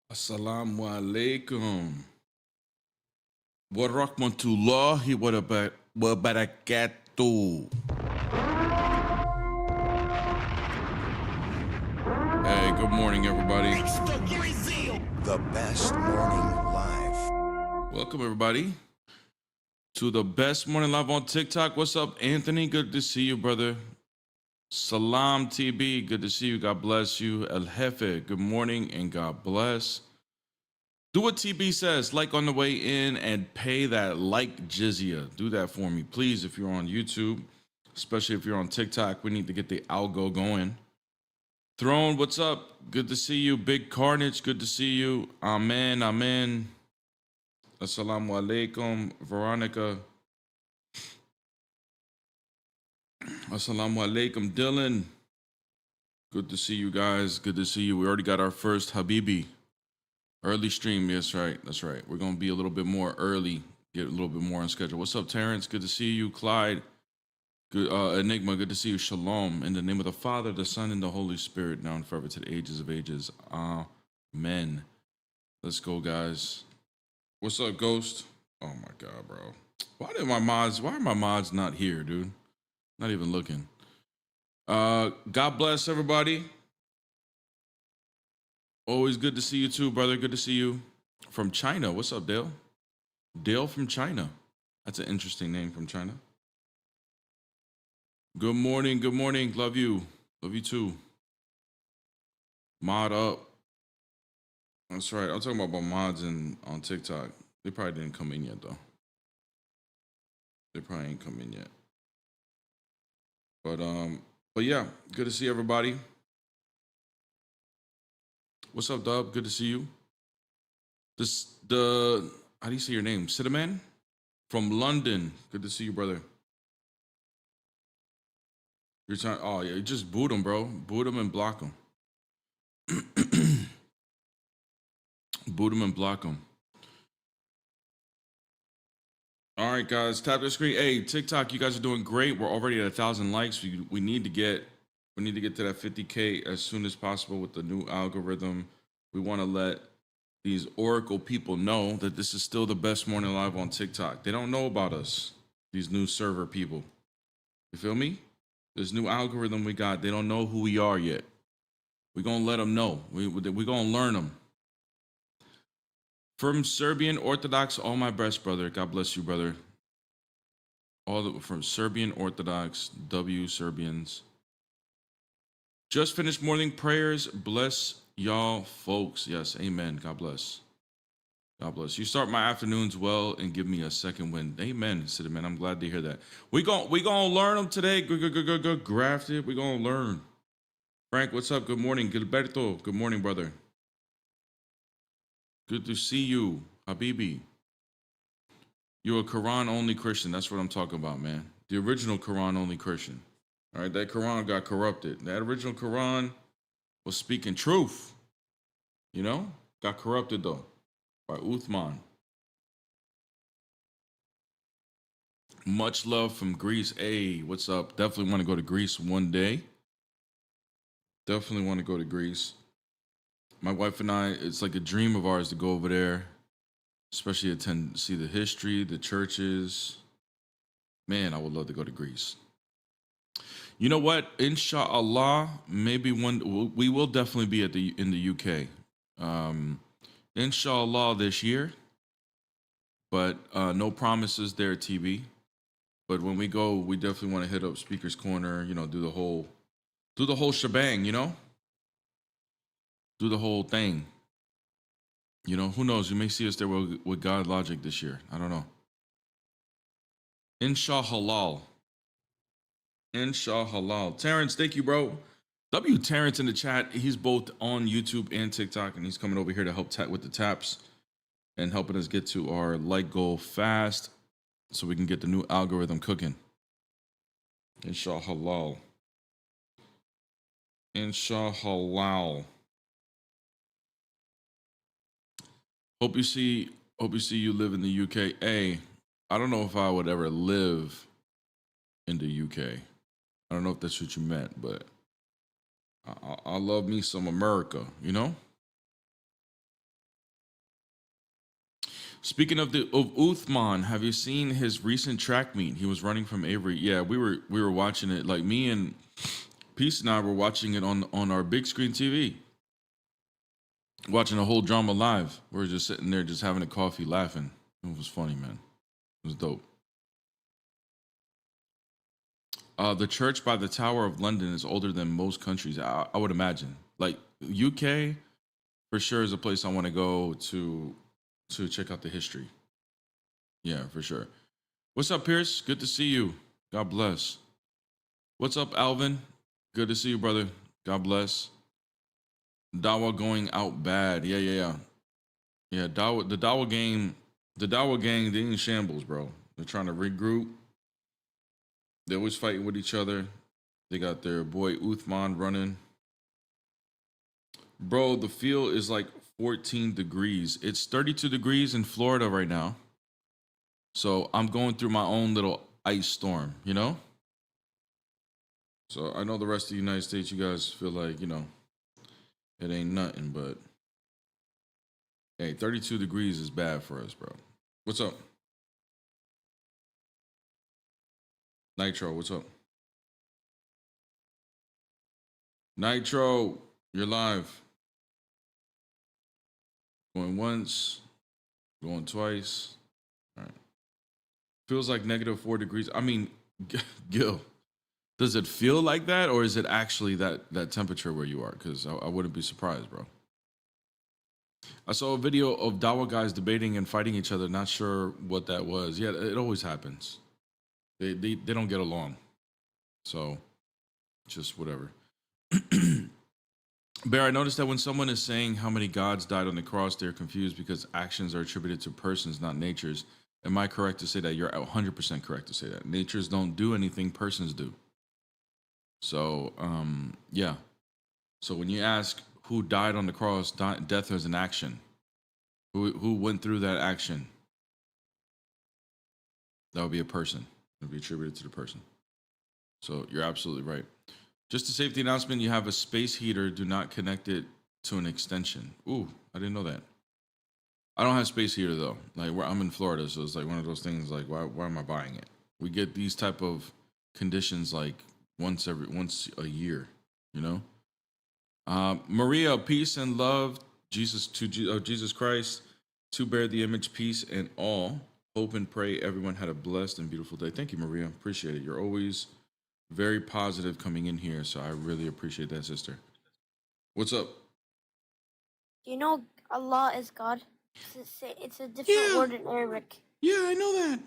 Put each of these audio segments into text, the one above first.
Assalamu alaikum. Wa rahmatullahi wa barakatuh. Hey, good morning, everybody. The best morning live. Welcome, everybody, to the best morning live on TikTok. What's up, Anthony? Good to see you, brother. Salam TB, good to see you. God bless you. El Jefe, good morning and God bless. Do what TB says, like on the way in and pay that like jizya. Do that for me, please, if you're on YouTube, especially if you're on TikTok. We need to get the algo going. Throne, what's up? Good to see you. Big Carnage, good to see you. Amen, amen. Assalamu alaikum. Veronica. Assalamu alaikum. Dylan. Good to see you guys. Good to see you. We already got our first Habibi. Early stream, yes, right. That's right. We're going to be a little bit more early, get a little bit more on schedule. What's up, Terrence? Good to see you. Clyde. Good, Enigma, good to see you. Shalom. In the name of the Father, the Son, and the Holy Spirit, now and forever to the ages of ages. Amen. Let's go, guys. What's up, Ghost? Oh my God, bro. Why are my mods not here, dude? Not even looking. God bless everybody. Always good to see you too, brother. Good to see you. From China. What's up, Dale? Dale from China. That's an interesting name, from China. Good morning. Good morning. Love you. Love you too. Mod up. That's right. I'm talking about mods on TikTok. They probably didn't come in yet, though. They probably ain't come in yet. But yeah, good to see everybody. What's up, Dub? Good to see you. How do you say your name? Cinnamon? From London. Good to see you, brother. You're trying. Oh yeah, you just boot him, bro. Boot him and block him. Boot him and block him. All right, guys, tap the screen. Hey, TikTok, you guys are doing great. We're already at 1,000 likes. We need to get to that 50K as soon as possible with the new algorithm. We want to let these Oracle people know that this is still the best morning live on TikTok. They don't know about us, these new server people. You feel me? This new algorithm we got, they don't know who we are yet. We're going to let them know. We're going to learn them. From Serbian Orthodox, all my best, brother. God bless you, brother. From Serbian Orthodox, W Serbians. Just finished morning prayers. Bless y'all, folks. Yes, amen. God bless. God bless. You start my afternoons well and give me a second wind. Amen, Cinnamon. I'm glad to hear that. We gonna learn them today. Good grafted. We gonna learn. Frank, what's up? Good morning. Gilberto, good morning, brother. Good to see you, Habibi. You're a Quran-only Christian. That's what I'm talking about, man. The original Quran-only Christian. All right, that Quran got corrupted. That original Quran was speaking truth. You know? Got corrupted, though, by Uthman. Much love from Greece. Hey, what's up? Definitely want to go to Greece one day. Definitely want to go to Greece. My wife and I, it's like a dream of ours to go over there, especially see the history, the churches. Man, I would love to go to Greece. You know what? Inshallah, maybe we will definitely be in the UK. Inshallah this year, but no promises there, TB. But when we go, we definitely want to hit up Speaker's Corner. You know, do the whole shebang. You know, do the whole thing. You know, who knows? You may see us there with God Logic this year. I don't know. Inshallah. Inshallah. Terrence, thank you, bro. W Terrence in the chat. He's both on YouTube and TikTok, and he's coming over here to help with the taps and helping us get to our like goal fast so we can get the new algorithm cooking. Inshallah. Inshallah. Hope you see you live in the UK. Hey, I don't know if I would ever live in the UK. I don't know if that's what you meant, but I love me some America, you know? Speaking of Uthman, have you seen his recent track meet? He was running from Avery. Yeah, we were watching it. Like me and Peace and I were watching it on our big screen TV, watching the whole drama live. We were just sitting there, just having a coffee, laughing. It was funny, man. It was dope. The church by the Tower of London is older than most countries. I would imagine. Like UK, for sure, is a place I want to go to check out the history. Yeah, for sure. What's up, Pierce? Good to see you. God bless. What's up, Alvin? Good to see you, brother. God bless. Dawa going out bad. Yeah. Dawa, the Dawa gang, they in shambles, bro. They're trying to regroup. They're always fighting with each other. They got their boy Uthman running. Bro, the field is like 14 degrees. It's 32 degrees in Florida right now. So I'm going through my own little ice storm, you know? So I know the rest of the United States, you guys feel like, you know, it ain't nothing, but hey, 32 degrees is bad for us, bro. What's up? Nitro, what's up? Nitro, you're live. Going once, going twice. All right. Feels like -4 degrees. I mean, Gil, does it feel like that, or is it actually that temperature where you are? Because I wouldn't be surprised, bro. I saw a video of Dawa guys debating and fighting each other. Not sure what that was. Yeah, it always happens. They don't get along. So, just whatever. Bear, I noticed that when someone is saying how many gods died on the cross, they're confused because actions are attributed to persons, not natures. Am I correct to say that? You're 100% correct to say that. Natures don't do anything, persons do. So, yeah. So when you ask who died on the cross, death is an action. Who went through that action? That would be a person. It would be attributed to the person. So you're absolutely right. Just a safety announcement, you have a space heater. Do not connect it to an extension. Ooh, I didn't know that. I don't have space heater though. Like I'm in Florida, so it's like one of those things like why am I buying it? We get these type of conditions like once a year, you know? Maria, peace and love, Jesus Christ, to bear the image, peace and all. Hope and pray everyone had a blessed and beautiful day. Thank you, Maria. Appreciate it. You're always very positive coming in here, so I really appreciate that, sister. What's up? Do you know Allah is God? It's a different word in Arabic. Yeah, I know that.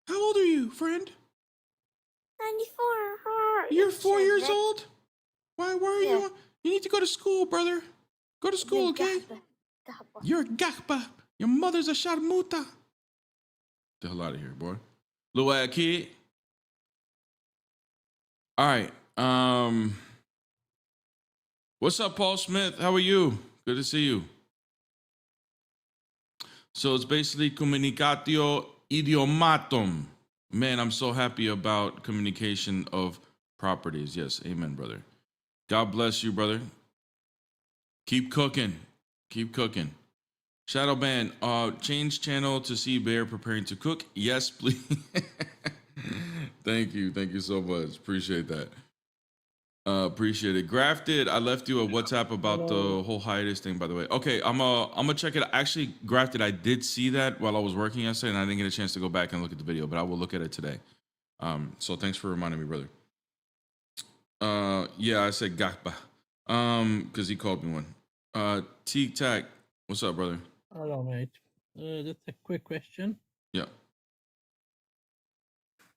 How old are you, friend? 94. You're 4 years old? Why are Yeah. you? You need to go to school, brother. Go to school, okay? Gahba. You're a gahba. Your mother's a sharmuta. The hell out of here, boy. Little kid. All right. What's up, Paul Smith? How are you? Good to see you. So it's basically communicatio idiomatum. Man, I'm so happy about communication of properties. Yes, amen, brother. God bless you, brother. Keep cooking. Keep cooking. Shadowban, change channel to see Bear preparing to cook. Yes, please. Thank you. Thank you so much. Appreciate that. Appreciate it. Grafted, I left you a WhatsApp about the whole hiatus thing, by the way. Okay, I'm gonna check it. Actually, Grafted, I did see that while I was working yesterday, and I didn't get a chance to go back and look at the video, but I will look at it today. So thanks for reminding me, brother. Yeah, I said Gakba. Because he called me one. Tic Tac, what's up, brother? Hello, mate. Just a quick question. Yeah.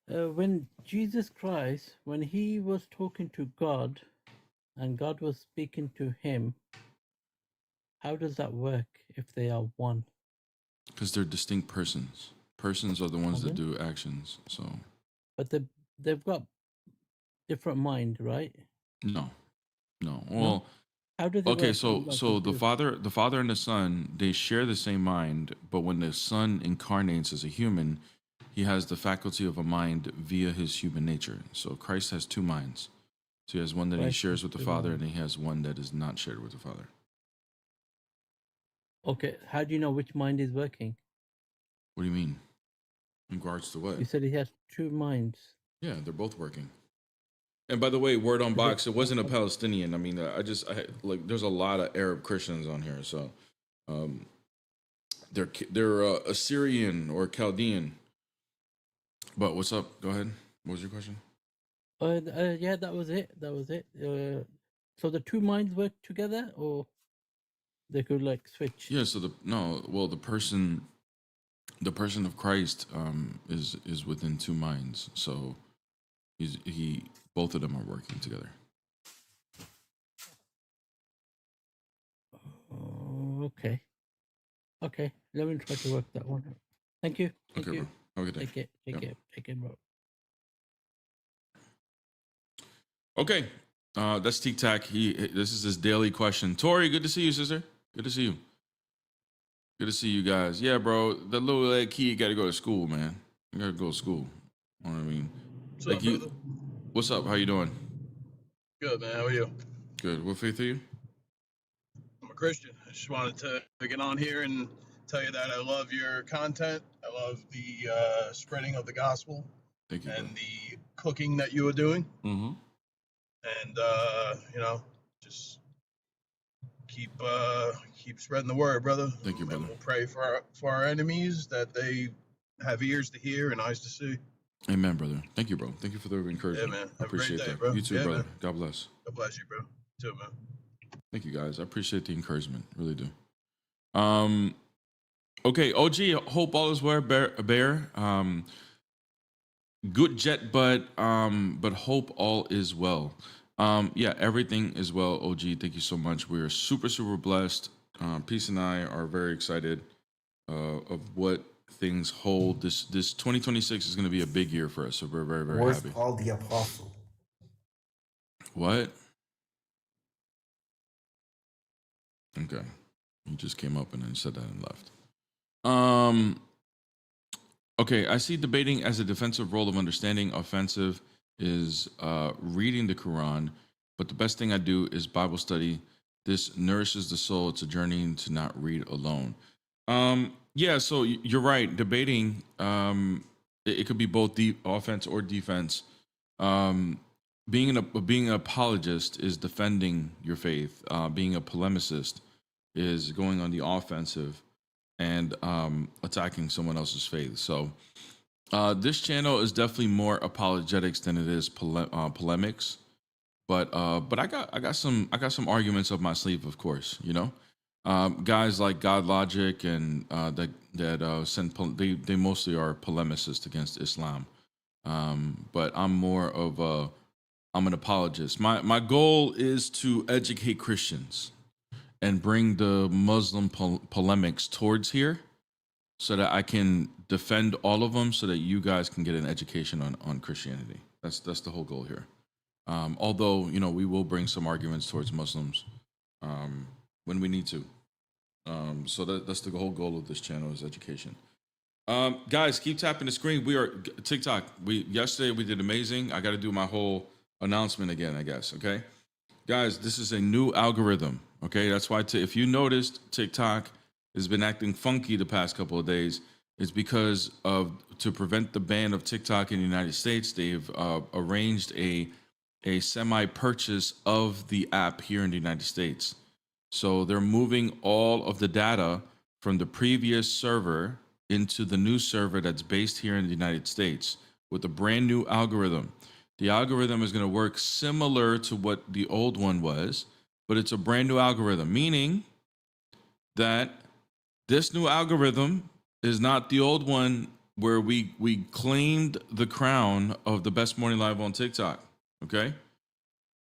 When Jesus Christ, when he was talking to God and God was speaking to him, how does that work if they are one? Because they're distinct persons. Persons are the ones that do actions. So. But they've got different mind, right? No. Well. No? How do they okay, work? so the father and the son, they share the same mind, but when the son incarnates as a human, he has the faculty of a mind via his human nature. So Christ has two minds. So he has one that he shares with the Father, and he has one that is not shared with the Father. Okay, how do you know which mind is working? What do you mean? In regards to what? You said he has two minds. Yeah, they're both working. And by the way, word on box, it wasn't a Palestinian. I mean, like, there's a lot of Arab Christians on here, so they're Assyrian or Chaldean. But what's up? Go ahead. What was your question? Yeah, that was it. That was it. So the two minds work together, or they could like switch? Yeah. So the person of Christ is within two minds. So both of them are working together. Oh, okay. Okay, let me try to work that one out. Thank you. Thank Okay, you. bro. Have a good day. Take it, bro. Okay. That's Tic Tac. This is his daily question. Tori, good to see you, sister. Good to see you. Good to see you guys. Yeah, bro. The little kid got to go to school, man. You got to go to school. You know what I mean? What's up, brother? What's up? How you doing? Good, man. How are you? Good. What faith are you? I'm a Christian. I just wanted to get on here and tell you that I love your content. I love the spreading of the gospel. Thank you, and bro. the cooking that you were doing. Mm-hmm. And just keep spreading the word, brother. Thank you, brother. And we'll pray for our enemies that they have ears to hear and eyes to see. Amen, brother. Thank you, bro. Thank you for the encouragement. Yeah, man. I appreciate Have a great day, that. bro. You too, Yeah, brother. man. God bless. God bless you, bro. You too, man. Thank you, guys. I appreciate the encouragement. Really do. Okay, OG, hope all is well, bear. Good jet, but hope all is well. Yeah, everything is well, OG. Thank you so much. We are super, super blessed. Peace and I are very excited of what things hold. This 2026 is going to be a big year for us, so we're very, very Where's happy. Paul the Apostle? What? Okay. You just came up and then said that and left. Okay, I see debating as a defensive role of understanding. Offensive is reading the Quran, but the best thing I do is Bible study. This nourishes the soul. It's a journey to not read alone. Yeah, so you're right. Debating, it could be both offense or defense. Being an apologist is defending your faith. Being a polemicist is going on the offensive and attacking someone else's faith. So this channel is definitely more apologetics than it is polemics. But I got some arguments up my sleeve, of course. You know, guys like God Logic and they mostly are polemicists against Islam. But I'm more of I'm an apologist. My goal is to educate Christians and bring the Muslim polemics towards here so that I can defend all of them so that you guys can get an education on Christianity. That's the whole goal here. Although, you know, we will bring some arguments towards Muslims when we need to. So that's the whole goal of this channel is education. Guys, keep tapping the screen. We are TikTok. Yesterday we did amazing. I got to do my whole announcement again, I guess. Okay, guys, this is a new algorithm. Okay, that's why if you noticed, TikTok has been acting funky the past couple of days. It's because to prevent the ban of TikTok in the United States, they've arranged a semi-purchase of the app here in the United States. So they're moving all of the data from the previous server into the new server that's based here in the United States with a brand new algorithm. The algorithm is going to work similar to what the old one was, but it's a brand new algorithm, meaning that this new algorithm is not the old one where we claimed the crown of the best morning live on TikTok. Okay?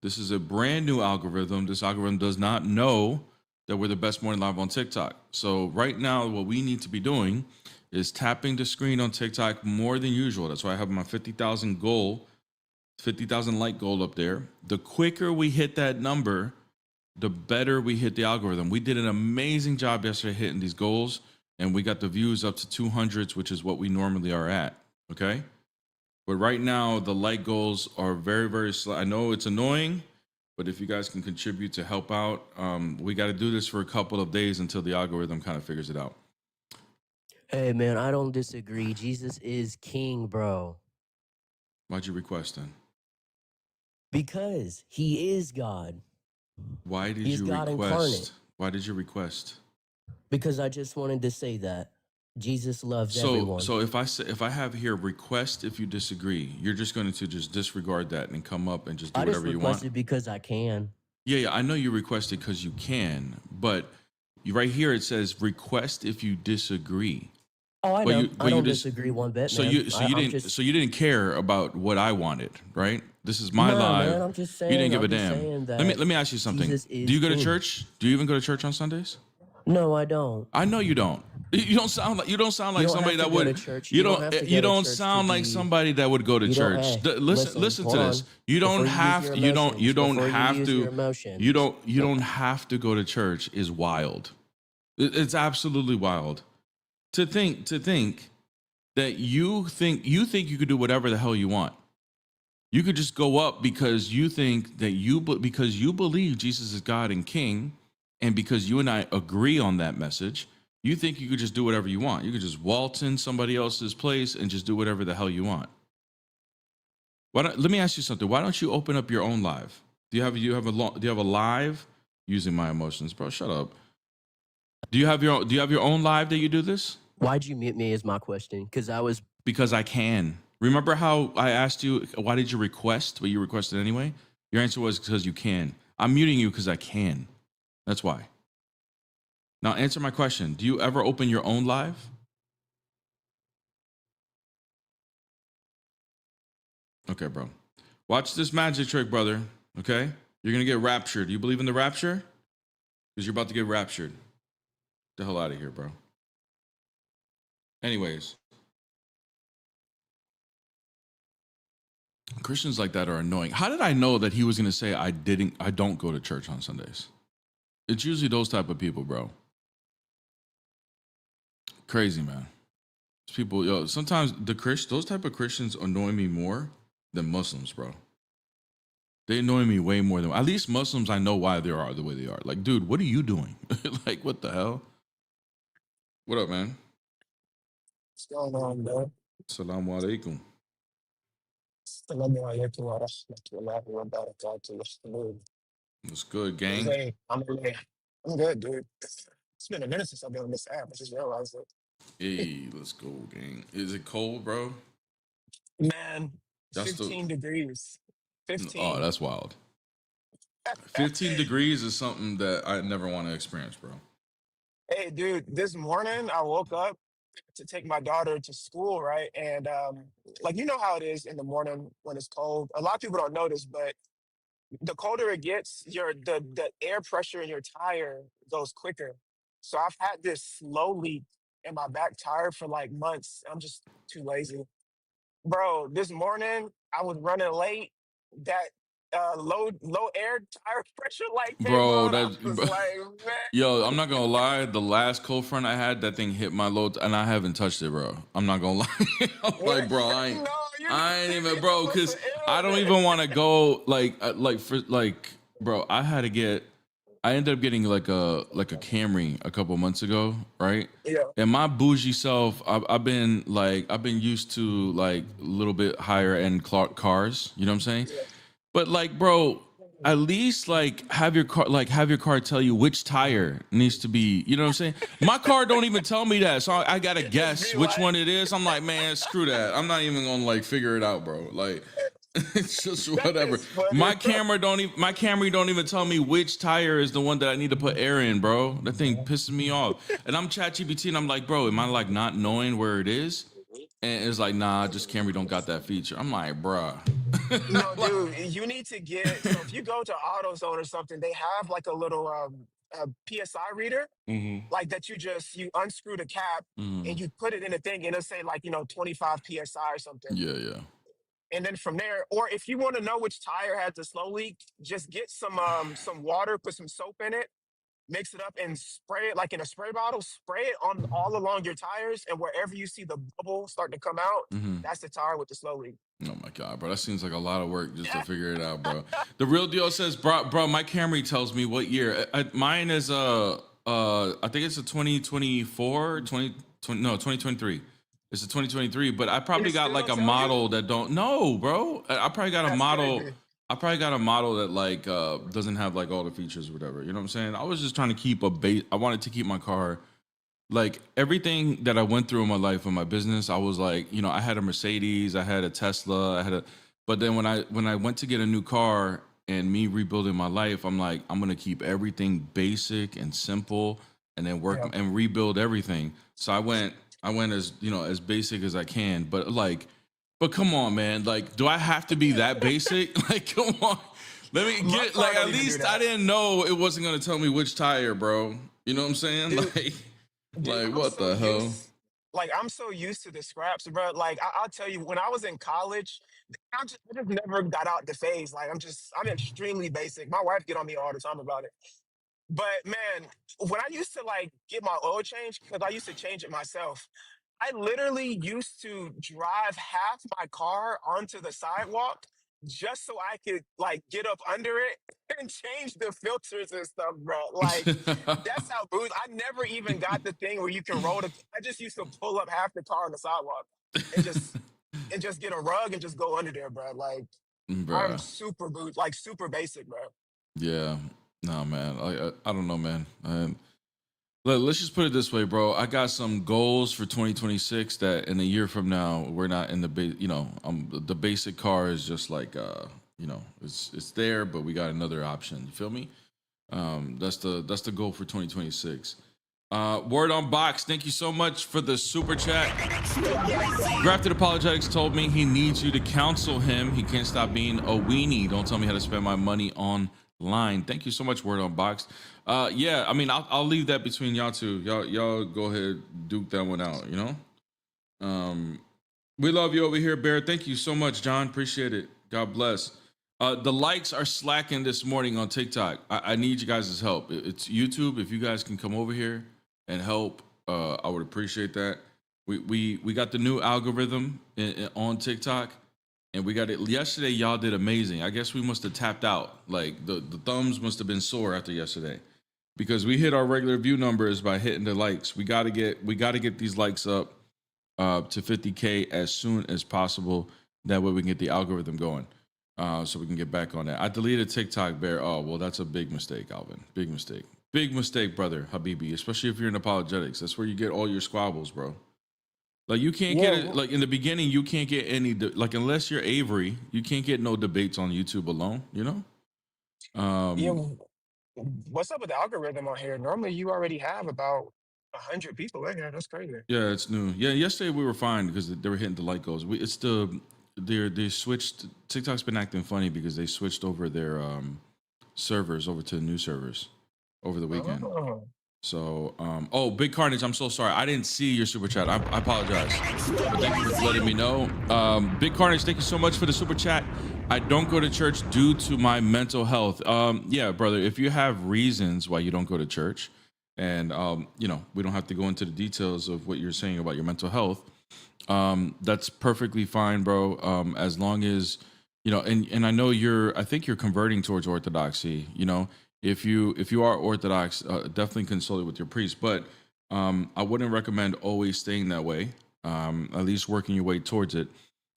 This is a brand new algorithm. This algorithm does not know that we're the best morning live on TikTok. So right now, what we need to be doing is tapping the screen on TikTok more than usual. That's why I have my 50,000 like goal up there. The quicker we hit that number, the better we hit the algorithm. We did an amazing job yesterday hitting these goals, and we got the views up to 200s, which is what we normally are at. Okay? But right now, the like goals are very, very slow. I know it's annoying, but if you guys can contribute to help out, we got to do this for a couple of days until the algorithm kind of figures it out. Hey, man, I don't disagree. Jesus is king, bro. Why'd you request then? Because he is God. Why did He's you God incarnate. request? Why did you request? Because I just wanted to say that Jesus loves So everyone. so if I have here request if you disagree, you're just going to just disregard that and come up and just do I just whatever you want. requested because I can. Yeah, I know you requested because you can, but right here it says request if you disagree. Oh, I But know. you I don't just disagree one bit, so man. you I'm didn't just, so you didn't care about what I wanted, right? This is my no, live. man. I'm just saying. You didn't give I'm a just damn. saying that Let me ask you something. Jesus is Do you go to king. church? Do you even go to church on Sundays? No, I don't. I know you don't. You don't sound like You don't somebody have that to go to would. church. You You don't have to go to don't church to sound like be. somebody that would go to You don't. church. Hey, Listen to hold this. on. You don't Before you use have your to. You don't emotions, have use your to. emotions. You don't have to go to church. Is wild. It's absolutely wild to think that you think you could do whatever the hell you want. You could just go up because you think that because you believe Jesus is God and King, and because you and I agree on that message, you think you could just do whatever you want. You could just waltz in somebody else's place and just do whatever the hell you want. Let me ask you something. Why don't you open up your own live? Do you have a live? Using my emotions, bro. Shut up. Do you have your own live that you do this? Why'd you mute me? Is my question. Because I can. Remember how I asked you, why did you request, but you requested anyway? Your answer was because you can. I'm muting you because I can. That's why. Now answer my question. Do you ever open your own live? Okay, bro. Watch this magic trick, brother. Okay? You're going to get raptured. Do you believe in the rapture? Because you're about to get raptured. Get the hell out of here, bro. Anyways. Christians like that are annoying. How did I know that he was going to say I don't go to church on Sundays? It's usually those type of people, bro. Crazy, man. People, sometimes those type of Christians annoy me more than Muslims, bro. They annoy me way more than, at least Muslims, I know why they are the way they are. Like, dude, what are you doing? Like, what the hell? What up, man? What's going on, bro? Assalamu alaikum. Assalamu alaikum wa rahmatullahi wa barakatuh. What's good, gang? I'm good, dude. It's been a minute since I've been on this app. I just realized it. Hey, let's go, gang. Is it cold, bro? Man, That's 15 degrees. Oh, 15. that's wild. 15 degrees is something that I never want to experience, bro. Hey, dude, this morning I woke up to take my daughter to school, right? And like you know how it is in the morning when it's cold. A lot of people don't notice, but the colder it gets, the air pressure in your tire goes quicker. So I've had this slow leak in my back tire for like months. I'm just too lazy. Bro, this morning I was running late. That low air tire pressure light came Bro, on. I was like, yo, I'm man. not gonna lie. The last cold front I had, that thing hit my load, and I haven't touched it, bro. I'm not gonna lie. I'm like, bro, No, I ain't you even, need to bro, put some because air I in don't there. even want to go bro. I ended up getting like a Camry a couple months ago, right? Yeah. And my bougie self, I've been used to like a little bit higher end cars. You know what I'm saying? Yeah. But like, bro, at least have your car tell you which tire needs to be. You know what I'm saying? My car don't even tell me that, so I gotta guess Be which like, one it is. I'm like, man, screw that. I'm not even gonna figure it out, bro. Like, it's just that whatever. is funny, My bro. Camry don't even tell me which tire is the one that I need to put air in, bro. That thing pisses me off. And I'm ChatGPT and I'm like, bro, am I like not knowing where it is? And it's like, nah, just Camry don't got that feature. I'm like, bruh. No, Like, dude, you need to get so if you go to AutoZone or something, they have like a little PSI reader, mhm, like that you unscrew the cap mhm. and you put it in a thing and it'll say like, 25 PSI or something. Yeah, yeah. And then from there, or if you want to know which tire has the slow leak, just get some water, put some soap in it, mix it up and spray it like in a spray bottle, spray it on all along your tires, and wherever you see the bubble starting to come out, Mhm. that's the tire with the slow leak. Oh my god, bro, that seems like a lot of work just to figure it out, bro. The real deal says, bro, my Camry tells me what year. Mine is I think it's a 2024, No, 2023. It's a 2023, but I probably It got still like don't a tell you? model that don't. No, bro. I probably got a That's model. crazy. I probably got a model that like doesn't have like all the features or whatever. You know what I'm saying? I was just trying to keep a base. I wanted to keep my car like everything that I went through in my life and my business. I was like, you know, I had a Mercedes, I had a Tesla, but then when I went to get a new car and me rebuilding my life, I'm like, I'm gonna keep everything basic and simple, and then work Yeah. and rebuild everything. So I went as, you know, as basic as I can, but come on, man, like, do I have to be that basic? Like, come on, let me My get car like, at don't even do least I that. didn't know it wasn't gonna tell me which tire, bro. You know what I'm saying? Dude, dude, Like I'm what so the hell? used. Like I'm so used to the scraps, bro. Like I'll tell you, when I was in college, I just never got out the phase. Like I'm extremely basic. My wife get on me all the time about it. But man, when I used to like get my oil change, because I used to change it myself, I literally used to drive half my car onto the sidewalk just so I could like get up under it and change the filters and stuff, bro. Like that's how booze. I never even got the thing where you can roll the. I just used to pull up half the car on the sidewalk and just get a rug and just go under there, bro. Like I'm Bruh. super booze, like super basic, bro. Yeah. No, man. I don't know, man. Let's just put it this way, bro. I got some goals for 2026 that in a year from now we're not in the you know, the basic car is just like you know, it's there, but we got another option. You feel me? That's the goal for 2026. Word on box. Thank you so much for the super chat. Grafted Apologetics told me he needs you to counsel him. He can't stop being a weenie. Don't tell me how to spend my money online. Thank you so much, Word on Box. Yeah, I mean, I'll leave that between y'all two. Y'all go ahead, duke that one out. You know. We love you over here, Bear. Thank you so much, John. Appreciate it. God bless. The likes are slacking this morning on TikTok. I need you guys' help. It's YouTube. If you guys can come over here and help, I would appreciate that. We got the new algorithm on TikTok, and we got it yesterday. Y'all did amazing. I guess we must have tapped out. Like the thumbs must have been sore after yesterday, because we hit our regular view numbers by hitting the likes. We gotta get these likes up to 50K as soon as possible. That way we can get the algorithm going, so we can get back on that. I deleted TikTok, Bear. Oh well, that's a big mistake, Alvin. Big mistake. Big mistake, brother Habibi. Especially if you're in apologetics. That's where you get all your squabbles, bro. Like you can't get Yeah, it. Like in the beginning, you can't get any. Like unless you're Avery, you can't get no debates on YouTube alone. You know. yeah. What's up with the algorithm on here? Normally, you already have about 100 people in here. That's crazy. Yeah, it's new. Yeah, yesterday we were fine because they were hitting the light goals. It's they switched. TikTok's been acting funny because they switched over their servers over to new servers over the weekend. Oh, So, oh, Big Carnage, I'm so sorry. I didn't see your super chat. I apologize. But thank you for letting me know. Big Carnage, thank you so much for the super chat. I don't go to church due to my mental health. Yeah, brother, if you have reasons why you don't go to church, and you know, we don't have to go into the details of what you're saying about your mental health. That's perfectly fine, bro. As long as you know, and I know I think you're converting towards orthodoxy. You know, if you are Orthodox, definitely consult it with your priest. But I wouldn't recommend always staying that way. At least working your way towards it.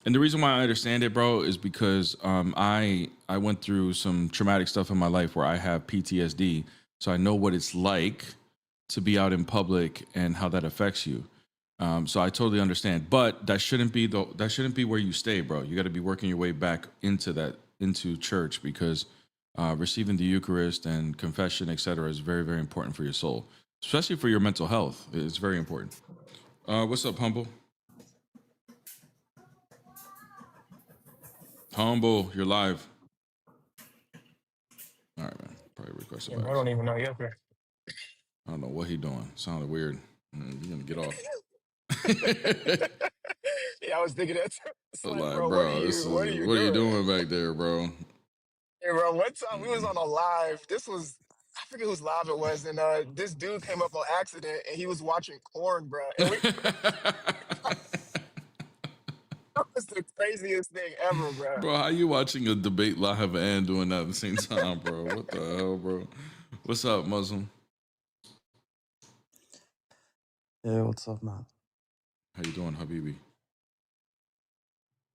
And the reason why I understand it, bro, is because I went through some traumatic stuff in my life where I have PTSD, so I know what it's like to be out in public and how that affects you. So I totally understand, but that shouldn't be where you stay, bro. You got to be working your way back into church, because receiving the Eucharist and confession, etc., is very, very important for your soul, especially for your mental health. It's very important. What's up, Humble? Humble, you're live. All right, man. Probably request yeah, some I ads. don't even know yet. I don't know what he doing. Sounded weird. You're gonna get off. Yeah, I was thinking that. It's I'm like, like, bro, bro, what are you what are you doing? doing back there, bro? Hey, bro, one time we was on a live. This was, I forget whose live it was, and this dude came up on accident, and he was watching corn, bro. And we that was the craziest thing ever, bro. Bro, how you watching a debate live and doing that at the same time, bro? What the hell, bro? What's up, Muslim? Yeah, what's up, man? How you doing, Habibi?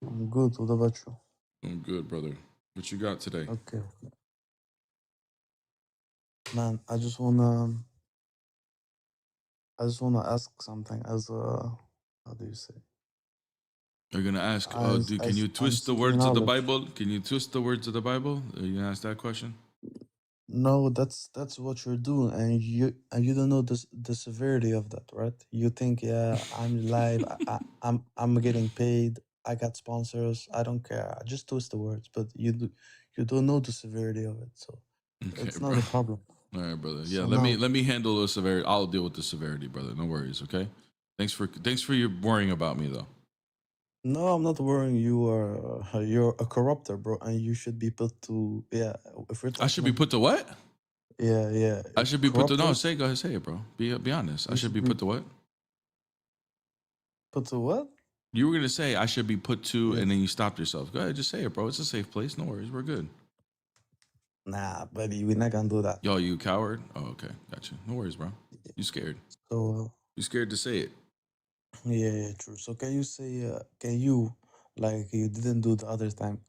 I'm good. What about you? Doing good, brother. What you got today? Okay. Man, I just wanna ask something as a, how do you say? You're gonna ask, can As you I'm twist the seeking words of the knowledge. Bible? Can you twist the words of the Bible? Are you gonna ask that question? No, that's what you're doing, and you don't know the severity of that, right? You think, yeah, I'm live, I'm getting paid, I got sponsors, I don't care. I just twist the words, but you don't know the severity of it, so Okay, it's bro. not a problem. All right, brother. Yeah, So let me handle the severity. I'll deal with the severity, brother. No worries. Okay. Thanks for your worrying about me, though. no, I'm not worrying. You're a corrupter, bro, and you should be put to, yeah. If we're I should talking be about, put to what? yeah, I should be put to no. corruptors, Say, go ahead, say it, bro. Be honest. I you should should be be put to what? put to what? You were gonna say I should be put to, and Yes. then you stopped yourself. Go ahead, just say it, bro. It's a safe place. No worries. We're good. Nah, buddy, we're not gonna do that. Yo, you coward. Oh, okay, gotcha. No worries, bro. You scared? So, You scared to say it? yeah, true. So can you, like you didn't do the other time,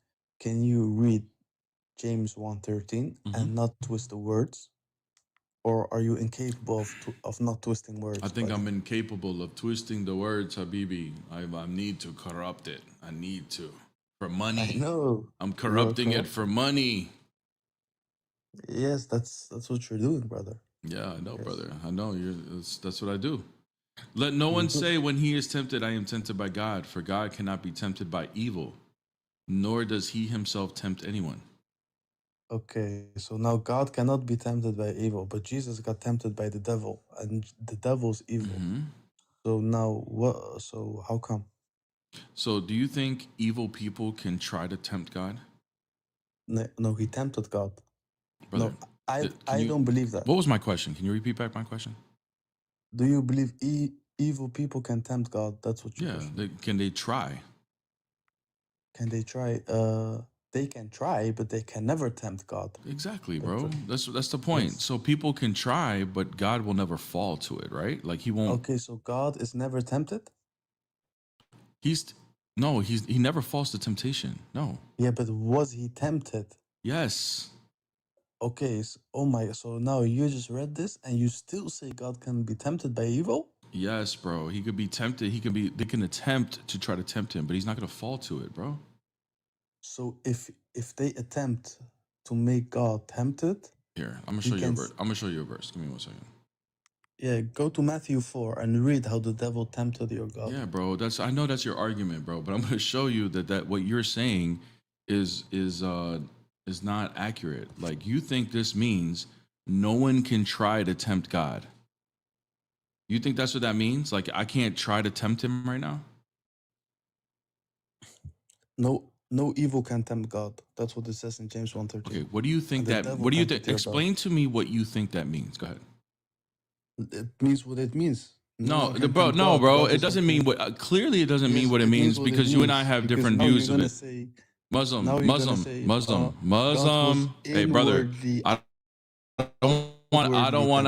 can you read James 1:13 Mm-hmm. and not twist the words? Or are you incapable of not twisting I words, think buddy? I'm incapable of twisting the words, Habibi. I need to corrupt it. I need to. For I money. know I'm you're corrupting it corrupt. for money. Yes, that's what you're doing, brother. Yeah, I know, Yes, brother. I know. That's what I do. Let no you one do. say when he is tempted, I am tempted by God, for God cannot be tempted by evil, nor does he himself tempt anyone. Okay, so now God cannot be tempted by evil, but Jesus got tempted by the devil, and the devil's evil. Mm-hmm. So now what? So how come? So, do you think evil people can try to tempt God, No, he tempted God. brother? No, I Can I you? don't believe that. What was my question? Can you repeat back my question? Do you believe evil people can tempt God? That's what your Yeah. question is. Can they try? Can they try? They can try, but they can never tempt God. Exactly, That's bro. it. That's the point. Yes. So people can try, but God will never fall to it, right? Like he won't. Okay, so God is never tempted. He's no. He never falls to temptation. No. Yeah, but was he tempted? Yes. Okay, oh my, so now you just read this and you still say God can be tempted by evil? Yes, bro. He could be tempted. He could be. They can attempt to try to tempt him, but he's not gonna fall to it, bro. So if they attempt to make God tempted, Here, I'm gonna he show you a can, verse. I'm gonna show you a verse. Give me 1 second. yeah, go to Matthew 4 and read how the devil tempted your God. Yeah, bro. I know that's your argument, bro. But I'm gonna show you that what you're saying is not accurate. Like you think this means no one can try to tempt God. You think that's what that means? Like I can't try to tempt him right now? No evil can tempt God. That's what it says in James 1:13. Okay, what do you think And the that devil what do you tempted think your God. explain to me what you think that means. Go ahead. It means what it means. No, one can bro, tempt no, God. bro. God It is doesn't mean ultimate. what clearly it doesn't mean Yes, what it it means means what it because you and I means. have Because different now views you're of gonna it. say, Muslim, now you're gonna Muslim, say, Muslim, God was Muslim. Hey, brother, inwardly I don't want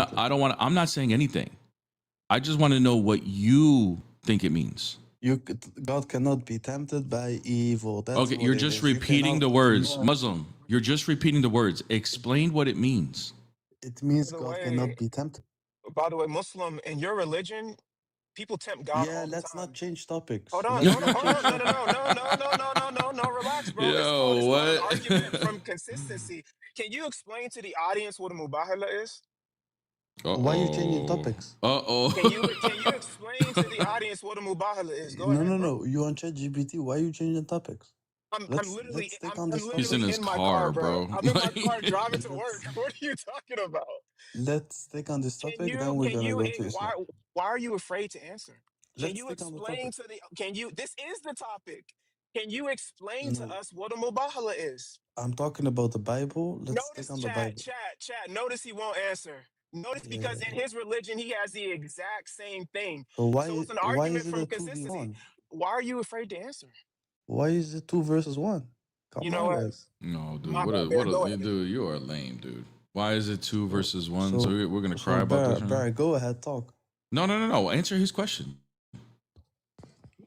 to. I'm not saying anything. I just want to know what you think it means. God cannot be tempted by evil. That's Okay, what you're it just is. You repeating cannot. the words, Muslim. You're just repeating the words. Explain what it means. It means By the God way, cannot be tempted. Muslim, in your religion, people tempt God Yeah, all the let's not time. change Hold topics. on, Let's hold on, not hold change on. No, no, no, topics. no, no, no, no, no, no, no. Relax, bro. Yo, It's called an what? argument from consistency. Can you explain to the audience what a mubahala is? Why are you changing Uh-oh. topics? Can you explain to the audience what a mubahala is? Go No, ahead, no, bro. no. You on ChatGPT. Why are you changing topics? I'm literally Let's stick I'm on I'm this He's topic. in literally his in my car, car, bro. bro. I'm in my car driving to work. Let's What are you talking about? let's stick on this Can topic. you Then we're can gonna you go to why Islam. why are you afraid to answer? Can Let's you stick on the explain topic. to the can you this is the topic. Can you explain to No, us what a mubahala is? I'm talking about the Bible. Let's stick Notice on the chat, Bible. chat, chat. Notice he won't answer. Notice because Yeah. in his religion he has the exact same thing. So So it's an why argument is it from a two v consistency. one? Why are you afraid to answer? Why is it two versus one? You Come know on, what? guys. No, dude. My bad, Bear. Go ahead. Dude, you are lame, dude. Why is it two So versus one? So so we're gonna so cry about this right now? Bear, go ahead, talk. No. Answer his question.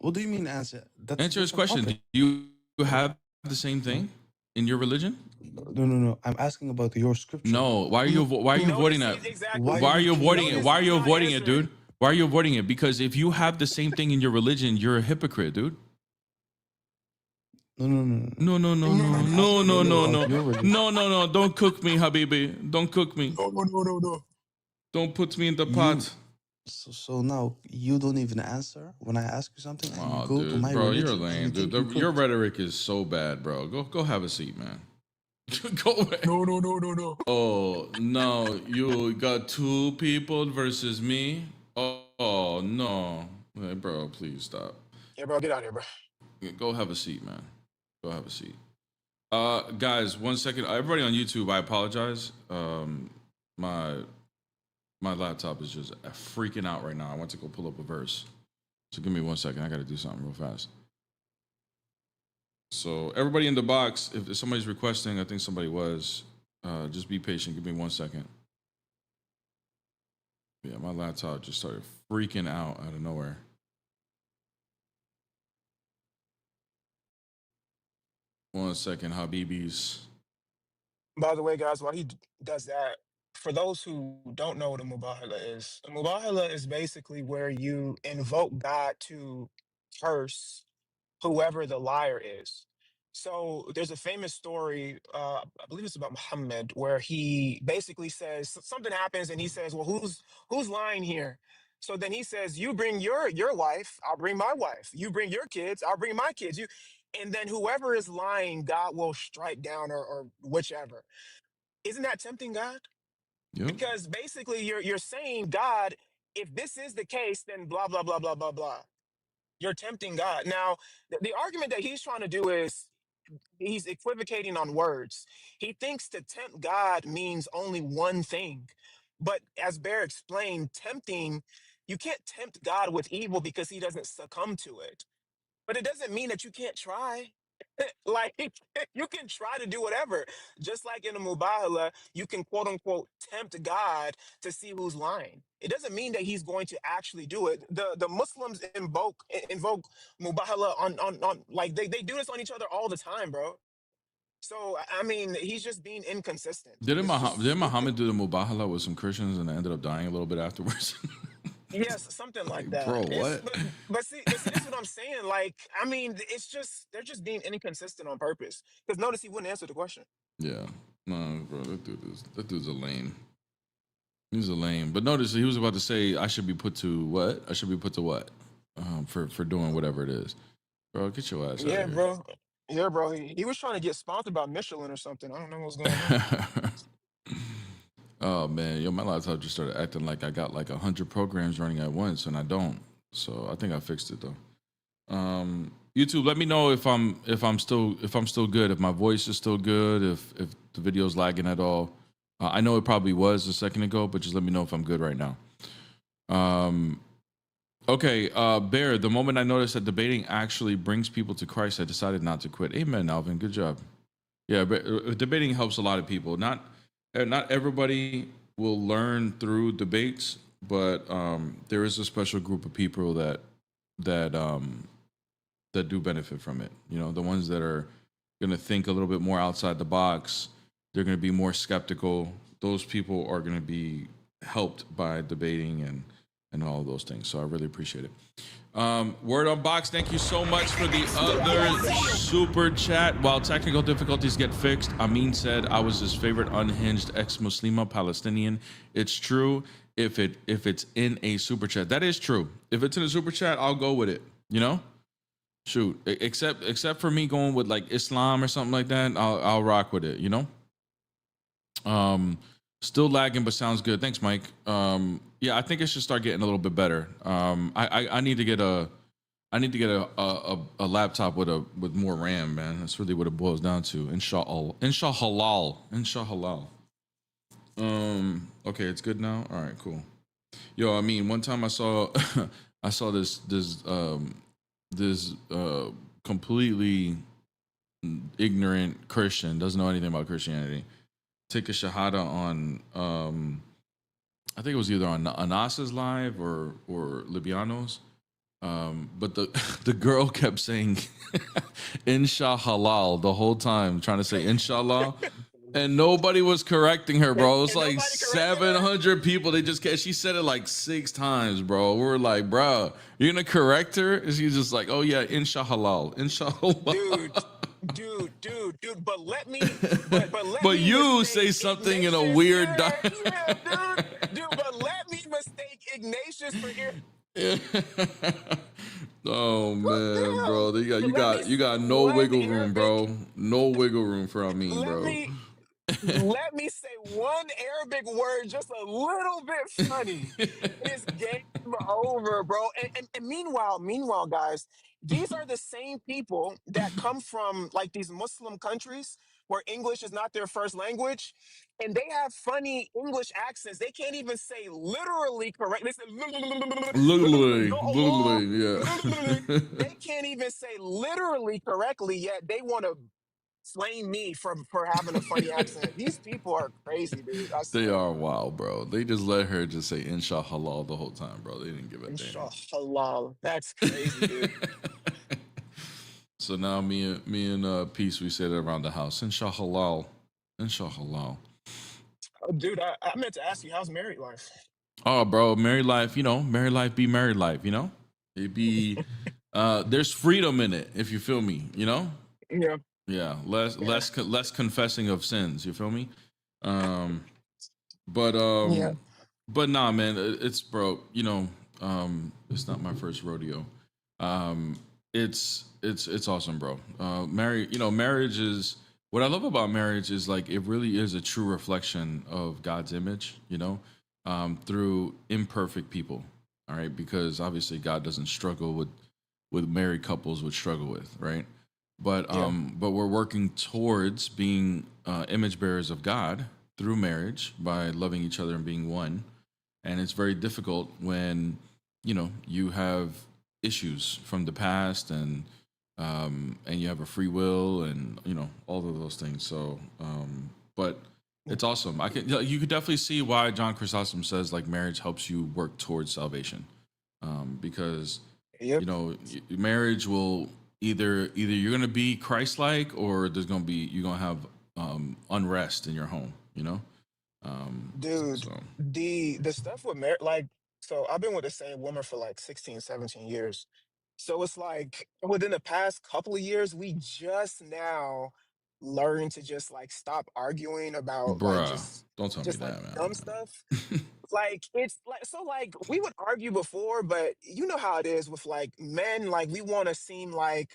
What do you mean answer? That's a Answer his different question. topic. Do you have the same thing in your religion? No. I'm asking about your scripture. No. Why are you avoiding Notice that? Why exactly. Why are you you keep avoiding it? Notice Why are he's you not avoiding it, answering. dude? Why are you avoiding it? Because if you have the same thing in your religion, you're a hypocrite, dude. No. No, no, no, no, I'm no, asking no, you no, about no, your religion. no. Don't cook me, Habibi. Don't cook me. No. Don't put me in the You pot. so now you don't even answer when I ask you something, and you Oh, go to dude, my bro, you're religion and you lame, dude. think you Your could. rhetoric is so bad, bro. Go have a seat, man. Go away. No. Oh no, you got two people versus me. Oh no, hey, bro, please stop. Yeah, bro, get out of here, bro. Go have a seat, man. Go have a seat. Guys, 1 second. Everybody on YouTube, I apologize. My laptop is just freaking out right now. I want to go pull up a verse. So give me 1 second. I got to do something real fast. So everybody in the box, if somebody's requesting, I think somebody was. Just be patient. Give me 1 second. Yeah, my laptop just started freaking out of nowhere. One second, Habibis. By the way, guys, while he does that, for those who don't know what a mubahala is basically where you invoke God to curse whoever the liar is. So there's a famous story, I believe it's about Muhammad, where he basically says something happens and he says, "Well, who's lying here?" So then he says, "You bring your wife, I'll bring my wife. You bring your kids, I'll bring my kids. You," and then whoever is lying, God will strike down or whichever. Isn't that tempting God? Yep. Because basically you're saying, God, if this is the case, then blah blah blah blah blah blah. You're tempting God. Now, the argument that he's trying to do is he's equivocating on words. He thinks to tempt God means only one thing. But as Bear explained, tempting, you can't tempt God with evil because he doesn't succumb to it. But it doesn't mean that you can't try. Like you can try to do whatever. Just like in a mubahala, you can quote unquote tempt God to see who's lying. It doesn't mean that he's going to actually do it. The Muslims invoke mubahala on like they do this on each other all the time, bro. So I mean, he's just being inconsistent. Didn't, It's just Muhammad do the Mubahala with some Christians and ended up dying a little bit afterwards? yes, something like Like, bro, that. It's what? but see, this is what I'm saying. Like, I mean, it's just they're just being inconsistent on purpose. Because notice he wouldn't answer the question. Yeah. No, bro, that dude's a lame. He's a lame. But notice he was about to say I should be put to what? I should be put to what? For doing whatever it is. Bro, get your ass out Yeah, of here. bro. Yeah, bro. He was trying to get sponsored by Michelin or something. I don't know what's going on. Oh man, yo, my laptop just started acting like I got like 100 programs running at once, and I don't. So I think I fixed it though. YouTube, let me know if I'm still good, if my voice is still good, if the video's lagging at all. I know it probably was a second ago, but just let me know if I'm good right now. Okay, Bear, the moment I noticed that debating actually brings people to Christ, I decided not to quit. Amen, Alvin. Good job. Yeah, but debating helps a lot of people. Not everybody will learn through debates, but there is a special group of people that do benefit from it. You know, the ones that are going to think a little bit more outside the box. They're going to be more skeptical. Those people are going to be helped by debating and all of those things. So I really appreciate it. Word on Box, thank you so much for the other super chat. While technical difficulties get fixed, Amin said I was his favorite unhinged ex-Muslima Palestinian. It's true if it's in a super chat. That is true. If it's in a super chat, I'll go with it. You know, shoot. Except for me going with like Islam or something like that, I'll rock with it. You know. Still lagging, but sounds good. Thanks, Mike. Yeah, I think it should start getting a little bit better. I need to get a laptop with more RAM, man. That's really what it boils down to. Inshallah. Okay, it's good now. All right, cool. Yo, I mean, one time I saw I saw this completely ignorant Christian, doesn't know anything about Christianity, take a shahada on I think it was either on Anas's live or Libiano's. But the the girl kept saying inshallah the whole time, trying to say inshallah. And nobody was correcting her, bro. It was And like nobody corrected her. 700 people. They just she said it like 6 times, bro. We were like, bro, you're gonna correct her? And she's just like, oh yeah, inshallah, inshallah. Dude. But let me, let But me you say mistake something in a Ignatius. weird Dude. But let me mistake Ignatius for Oh man, damn. bro. You Let me got say no one wiggle room, Arabic. bro. No wiggle room for Amin, Let bro. me let me say one Arabic word just a little bit funny. It's game over, bro. And meanwhile, guys, these are the same people that come from like these Muslim countries where English is not their first language, and they have funny English accents. They can't even say literally correct. They say Literally, no Allah. literally, yeah. They can't even say literally correctly yet. They want to flame me for having a funny accent. These people are crazy, dude. I They swear. are wild, bro. They just let her just say inshallah the whole time, bro. They didn't give a damn. Inshallah. That's crazy, dude. So now me and Peace, we say that around the house. Inshallah. Inshallah. Oh, dude, I meant to ask you, how's married life? Oh, bro, married life, married life be married life, It be there's freedom in it, if you feel me, Yeah. Yeah, Yeah. less confessing of sins, you feel me? Um but Yeah. but nah, man, it's bro, it's not my first rodeo. Um it's awesome, bro. Marriage is what I love about marriage is like it really is a true reflection of God's image, through imperfect people. All right, because obviously God doesn't struggle with married couples would struggle with, right? Yeah. But we're working towards being image bearers of God through marriage by loving each other and being one. And it's very difficult when you have issues from the past and you have a free will and all of those things. So, but it's awesome. You could definitely see why John Chrysostom says like marriage helps you work towards salvation, because Yep. marriage will either you're gonna be Christ-like or you're gonna have unrest in your home. Dude, So the stuff with marriage, like, so I've been with the same woman for like 16, 17 years. So it's like within the past couple of years, we just now learned to just like stop arguing about like bruh, don't tell me just like that, man. dumb stuff. Like it's like so like we would argue before, but you know how it is with like men, like we want to seem like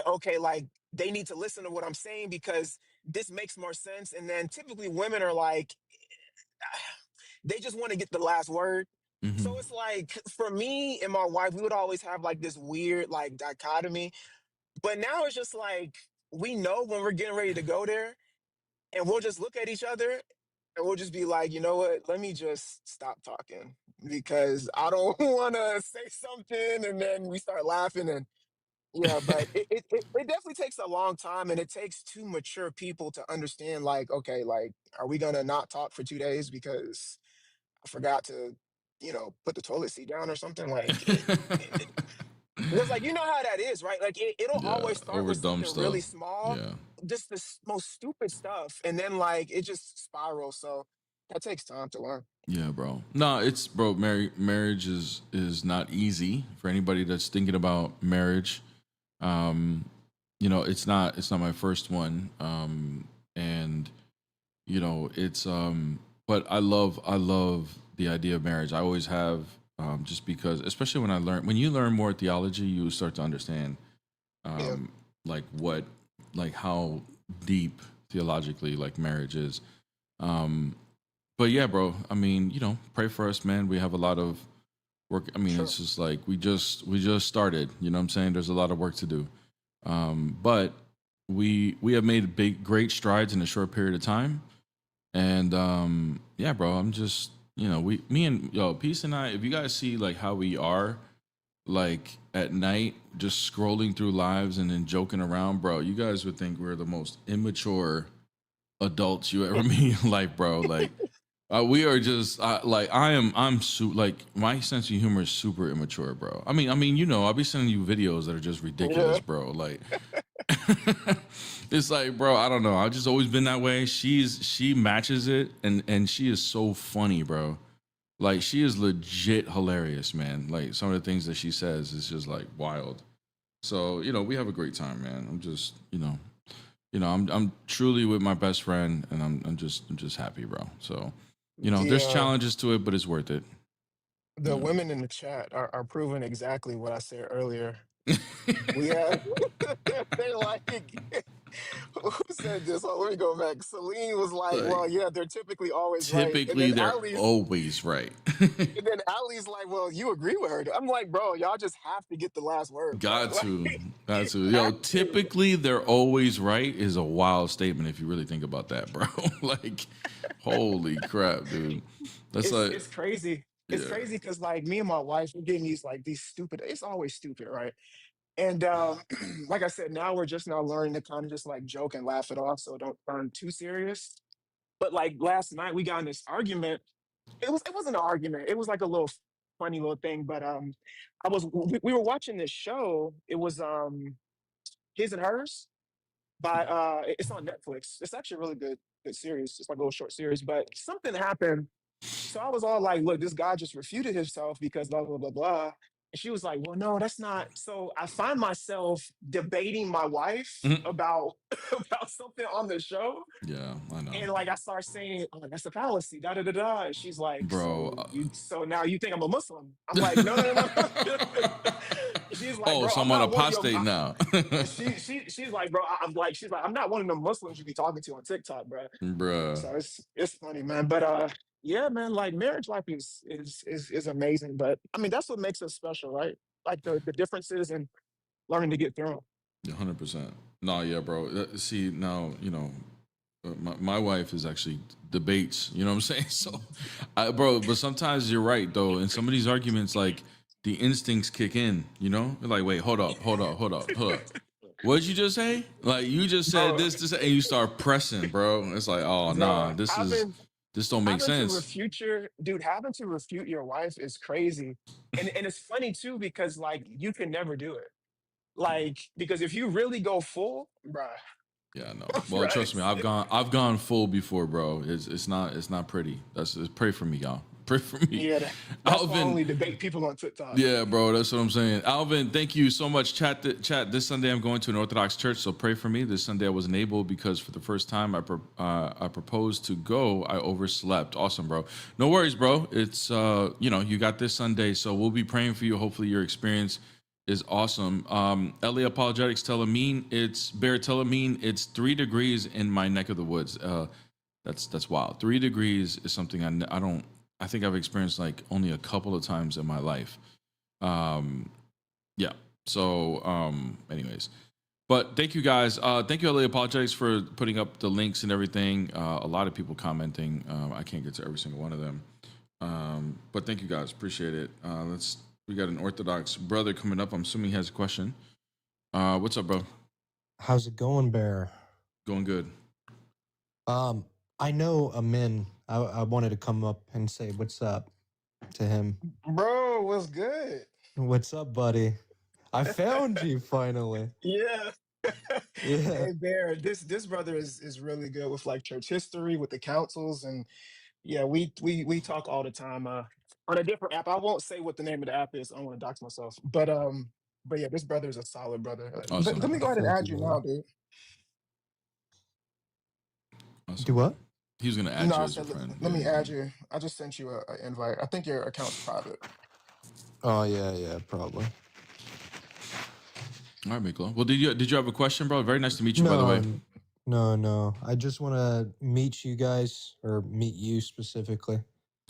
okay, like they need to listen to what I'm saying because this makes more sense. And then typically women are like they just want to get the last word. Hmm. So it's like for me and my wife, we would always have like this weird like dichotomy. But now it's just like we know when we're getting ready to go there, and we'll just look at each other and we'll just be like, you know what? Let me just stop talking because I don't want to say something, and then we start laughing and yeah. But it definitely takes a long time, and it takes two mature people to understand. Like, okay, like, are we gonna not talk for 2 days because I forgot to, put the toilet seat down or something. Like, because like you know how that is, right? Like it'll Yeah, always start over with dumb something really stuff. small, Yeah. just the most stupid stuff, and then like it just spirals. So that takes time to learn. Yeah, bro. No, it's bro. Marriage is not easy for anybody that's thinking about marriage. Um, it's not my first one. And it's but I love the idea of marriage. I always have, just because, especially when you learn more theology, you start to understand, Yeah, um, like what, like how deep theologically like marriage is. Um, but yeah, bro. I mean, pray for us, man. We have a lot of work. I mean, sure. it's just like we just started. You know what I'm saying? There's a lot of work to do. But we have made great strides in a short period of time. And yeah, bro. I'm just me and Peace and I. If you guys see like how we are, like at night, just scrolling through lives and then joking around, bro, you guys would think we're the most immature adults you ever meet in life, bro. Like We are just like like my sense of humor is super immature, bro. I mean, I'll be sending you videos that are just ridiculous, Yeah. bro. Like, it's like, bro, I don't know. I've just always been that way. She matches it, and she is so funny, bro. Like, she is legit hilarious, man. Like, some of the things that she says is just like wild. So we have a great time, man. I'm just I'm truly with my best friend, and I'm just happy, bro. So The there's challenges to it, but it's worth it. the women in the chat are proving exactly what I said earlier. We have they're like who said this? Oh, let me go back. Celine was like, Like, well, yeah, they're typically always right. And typically then they're Ali's always right. like, well, you agree with her. I'm like, bro, y'all just have to get the last word, bro. got to Like, got to have to. typically they're always right is a wild statement if you really think about that, bro. Like, holy crap, dude. That's like, It's crazy. It's yeah. crazy because like me and my wife, we're getting these stupid, it's always stupid, right? And like I said, now we're just now learning to kind of just like joke and laugh it off so don't turn too serious. But like last night we got in this argument. It wasn't an argument. It was like a little funny little thing. But we were watching this show. It was His and Hers by it's on Netflix. It's actually a really good series. It's like a little short series. But something happened. So I was all like, look, this guy just refuted himself because blah blah blah blah. And she was like, well, no, that's not. So I find myself debating my wife Mhm. about about something on the show. Yeah, I know, And like I start saying, oh, that's a fallacy, da da da da. And she's like, bro. so now you think I'm a Muslim? I'm like, no, no, no, no. She's like, Oh, bro, so I'm I'm on not one of your. apostate now. She's like, bro, she's like, I'm not one of the Muslims you be talking to on TikTok, bro. Bruh. So it's funny, man. But yeah, man, like marriage life is amazing. But I mean, that's what makes us special, right? Like the differences and learning to get through them. 100%. No, yeah, bro. See, now, my wife is actually debates, you know what I'm saying? So, bro, but sometimes you're right, though. In some of these arguments, like, the instincts kick in, You're like, wait, hold up, hold up, hold up, hold up. What did you just say? Like, you just said Bro, this, and you start pressing, bro. It's like, oh, bro, nah, this don't make sense. having to refute your wife is crazy. And it's funny too, because like you can never do it. Like, because if you really go full, bruh, Yeah, no. Well, bruh, trust me, I've gone full before, bro. It's not pretty. Pray for me, y'all. Pray for me. yeah, that's why I Alvin, only debate people on TikTok. yeah, bro, that's what I'm saying. Alvin, thank you so much. Chat. This Sunday, I'm going to an Orthodox church, so pray for me. This Sunday, I wasn't able because for the first time I proposed to go. I overslept. Awesome, bro. No worries, bro. It's you got this Sunday, so we'll be praying for you. Hopefully, your experience is awesome. LA Apologetics Telemine. It's Bear Telemine. It's 3 degrees in my neck of the woods. That's wild. 3 degrees is something I think I've experienced like only a couple of times in my life. Yeah. So, anyways, but thank you guys. Thank you, LA Apologetics, for putting up the links and everything. A lot of people commenting. I can't get to every single one of them. But thank you guys. Appreciate it. We got an Orthodox brother coming up. I'm assuming he has a question. What's up, bro? How's it going, Bear? Going good. I know Amin. I wanted to come up and say what's up to him. Bro, what's good? What's up, buddy? I found you finally. Yeah. Yeah. Hey Bear, this brother is really good with like church history, with the councils, and yeah, we talk all the time on a different app. I won't say what the name of the app is. I don't want to dox myself. But yeah, this brother is a solid brother. Awesome. Let me go ahead and Thank add you, you brother. now, dude. Awesome. Do what? He was gonna add No, you I as a said friend. let me Yeah. add you. I just sent you an invite. I think your account's private. Oh yeah, probably. All right, Miklo. Well, did you have a question, bro? Very nice to meet you, by the way. No. I just want to meet you guys, or meet you specifically.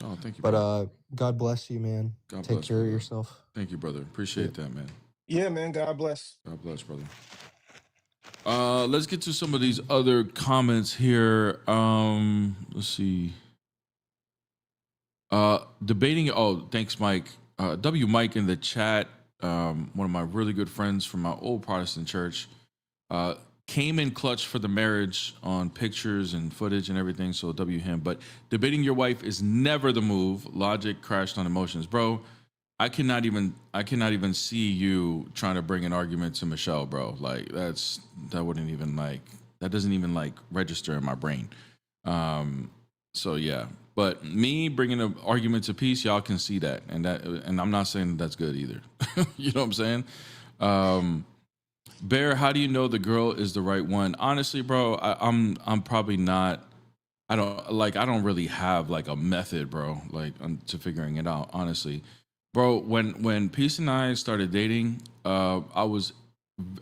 Oh, thank you, But bro. God bless you, man. God Take bless, care of brother. yourself. Thank you, brother. Appreciate that, man. Yeah, man. God bless. God bless, brother. Let's get to some of these other comments here. Let's see. Debating. Oh, thanks, Mike. W. Mike in the chat. One of my really good friends from my old Protestant church. came in clutch for the marriage on pictures and footage and everything. So W him. But debating your wife is never the move. Logic crashed on emotions, bro. I cannot even see you trying to bring an argument to Michelle, bro. Like that wouldn't even like that doesn't even like register in my brain. So yeah, but me bringing an argument to peace, y'all can see that, and I'm not saying that's good either. You know what I'm saying? Bear, how do you know the girl is the right one? Honestly, bro, I'm probably not. I don't really have like a method, bro, like to figuring it out. Honestly, bro, when Peace and I started dating, I was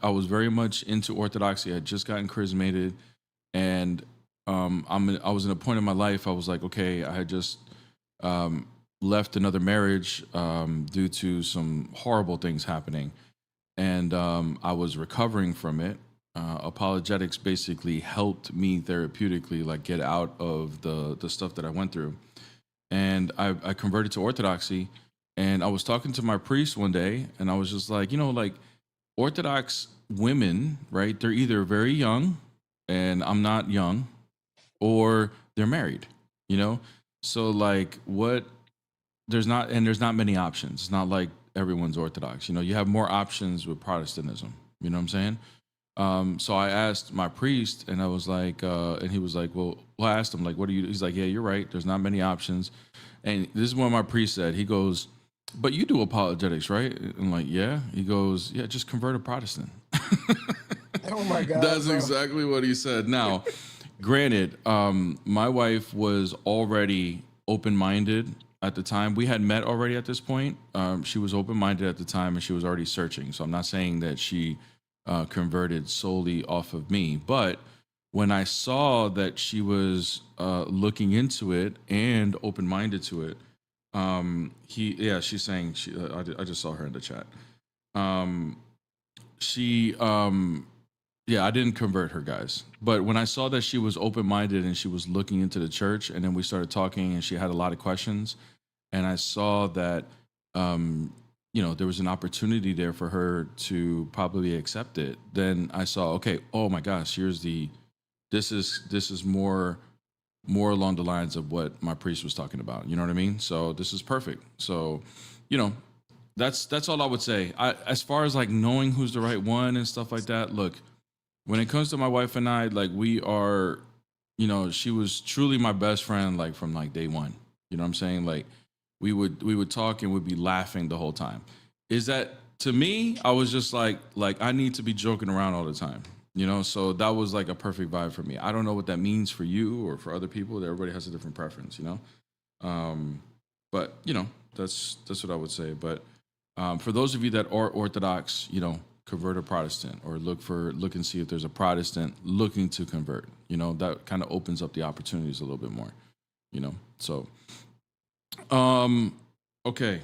very much into orthodoxy. I had just gotten charismated, and I was in a point in my life. I was like, okay, I had just left another marriage due to some horrible things happening, and I was recovering from it. Apologetics basically helped me therapeutically, like get out of the stuff that I went through, and I converted to Orthodoxy. And I was talking to my priest one day, and I was just like, like Orthodox women, right? They're either very young, and I'm not young, or they're married, you know? So like what there's not many options. It's not like everyone's Orthodox. You have more options with Protestantism. You know what I'm saying? So I asked my priest, and I was like, and he was like, well, I asked him, like, what do you, he's like, yeah, you're right. There's not many options. And this is what my priest said. He goes, but you do apologetics, right? I'm like, yeah. He goes, yeah, just convert a Protestant. Oh my God, That's bro. exactly what he said. Now, granted, my wife was already open-minded at the time. We had met already at this point. She was open-minded at the time, and she was already searching. So I'm not saying that she converted solely off of me, but when I saw that she was looking into it and open-minded to it, she's saying I just saw her in the chat. Um, she yeah, I didn't convert her, guys. But when I saw that she was open minded and she was looking into the church, and then we started talking, and she had a lot of questions, and I saw that, there was an opportunity there for her to probably accept it. Then I saw, okay, oh my gosh, this is more along the lines of what my priest was talking about. You know what I mean? So this is perfect. So, you know, that's all I would say. As far as like knowing who's the right one and stuff like that, look, when it comes to my wife and I, like we are, she was truly my best friend, like from like day one. You know what I'm saying? Like we would talk and we'd be laughing the whole time. Is that to me? I was just like I need to be joking around all the time. So that was like a perfect vibe for me. I don't know what that means for you or for other people. Everybody has a different preference, but that's what I would say. But for those of you that are Orthodox, convert a Protestant, or look and see if there's a Protestant looking to convert. That kind of opens up the opportunities a little bit more. So okay,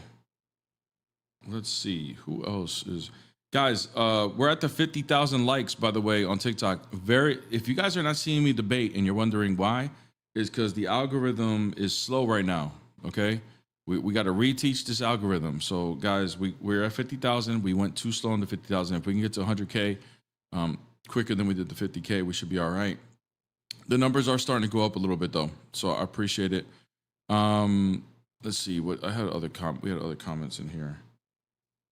let's see who else is. Guys, we're at the 50,000 likes, by the way, on TikTok. If you guys are not seeing me debate and you're wondering why, is because the algorithm is slow right now. Okay, we got to reteach this algorithm. So, guys, we're at 50,000. We went too slow on the 50,000. If we can get to 100K quicker than we did the 50K, we should be all right. The numbers are starting to go up a little bit though, so I appreciate it. Let's see what I had we had other comments in here.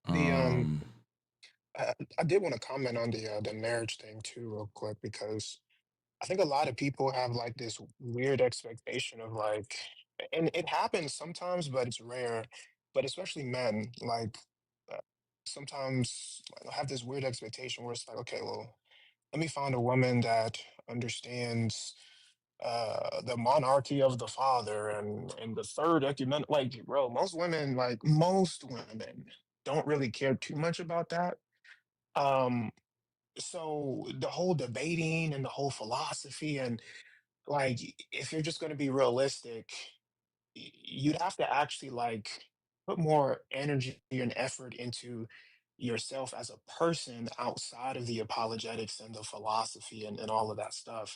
The I did want to comment on the marriage thing too, real quick, because I think a lot of people have like this weird expectation of like, and it happens sometimes, but it's rare. But especially men, like uh, sometimes have this weird expectation where it's like, okay, well, let me find a woman that understands the monarchy of the father and the third ecumenical. Like, bro, most women don't really care too much about that. Um, so the whole debating and the whole philosophy and like if you're just going to be realistic, you'd have to actually like put more energy and effort into yourself as a person outside of the apologetics and the philosophy and all of that stuff.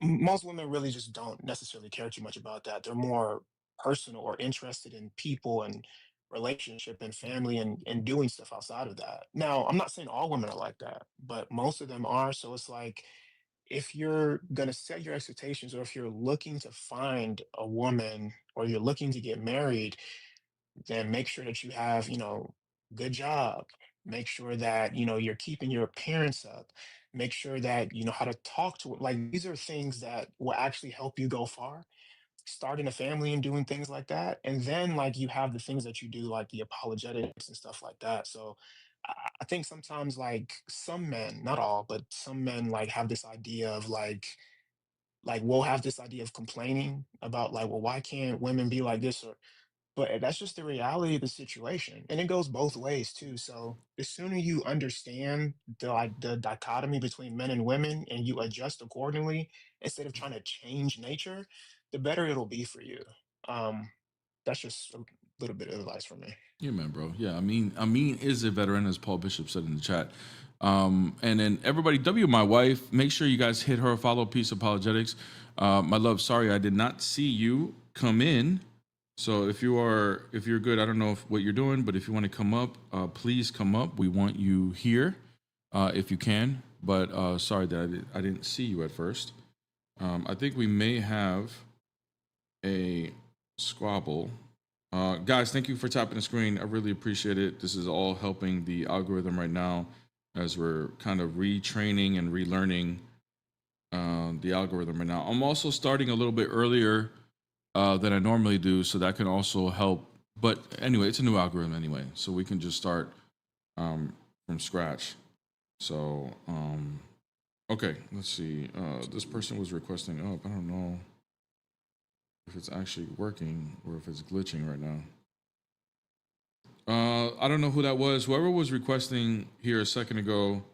Most women really just don't necessarily care too much about that. They're more personal or interested in people and relationship and family and doing stuff outside of that. Now, I'm not saying all women are like that, but most of them are. So it's like if you're going to set your expectations, or if you're looking to find a woman or you're looking to get married, then make sure that you have, good job. Make sure that, you're keeping your appearance up. Make sure that you know how to talk to, like, these are things that will actually help you go far, starting a family and doing things like that. And then like you have the things that you do, like the apologetics and stuff like that. So I think sometimes like some men, not all, but some men like have this idea of like we'll have this idea of complaining about like, well, why can't women be like this? Or but that's just the reality of the situation. And it goes both ways too. So the sooner you understand the dichotomy between men and women and you adjust accordingly instead of trying to change nature, the better it'll be for you. Um, that's just a little bit of advice from me. Yeah, man, bro. Yeah, I mean, is a veteran, as Paul Bishop said in the chat. And then everybody, my wife. Make sure you guys hit her follow. Peace Apologetics. My love. Sorry, I did not see you come in. So if you're good, I don't know what you're doing, but if you want to come up, please come up. We want you here, if you can. But sorry that I didn't see you at first. I think we may have a squabble. Guys, thank you for tapping the screen. I really appreciate it. This is all helping the algorithm right now as we're kind of retraining and relearning the algorithm right now. I'm also starting a little bit earlier than I normally do, so that can also help. But anyway, it's a new algorithm anyway, so we can just start from scratch. So, okay, let's see. This person was requesting up. I don't know if it's actually working or if it's glitching right now. I don't know who that was. Whoever was requesting here a second ago.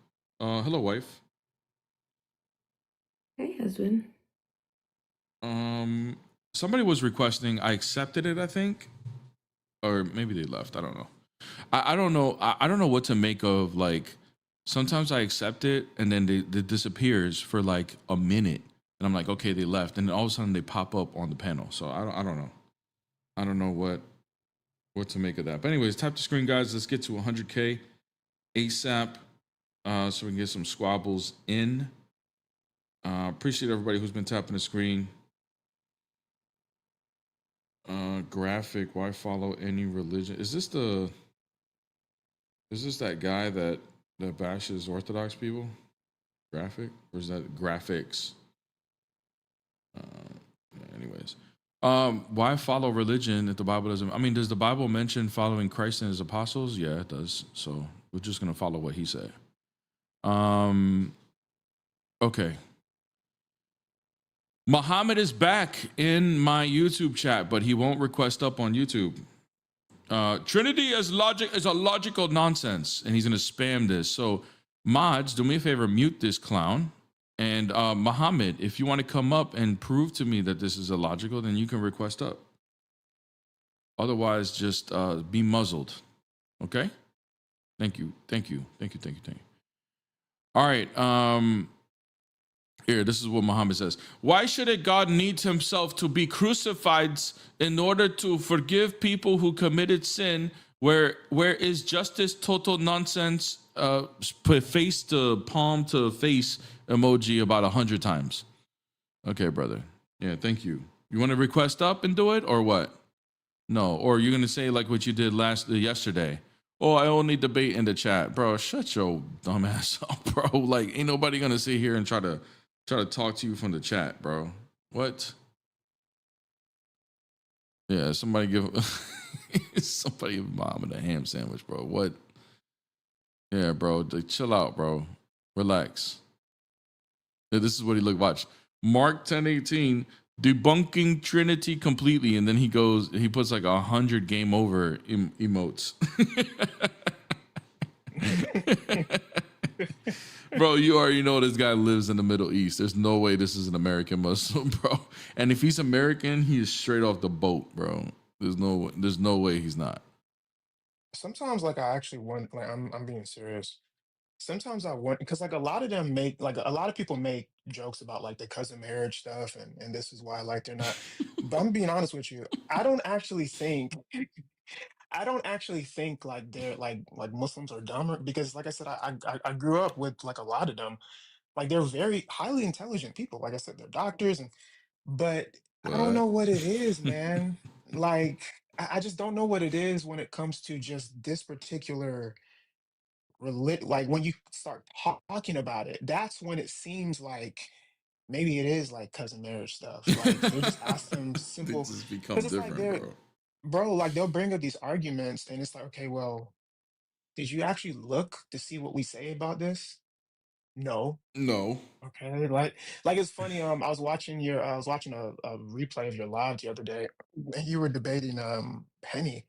Hello, wife. Hey, husband. Somebody was requesting. I accepted it, I think, or maybe they left. I don't know. I don't know. I don't know what to make of, like, sometimes I accept it and then it disappears for like a minute, and I'm like, okay, they left, and then all of a sudden they pop up on the panel. So I don't know. I don't know what to make of that. But anyways, tap the screen, guys. Let's get to 100K ASAP, so we can get some squabbles in. Appreciate everybody who's been tapping the screen. Graphic, why follow any religion? Is this that guy that bashes Orthodox people? Graphic? Or is that graphics? Anyways. Why follow religion if the Bible doesn't? I mean, does the Bible mention following Christ and his apostles? Yeah, it does. So we're just gonna follow what he said. Okay. Muhammad is back in my YouTube chat, but he won't request up on YouTube. Trinity is a logical nonsense, and he's gonna spam this. So mods, do me a favor, mute this clown. And Muhammad, if you want to come up and prove to me that this is illogical, then you can request up. Otherwise, just be muzzled. Okay? Thank you. All right. Here, this is what Muhammad says. Why should God need himself to be crucified in order to forgive people who committed sin? Where is justice total nonsense? Put face to palm to face emoji about 100 times. Okay, brother. Yeah, thank you. You want to request up and do it, or what? No, or you're gonna say like what you did yesterday. Oh, I only debate in the chat, bro. Shut your dumb ass up, bro. Like, ain't nobody gonna sit here and try to talk to you from the chat, bro. What? Yeah, somebody give Muhammad a ham sandwich, bro. What? Yeah, bro. Chill out, bro. Relax. Yeah, this is what he looked. Watch. Mark 10:18, debunking Trinity completely, and then he puts like 100 game over emotes. Bro, you already know this guy lives in the Middle East. There's no way this is an American Muslim, bro. And if he's American, he is straight off the boat, bro. There's no way he's not. Sometimes like I actually want, like, I'm being serious. Sometimes I want, because like a lot of them make, like a lot of people make jokes about like the cousin marriage stuff, and this is why like they're not. But I'm being honest with you. I don't actually think I don't actually think like they're like Muslims are dumber because, like I said, I grew up with like a lot of them. Like they're very highly intelligent people. Like I said, they're doctors, and but I don't know What? what it is, man. Like I just don't know what it is when it comes to just this particular like when you start talking about it, that's when it seems like maybe it is like cousin marriage stuff. Like they just ask them They simple, just become because it's like different, they're, bro. bro, like they'll bring up these arguments and it's like, okay, well, did you actually look to see what we say about this? No. No. Okay, like it's funny. I was watching a replay of your live the other day, and you were debating Penny,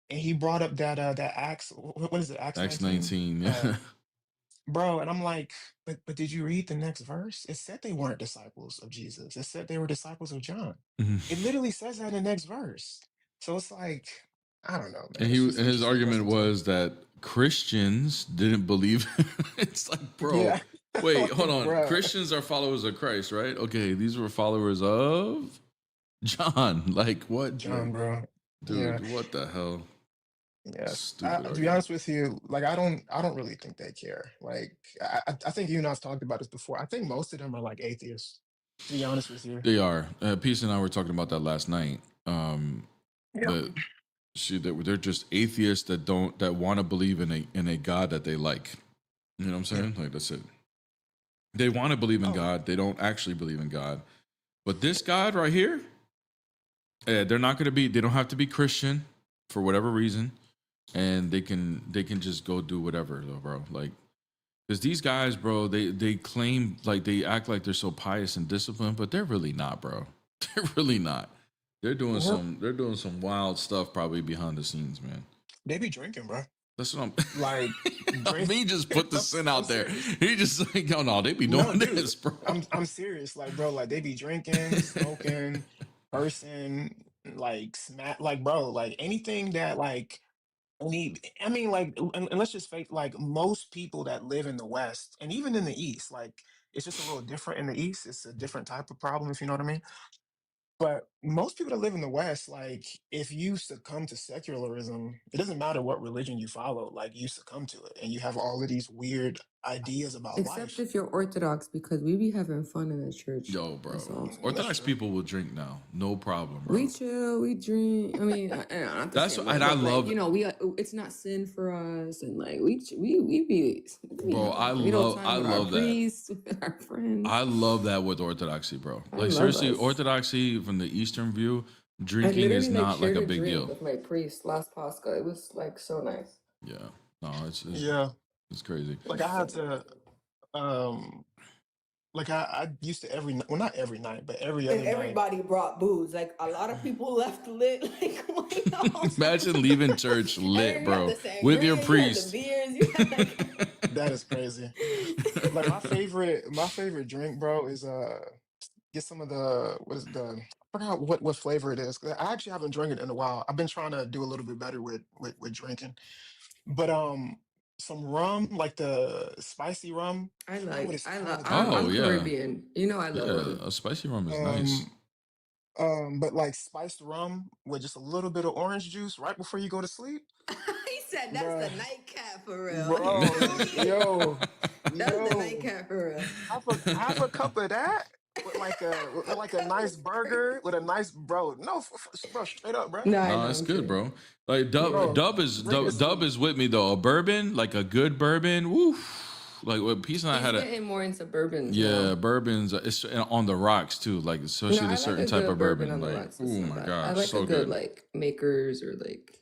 and he brought up that Acts. What is it? Acts Acts 19. 19. Yeah. Um, Bro, and I'm like, but did you read the next verse? It said they weren't disciples of Jesus. It said they were disciples of John. It literally says that in the next verse. So it's like, I don't know, man. And It's he just and his interesting to argument listen to. was that Christians didn't believe. It's like, bro, Yeah. wait, hold Like, on. bruh. Christians are followers of Christ, right? Okay, these were followers of John. Like, what? John, bro. Yeah. Dude, what the hell? Yes. Stupid To be argument. honest with you, like I don't really think they care. Like I think you and I've talked about this before. I think most of them are like atheists, to be honest with you. They are. Peace and I were talking about that last night. Yeah. But they're just atheists that want to believe in a God that they like. You know what I'm saying? Like that's it. They want to believe in Oh, God. They don't actually believe in God. But this God right here, they're not going to be. They don't have to be Christian for whatever reason, and they can just go do whatever, though, bro. Like, because these guys, bro, they claim like they act like they're so pious and disciplined, but they're really not, bro. They're really not. They're doing yeah. some wild stuff probably behind the scenes, man. They be drinking, bro. That's what Like I'm. drink. He just put the sin I'm out there. serious. He just like, oh no, they be No, doing dude, this, bro. I'm serious. Like, bro, like they be drinking, smoking, cursing, like smack, like, bro, like anything that like any. I mean, like, and let's just face, like, most people that live in the West and even in the East, like, it's just a little different in the East. It's a different type of problem, if you know what I mean. But most people that live in the West, like, if you succumb to secularism, it doesn't matter what religion you follow, like, you succumb to it and you have all of these weird ideas about Except life. if you're Orthodox, because we be having fun in the church. Yo, bro. That's all. That's Orthodox true. people will drink now, no problem, bro. We chill, we drink. I mean, not the That's same what, way, and I but like love, you know, it's not sin for us, and like we be you bro. know, we know I time with our love that. priests, with our friends. I love that with Orthodoxy, bro. I Like love seriously, us. Orthodoxy from the Eastern view, I drinking is literally like not like shared a a big drink deal. with my priest last Pascha. It was like so nice. Yeah, no, Yeah. it's crazy. It Like, was I had so to, um, like, I used to every night, well, not every night, but every and other night. everybody brought booze. Like a lot of people left lit. Like why not? Imagine leaving church And lit, then you had bro, the with your sangria, you had the priest. beers, you had like That is crazy. Like, my favorite drink, bro, is, get some of the, what is the, I forgot what flavor it is. 'Cause I actually haven't drank it in a while. I've been trying to do a little bit better with drinking. But some rum, like the spicy rum. I forgot what it's called, Oh I'm bro. yeah, Caribbean. You know I love yeah. rum. A spicy rum is nice. Um but like spiced rum with just a little bit of orange juice right before you go to sleep. He said that's Bruh. the nightcap for real. Bro, yo, That's the yo. nightcap for real. Have a cup of that with like a nice burger with a nice bro. No, bro, straight up, bro. No, I No, know, it's I'm good, kidding. bro. Like Bro, bring it Dub some. is with me though. A bourbon, like a good bourbon, woo. Like what Peace and I He's had a getting more into bourbons yeah, now. bourbons. It's on the rocks too, like No, especially I the like certain a type good of bourbon bourbon. on the Like, rocks. oh It's not my bad. I gosh, like so a good good. like makers or like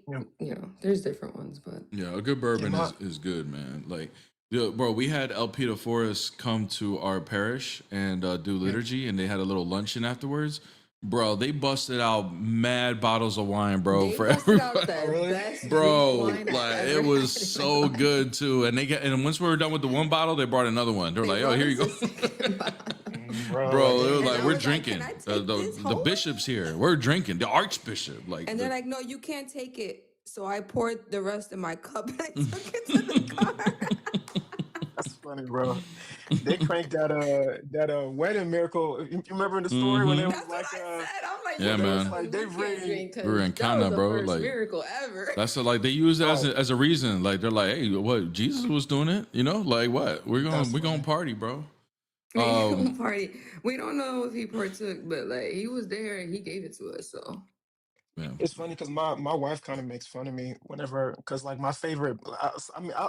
Yeah, you know, there's different ones, but Yeah, a good yeah, bourbon is good, man. Like, yeah, bro, we had El Peter Forest come to our parish and do yeah. liturgy, and they had a little luncheon afterwards. Bro, they busted out mad bottles of wine, bro, they for busted out everybody. Oh, the really? best bleach Bro, wine I've like ever it was had in so my life. good too. And once we were done with the one bottle, they brought another one. They were They like, "Oh, brought here you us go." a second bottle. Bro, like Bro, they were And like, I "We're was like, can drinking. I take this The home? bishop's here. We're drinking. The archbishop, like And they're the." like, no, you can't take it. So I poured the rest in my cup and I took it to the car. that's funny, bro. they cranked that wedding miracle. You remember the story when it Mm-hmm. was That's what like I said. I'm like, Yeah, you when it was man. like know, they we can't bring drink We were because in that was Cana, the bro. first Like miracle ever. that's like they use that oh as a reason. Like they're like, hey, what Jesus was doing it, you know? Like what? that's We're gonna funny. party, bro. We Um, don't party. We don't know if he partook, but like he was there and he gave it to us. So yeah. It's funny because my wife kind of makes fun of me whenever because like my favorite.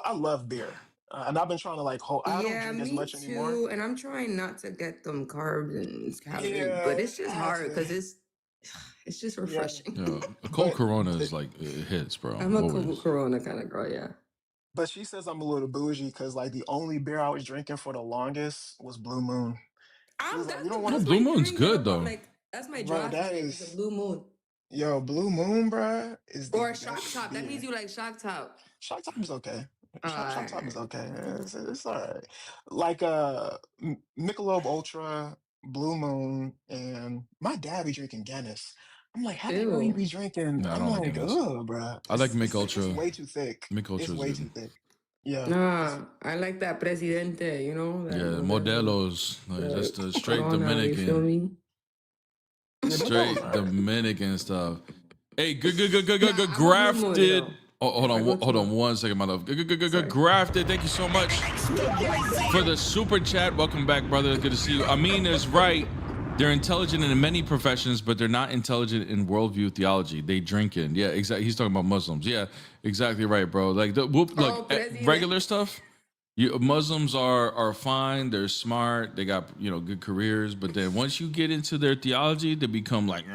I love beer, and I've been trying to like hold. I don't yeah, drink as me much anymore. too. And I'm trying not to get them carbs and calories, but Yeah, it's just I have hard to. because it's just Yeah, refreshing. Yeah, a cold but Corona but is like it hits, bro. I'm a Always. Corona kind of girl, yeah. but she says I'm a little bougie because like the only beer I was drinking for the longest was Blue Moon. She was like, "You don't want No, That's to, Blue my Moon's drink. good though. Like that's my bro? draft That drink. It's a is blue moon yo Blue Moon, bruh, is the or a shock best top. That means beer. you like shock top. Shock top is okay. Shock top is Alright. okay. It's all right. Like Michelob Ultra, Blue Moon, and my dad be drinking Guinness. I'm like, how the hell you Ew. be drinking? No, I I'm don't like like, Guinness. ugh, bruh. I like Mick It's Ultra. way too thick. Mick It's Ultra is way good. too thick. Yeah. It's Nah, I like that Presidente, you know, that Yeah, Modelo, Modelo's like the just a straight Corona, you feel Dominican, me? yeah, Modelo's straight all right. Dominican stuff. Hey, Nah, good I'm a blue moon, grafted. yo. Oh, If I go hold to on one second, my love. Good sorry. grafted. Thank you so much for the super chat. Welcome back, brother. Good to see you. Amin is right. They're intelligent in many professions, but they're not intelligent in worldview theology. They drink in. Yeah, exactly. He's talking about Muslims. Yeah, exactly right, bro. Like Oh, look, Presidente. regular stuff. Muslims are fine. They're smart. They got good careers. But then once you get into their theology, they become like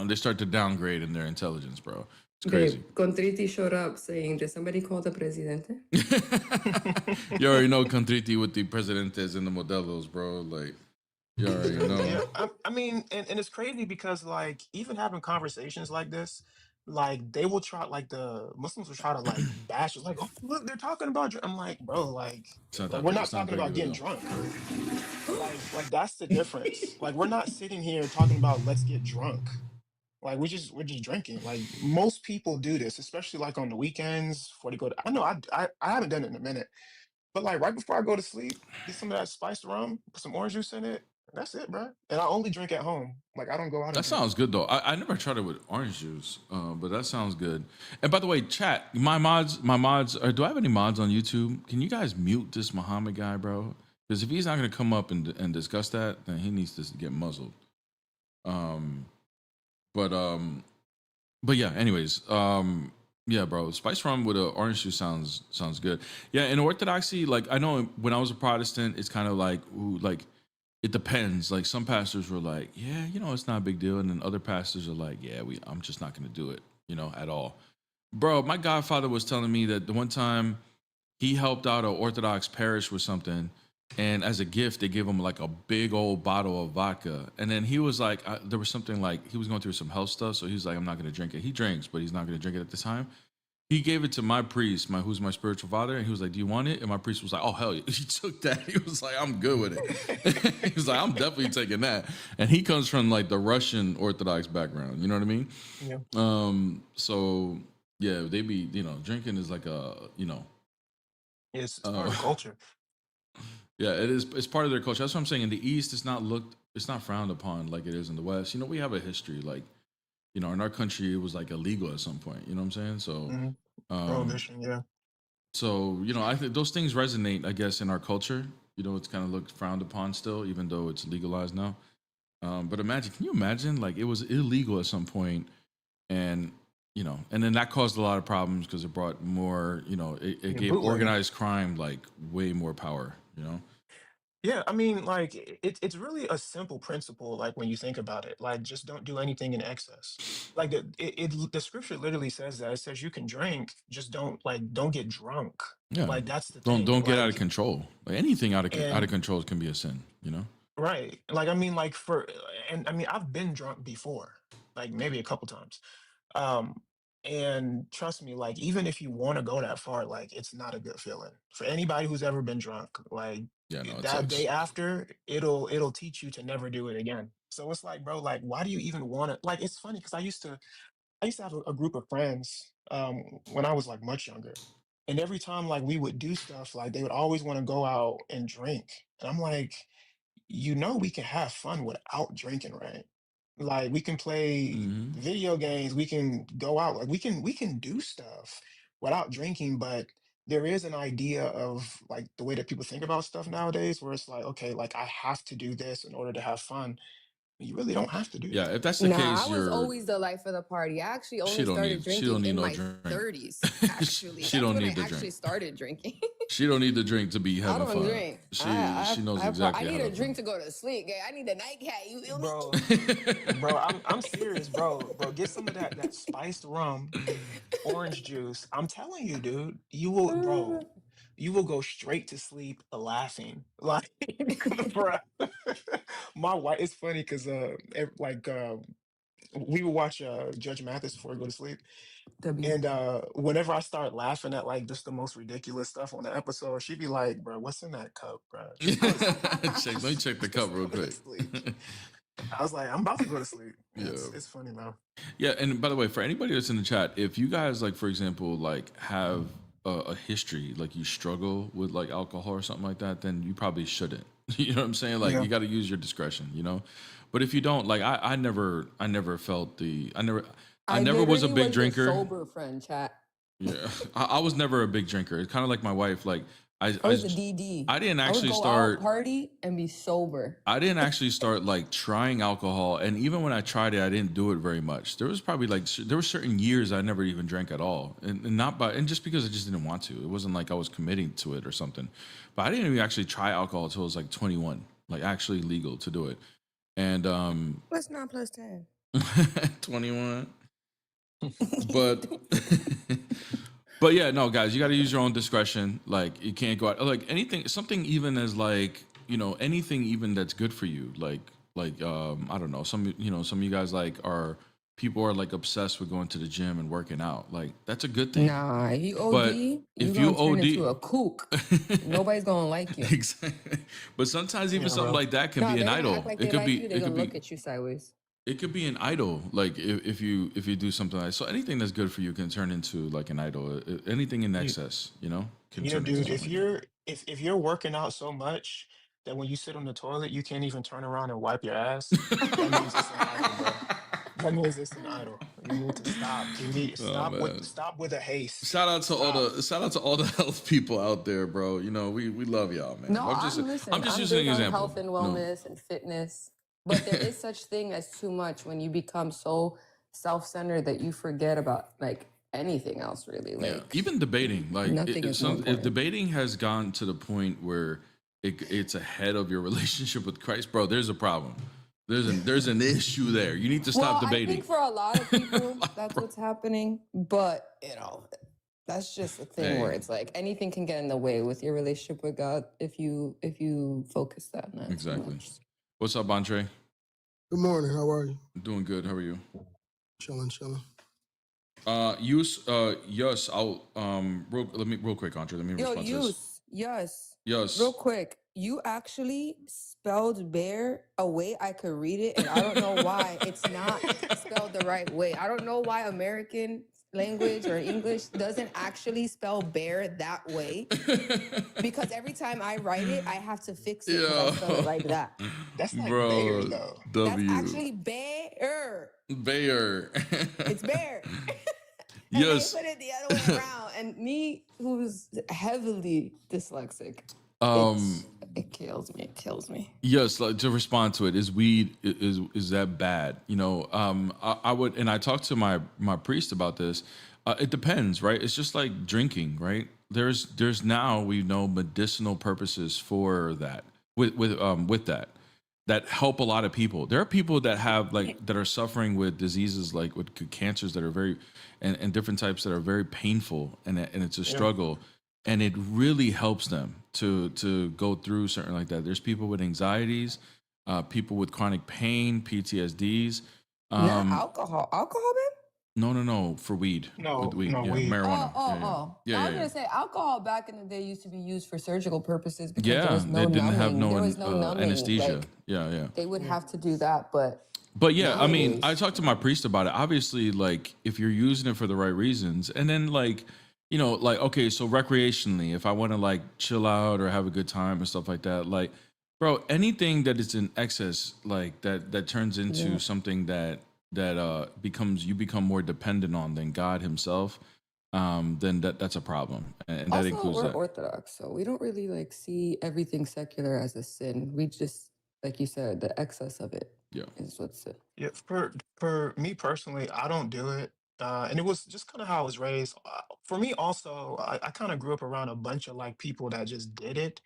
they start to downgrade in their intelligence, bro. It's crazy. Babe, Contriti showed up saying, did somebody call the Presidente? You already know Contriti with the Presidentes and the Modelos, bro. Like you already Yeah, know. I mean, and it's crazy because like even having conversations like this, like they will try, like the Muslims will try to like bash it, like, oh look, they're talking about. I'm like, bro, It's not like that we're big. not It's not talking that big about of a getting deal. drunk. Like that's the difference. Like we're not sitting here talking about let's get drunk. Like we're just drinking. Like most people do this, especially like on the weekends before they go to. I know I haven't done it in a minute, but like right before I go to sleep, get some of that spiced rum, put some orange juice in it. That's it, bro. And I only drink at home. Like I don't go out and That drink. sounds good though. I never tried it with orange juice, but that sounds good. And by the way, chat, my mods. Do I have any mods on YouTube? Can you guys mute this Muhammad guy, bro? Because if he's not gonna come up and discuss that, then he needs to get muzzled. Um, but um, but yeah. Anyways, yeah, bro. Spice rum with a orange juice sounds good. Yeah, in Orthodoxy, like I know when I was a Protestant, it's kind of like ooh, like it depends. Like some pastors were like, yeah, it's not a big deal, and then other pastors are like, yeah, I'm just not gonna do it, at all. Bro, my godfather was telling me that the one time he helped out an Orthodox parish with something, and as a gift they gave him like a big old bottle of vodka, and then he was like, there was something like he was going through some health stuff, so he was like, I'm not gonna drink it. He drinks, but he's not gonna drink it at the time. He gave it to my priest, who's my spiritual father, and he was like, "Do you want it?" And my priest was like, "Oh hell yeah!" He took that. He was like, "I'm good with it." He was like, "I'm definitely taking that." And he comes from like the Russian Orthodox background. You know what I mean? Yeah. So yeah, they be drinking is like It's part of the culture. yeah, it is. It's part of their culture. That's what I'm saying. In the East, it's not frowned upon like it is in the West. We have a history like in our country, it was like illegal at some point. You know what I'm saying? So. Hmm. Prohibition, yeah. So, I think those things resonate, I guess, in our culture. It's kind of looked frowned upon still, even though it's legalized now. But can you imagine, like, it was illegal at some point, and, and then that caused a lot of problems because it brought more, it Yeah, gave bootlegging. organized crime, like, way more power. Yeah, I mean, like it's really a simple principle. Like when you think about it, like just don't do anything in excess. Like the scripture literally says that. It says you can drink, just don't get drunk. Yeah. Like that's the Don't thing. get out of Like control. Like, anything out of and control can be a sin. right. Like I mean, like and I mean I've been drunk before, like maybe a couple times. Um, and trust me, like even if you want to go that far, like it's not a good feeling for anybody who's ever been drunk. Like Yeah, no, it that day sucks. after, it'll teach you to never do it again. So it's like, bro, like why do you even want to? Like it's funny because I used to have a group of friends when I was like much younger, And every time like we would do stuff, like they would always want to go out and drink. And I'm like, we can have fun without drinking, right? Like we can play Hmm. video games, we can go out, like we can do stuff without drinking, but there is an idea of like the way that people think about stuff nowadays where it's like, okay, like I have to do this in order to have fun. You really don't have to do Yeah, that. if that's the Nah, I case, was always the life of the party. I actually only started she drinking don't need in no my drink. 30s. Actually, She that's don't when I need the actually drink. started drinking. She don't need the drink to be I having don't fun. drink. She knows I exactly how need to a have drink to go to sleep. Gang. I need a nightcap. You feel me? Bro, I'm serious, bro. Bro, get some of that spiced rum, orange juice. I'm telling you, dude, you will go straight to sleep laughing. Like, bro, my wife. It's funny because we would watch Judge Mathis before we go to sleep, W. and whenever I start laughing at like just the most ridiculous stuff on the episode, she'd be like, "Bro, what's in that cup, bro? Just go to sleep. Let me check the cup Just real go to quick. sleep." I was like, "I'm about to go to sleep." Yeah. It's funny, man. Yeah, and by the way, for anybody that's in the chat, if you guys like, for example, like have a history, like you struggle with like alcohol or something like that, then you probably shouldn't. You know what I'm saying? Like Yeah. you got to use your discretion, you know. But if you don't, like I never felt I never was a literally big the drinker. sober friend, chat. Yeah, I was never a big drinker. It's kind of like my wife. Like I was a DD. I didn't I would actually go out, start. party, and be sober. I didn't actually start like trying alcohol, and even when I tried it, I didn't do it very much. There was probably like there were certain years I never even drank at all, and not by and just because I just didn't want to. It wasn't like I was committing to it or something. But I didn't even actually try alcohol until I was like 21, like actually legal to do it. And What's 9 plus 10? 21. But but yeah, no, guys, you got to use your own discretion. Like you can't go out like anything, something even as like anything even that's good for you. Like I don't know, some some of you guys like people are like obsessed with going to the gym and working out. Like that's a good thing. Nah, if you OD, But you if gonna you turn OD, into a kook. Nobody's gonna like you. exactly. But sometimes even Yeah, something bro. like that can Nah, be an they're gonna idol. act like It they could like be you. They're it could gonna be look at you sideways. it could be an idol. Like if you do something like so, anything that's good for you can turn into like an idol. Anything in You, excess, can you know, turn into dude, something if like that. you're working out so much that when you sit on the toilet, you can't even turn around and wipe your ass, that means it's an idol, bro. That means it's an idol. You need to stop. Oh man. Stop with a haste. Shout out Stop. to all the health people out there, bro. We love y'all, man. No, I'm just I'm using big an on example. health and wellness and fitness, but there is such thing as too much when you become so self-centered that you forget about like anything else, really. Yeah, Like even debating, like nothing is more if important. debating has gone to the point where it's ahead of your relationship with Christ, bro, there's a problem. There's an issue there. You need to stop I debating. think for a lot of people that's Bro. what's happening, but that's just a thing where Hey. it's like anything can get in the way with your relationship with God if you focus that on that too Exactly. much. What's up, Andre? Good morning. How are you? Doing good. How are you? Chilling. Yes, I'll real quick, Andre. Let me Yo, respond to this. yes. Real quick, you actually spelled bear a way I could read it, and I don't know why it's not spelled the right way. I don't know why American language or English doesn't actually spell bear that way. Because every time I write it, I have to fix it because I spell it like that. That's like Bro, Bayer, though. W. That's actually bear. Bayer. It's bear. And Yes. they put it the other way around. And me, who's heavily dyslexic, it kills me. Yes, like to respond to it, is weed is that bad? I would, and I talked to my priest about this. It depends, right? It's just like drinking, right? There's now we know medicinal purposes for that with that help a lot of people. There are people that have that are suffering with diseases like with cancers that are very and different types that are very painful and it's a struggle. And it really helps them to go through something like that. There's people with anxieties, people with chronic pain, PTSDs. Not alcohol. Alcohol, babe? No, for weed. No, With weed, no, yeah, weed. marijuana. I was gonna say alcohol back in the day used to be used for surgical purposes because there Yeah, was no they didn't have numbing. no There was no numbing. anesthesia. Like, Yeah. they would have to do that, but But I mean, nowadays- I talked to my priest about it. Obviously, like if you're using it for the right reasons, and then like you know, like, okay, so recreationally, if I want to like chill out or have a good time and stuff like that, like, bro, anything that is in excess, like that turns into Yeah. something that becomes, you become more dependent on than God Himself, then that's a problem, and that Also, includes we're that. Orthodox, so we don't really like see everything secular as a sin. We just, like you said, the excess of it Yeah. is what's it. Yeah, for me personally, I don't do it. And it was just kind of how I was raised. For me, also, I kind of grew up around a bunch of like people that just did it.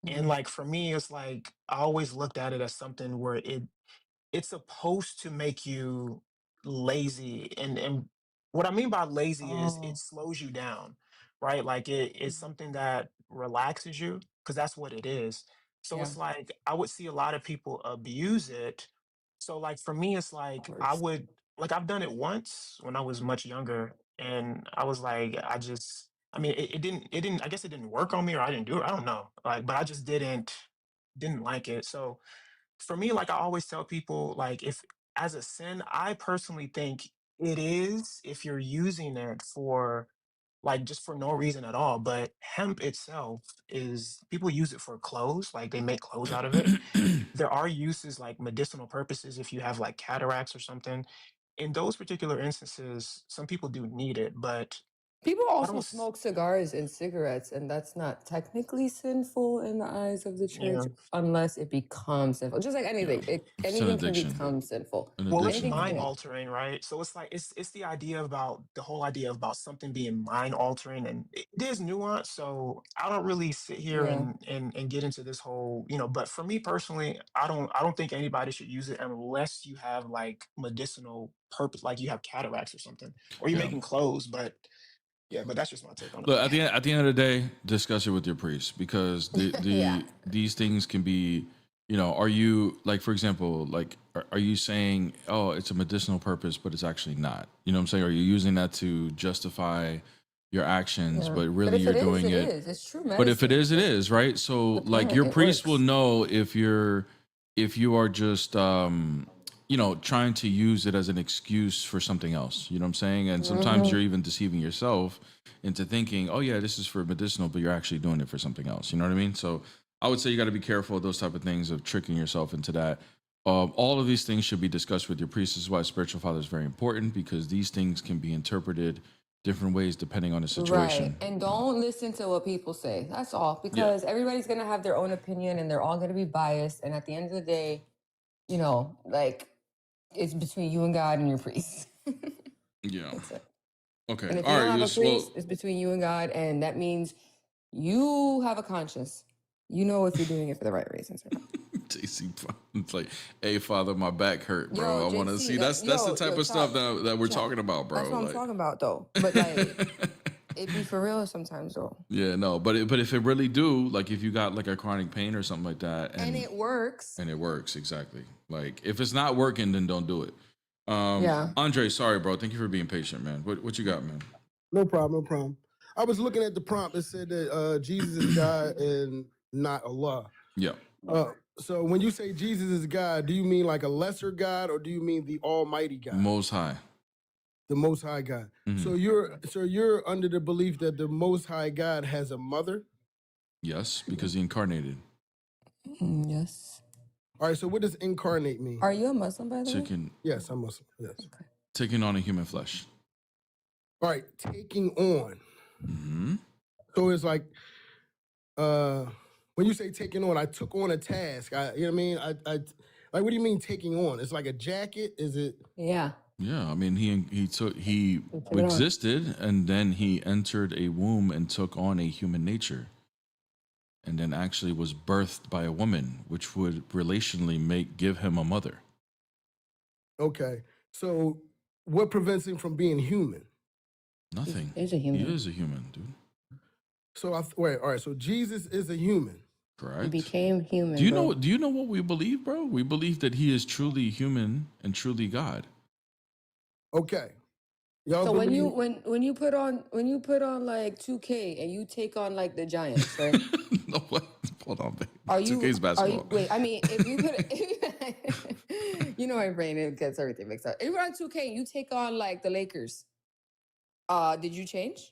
And Mhm. like for me, it's like I always looked at it as something where it's supposed to make you lazy. And what I mean by lazy is it Oh, slows you down, right? Like it's mhm. something that relaxes you because that's what it is. So Yeah, it's like I would see a lot of people abuse it. So like for me it's that like I works. would like I've done it once when I was much younger, and I was like I mean it didn't I guess it didn't work on me, or I didn't do it, I don't know, like, but I just didn't like it. So for me, like I always tell people, like if as a sin, I personally think it is if you're using it for like just for no reason at all. But hemp itself is people use it for clothes, like they make clothes out of it. There are uses like medicinal purposes if you have like cataracts or something. In those particular instances, some people do need it, but People I also don't. smoke cigars and cigarettes, and that's not technically sinful in the eyes of the Yeah. church unless it becomes sinful. Just like Yeah, anything, it's an anything can addiction, become sinful. an Well, it's addiction. Anything, mind yeah. altering, right? So it's like it's the idea about the whole idea about something being mind altering, and there's nuance. So I don't really sit here Yeah. and get into this whole, you know. But for me personally, I don't think anybody should use it unless you have like medicinal purpose, like you have cataracts or something, or you're Yeah. making clothes. But yeah, but that's just my take on it. Look, at the end of the day, discuss it with your priest, because Yeah. these things can be, you know, are you, like, for example, like, are you saying, oh, it's a medicinal purpose, but it's actually not? You know what I'm saying? Are you using that to justify your actions, Yeah. but But really if you're it is, doing it it? is. It's true But if it medicine is, it for is, right? So the like plant. your It priest will works. know if you are just you know, trying to use it as an excuse for something else. You know what I'm saying? And sometimes Hmm. you're even deceiving yourself into thinking, oh yeah, this is for medicinal, but you're actually doing it for something else. You know what I mean? So I would say you got to be careful of those type of things, of tricking yourself into that. All of these things should be discussed with your priest. This is why spiritual father is very important, because these things can be interpreted different ways depending on the Right. situation. And don't listen to what people say. That's all. Yeah. Because everybody's going to have their own opinion and they're all going to be biased. And at the end of the day, you know, like it's between you and God and your priest. Yeah. That's it. Okay. And if you All don't right. have a Yes. Well, priest, it's between you and God. And that means you have a conscience. You know if you're doing it for the right reasons or not. JC, it's like, hey, father, my back hurt, bro. Yo, I want to JC, see. That's the type of stuff Chop, that we're Chop. talking about, That's bro. what I'm Like, talking about, though. But like, it be for real sometimes, though. yeah, no, but if it really do, like, if you got like a chronic pain or something like that, And it works. and it works exactly. Like, if it's not working, then don't do it. Yeah. Andre, sorry, bro. Thank you for being patient, man. What you got, man? No problem, no problem. I was looking at the prompt. It said that Jesus is God and not Allah. Yeah, So when you say Jesus is God, do you mean like a lesser God, or do you mean the Almighty God, Most High. the Most High God? Mhm. So you're under the belief that the Most High God has a mother. Yes, because he incarnated. Yes. All right. So what does incarnate mean? Are you a Muslim, by the way? Taking Yes, I'm Muslim. Yes. Okay. taking on a human flesh. All right. Taking on. Hmm. So it's like when you say taking on, I took on a task. You know what I mean? I like, what do you mean taking on? It's like a jacket. Is it? Yeah. Yeah, I mean, he took took it on. existed, and then he entered a womb and took on a human nature, and then actually was birthed by a woman, which would relationally give him a mother. Okay. So what prevents him from being human? Nothing. He's a human. He is a human, dude. So wait. All right. So Jesus is a human. Correct. He became human. Do you bro. know? Do you know what we believe, bro? We believe that he is truly human and truly God. Okay. Y'all So believe? when you put on like 2K and you take on like the Giants, right? No, what? Hold on, babe. Are you 2K's basketball. wait, I mean, if you put you know my brain, it gets everything mixed up. If you're on 2K and you take on like the Lakers, did you change?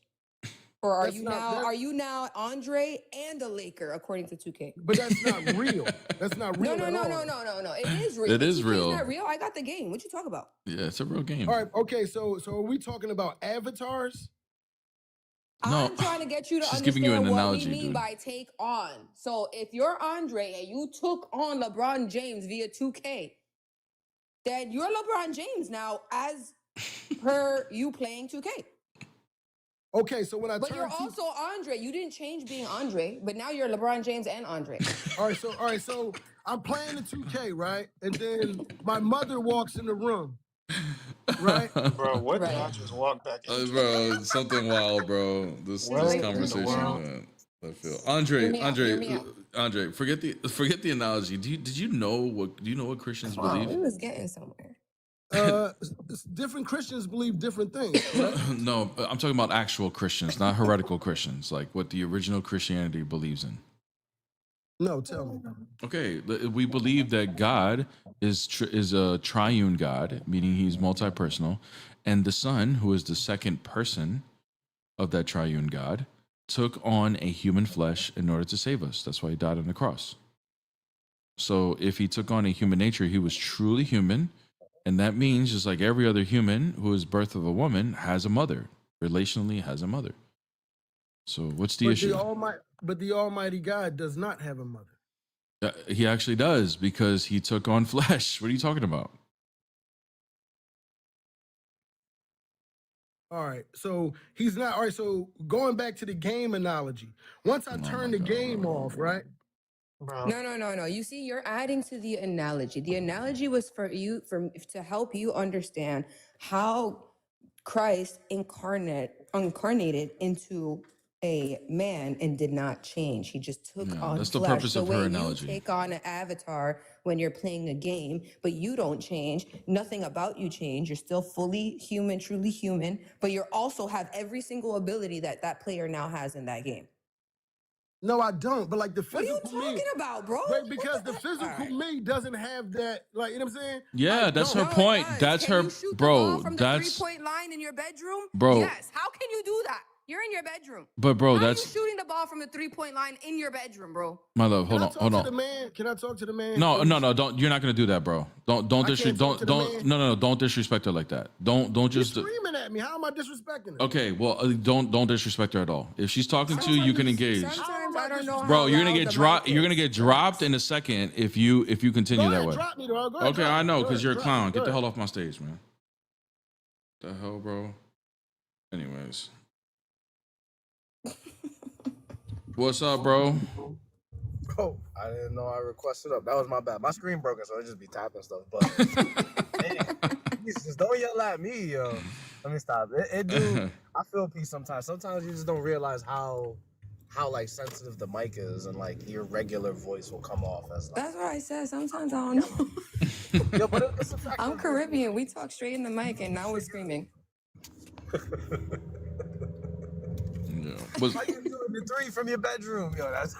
Or are That's you not- now that- are you now Andre and a Laker according to 2K? But that's not real. That's not real. No. at all. No. It is real. It is 2K real. not real. I got the game. What you talk about? Yeah, it's a real game. All right. Okay. So are we talking about avatars? No, I'm trying to get you to she's understand giving you an what analogy, we mean dude. by take on. So if you're Andre and you took on LeBron James via 2K, then you're LeBron James now as per you playing 2K. Okay. So when I But turn you're to- also Andre. You didn't change being Andre, but now you're LeBron James and Andre. all right. So I'm playing the 2K, right? And then my mother walks in the room, right? Bro, what did I Right. just walk back into? Bro, something wild, bro. This Where in the conversation, world? man. I feel Andre, Hear me out. Andre. Forget the analogy. Do you know what Christians Wow, we believe? was getting somewhere. Different Christians believe different things. Right? No, I'm talking about actual Christians, not heretical Christians, like what the original Christianity believes in. No, tell me. Okay, we believe that God is a triune God, meaning he's multi-personal, and the Son, who is the second person of that triune God, took on a human flesh in order to save us. That's why he died on the cross. So if he took on a human nature, he was truly human, and that means just like every other human who is birth of a woman has a mother, relationally has a mother. So what's the issue? But the Almighty God does not have a mother. He actually does, because he took on flesh. What are you talking about? All right, so he's not. All right, so going back to the game analogy, once I turn the game off, right? Bro. No. You see, you're adding to the analogy. The analogy was for you, to help you understand how Christ incarnated into a man and did not change. He just took on that's the flesh. purpose So of her when analogy. you take on an avatar when you're playing a game, but you don't change, nothing about you change. You're still fully human, truly human, but you also have every single ability that player now has in that game. No, I don't. But like the What are you physical me, talking about, bro? wait, because the All physical right. me doesn't have that. Like, you know what I'm saying? Yeah, I that's don't. her No, point. it does. That's Can her, you shoot the bro. ball from the That's 3-point line in your bedroom? Bro. Yes. How can you do that? You're in your bedroom. but bro, How are that's you shooting the ball from the 3-point line in your bedroom, bro? my love. Can Hold I on, talk hold to on. the man? Can I talk to the man? No, please? don't. You're not gonna do that, bro. Don't I can't talk to the man? No, don't disrespect her like that. Don't You're just. screaming at me. How am I disrespecting her? Okay, well, don't disrespect her at all. If she's talking to you, you can engage. Sometimes I don't know how Bro, you're gonna loud get the dropped. mic You're gonna is. get dropped in a second if you continue Go that ahead, way. drop me, though. Go ahead, Okay, drop I me. know, Go because ahead, you're a drop clown. me. Get Go the ahead. hell off my stage, man. The hell, bro. Anyways, what's up, bro? Oh, I didn't know I requested up. That was my bad. My screen broken, so I just be tapping stuff. But man, Jesus, don't yell at me, yo. Let me stop. It do. I feel peace sometimes. Sometimes you just don't realize how like sensitive the mic is, and like your regular voice will come off as like. That's what I said. Sometimes I don't know. Yo, but it's a fact. I'm Caribbean. We talk straight in the mic, and now we're screaming. Yeah. Was, Why you doing the 3 from your bedroom, yo? That's.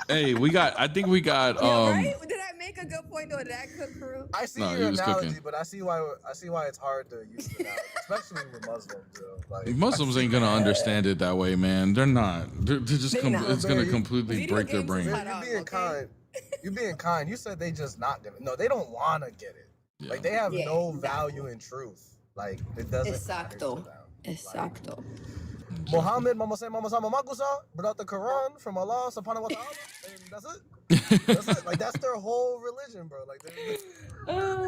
hey, I think we got. Right? Did I make a good point though? Did I cook Peru? I see No, he your was analogy, cooking. but I see why it's hard to use the analogy, especially with Muslims. Yo. Like, Muslims ain't gonna understand it that way, man. They're not. They're just. They not. It's gonna completely Video break their games is brain. hot. you being Okay. kind. You being kind. You said they just not gonna. No, they don't want to get it. Yeah. Like they have Yeah, no exactly. value in truth. Like it doesn't. matter to Exacto. them. Exacto. Muhammad, Mama say, Mama Sama Makusa, brought the Quran from Allah subhanahu wa ta'ala, and that's it. That's it. Like that's their whole religion, bro. Like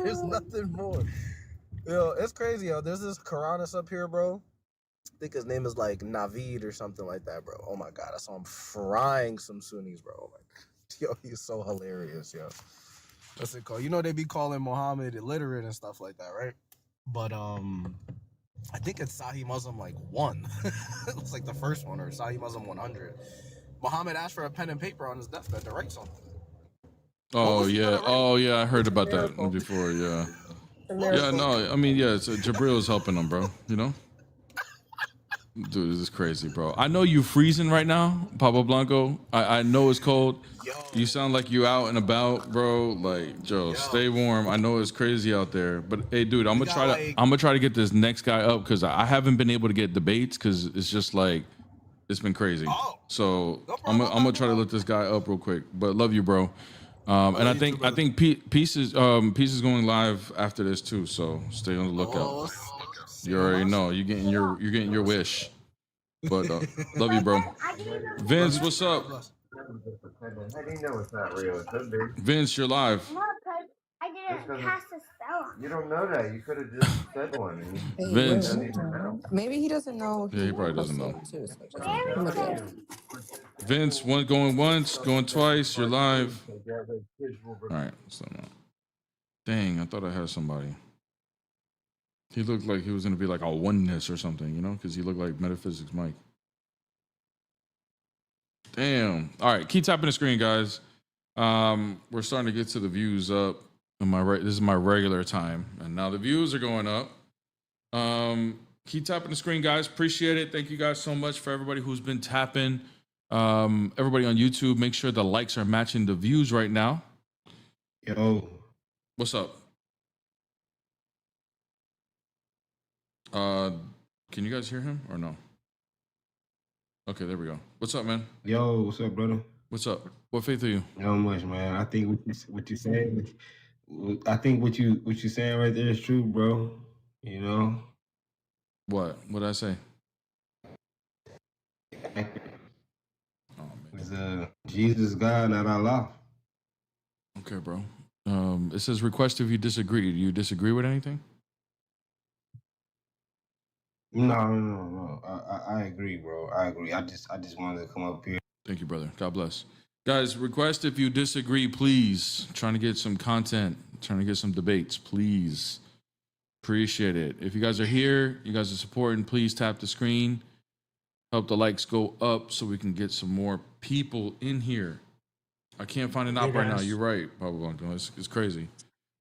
there's nothing more. Yo, it's crazy, yo. There's this Quranist up here, bro. I think his name is like Naveed or something like that, bro. Oh my god, I saw him frying some Sunnis, bro. Oh my god. Yo, he's so hilarious, yo. What's it called? You know they be calling Muhammad illiterate and stuff like that, right? But I think it's Sahih Muslim like 1. It was like the first one, or Sahih Muslim 100. Muhammad asked for a pen and paper on his deathbed to write something. Oh was he yeah. gonna write? Oh yeah. I heard about that miracle. before. Yeah. A Yeah. miracle. No. I mean, yeah. It's Jabril's helping him, bro. You know. Dude, this is crazy, bro. I know you freezing right now, Pablo Blanco. I know it's cold. You sound like you out and about, bro. Like, Joe, stay warm. I know it's crazy out there, but hey, dude, I'm gonna try to get this next guy up because I haven't been able to get debates because it's just like it's been crazy. So I'm gonna try to let this guy up real quick. But love you, bro. And I think Peace is going live after this too. So stay on the lookout. You already know you're getting your wish. But love you, bro. Vince, what's up? How do you know it's not real? It could be. Vince, you're live. I didn't pass the spell. You don't know that. You could have just said one. Hey, Vince. maybe he doesn't know. Yeah, he probably doesn't know. Too, so just him again. Vince, one going once, going twice. You're live. All right. So, dang, I thought I had somebody. He looked like he was going to be like a oneness or something, you know, because he looked like Metaphysics Mike. Damn. All right, keep tapping the screen, guys. We're starting to get to the views up. This is my regular time, and now the views are going up. Keep tapping the screen, guys. Appreciate it. Thank you guys so much for everybody who's been tapping. Everybody on YouTube, make sure the likes are matching the views right now. Yo, what's up? Can you guys hear him or no? Okay, there we go. What's up, man? Yo, what's up, brother? What's up? What faith are you? Not much, man. I think what you saying. I think what you saying right there is true, bro. You know. What? What did I say? It's Jesus God, not Allah. Okay, bro. It says request if you disagree. Do you disagree with anything? No. I agree, bro. I agree. I just wanted to come up here. Thank you, brother. God bless. Guys, request if you disagree, please. Trying to get some content, trying to get some debates, please. Appreciate it. If you guys are here, you guys are supporting, please tap the screen. Help the likes go up so we can get some more people in here. I can't find an op right now. You're right, Pablo Blanco. It's crazy.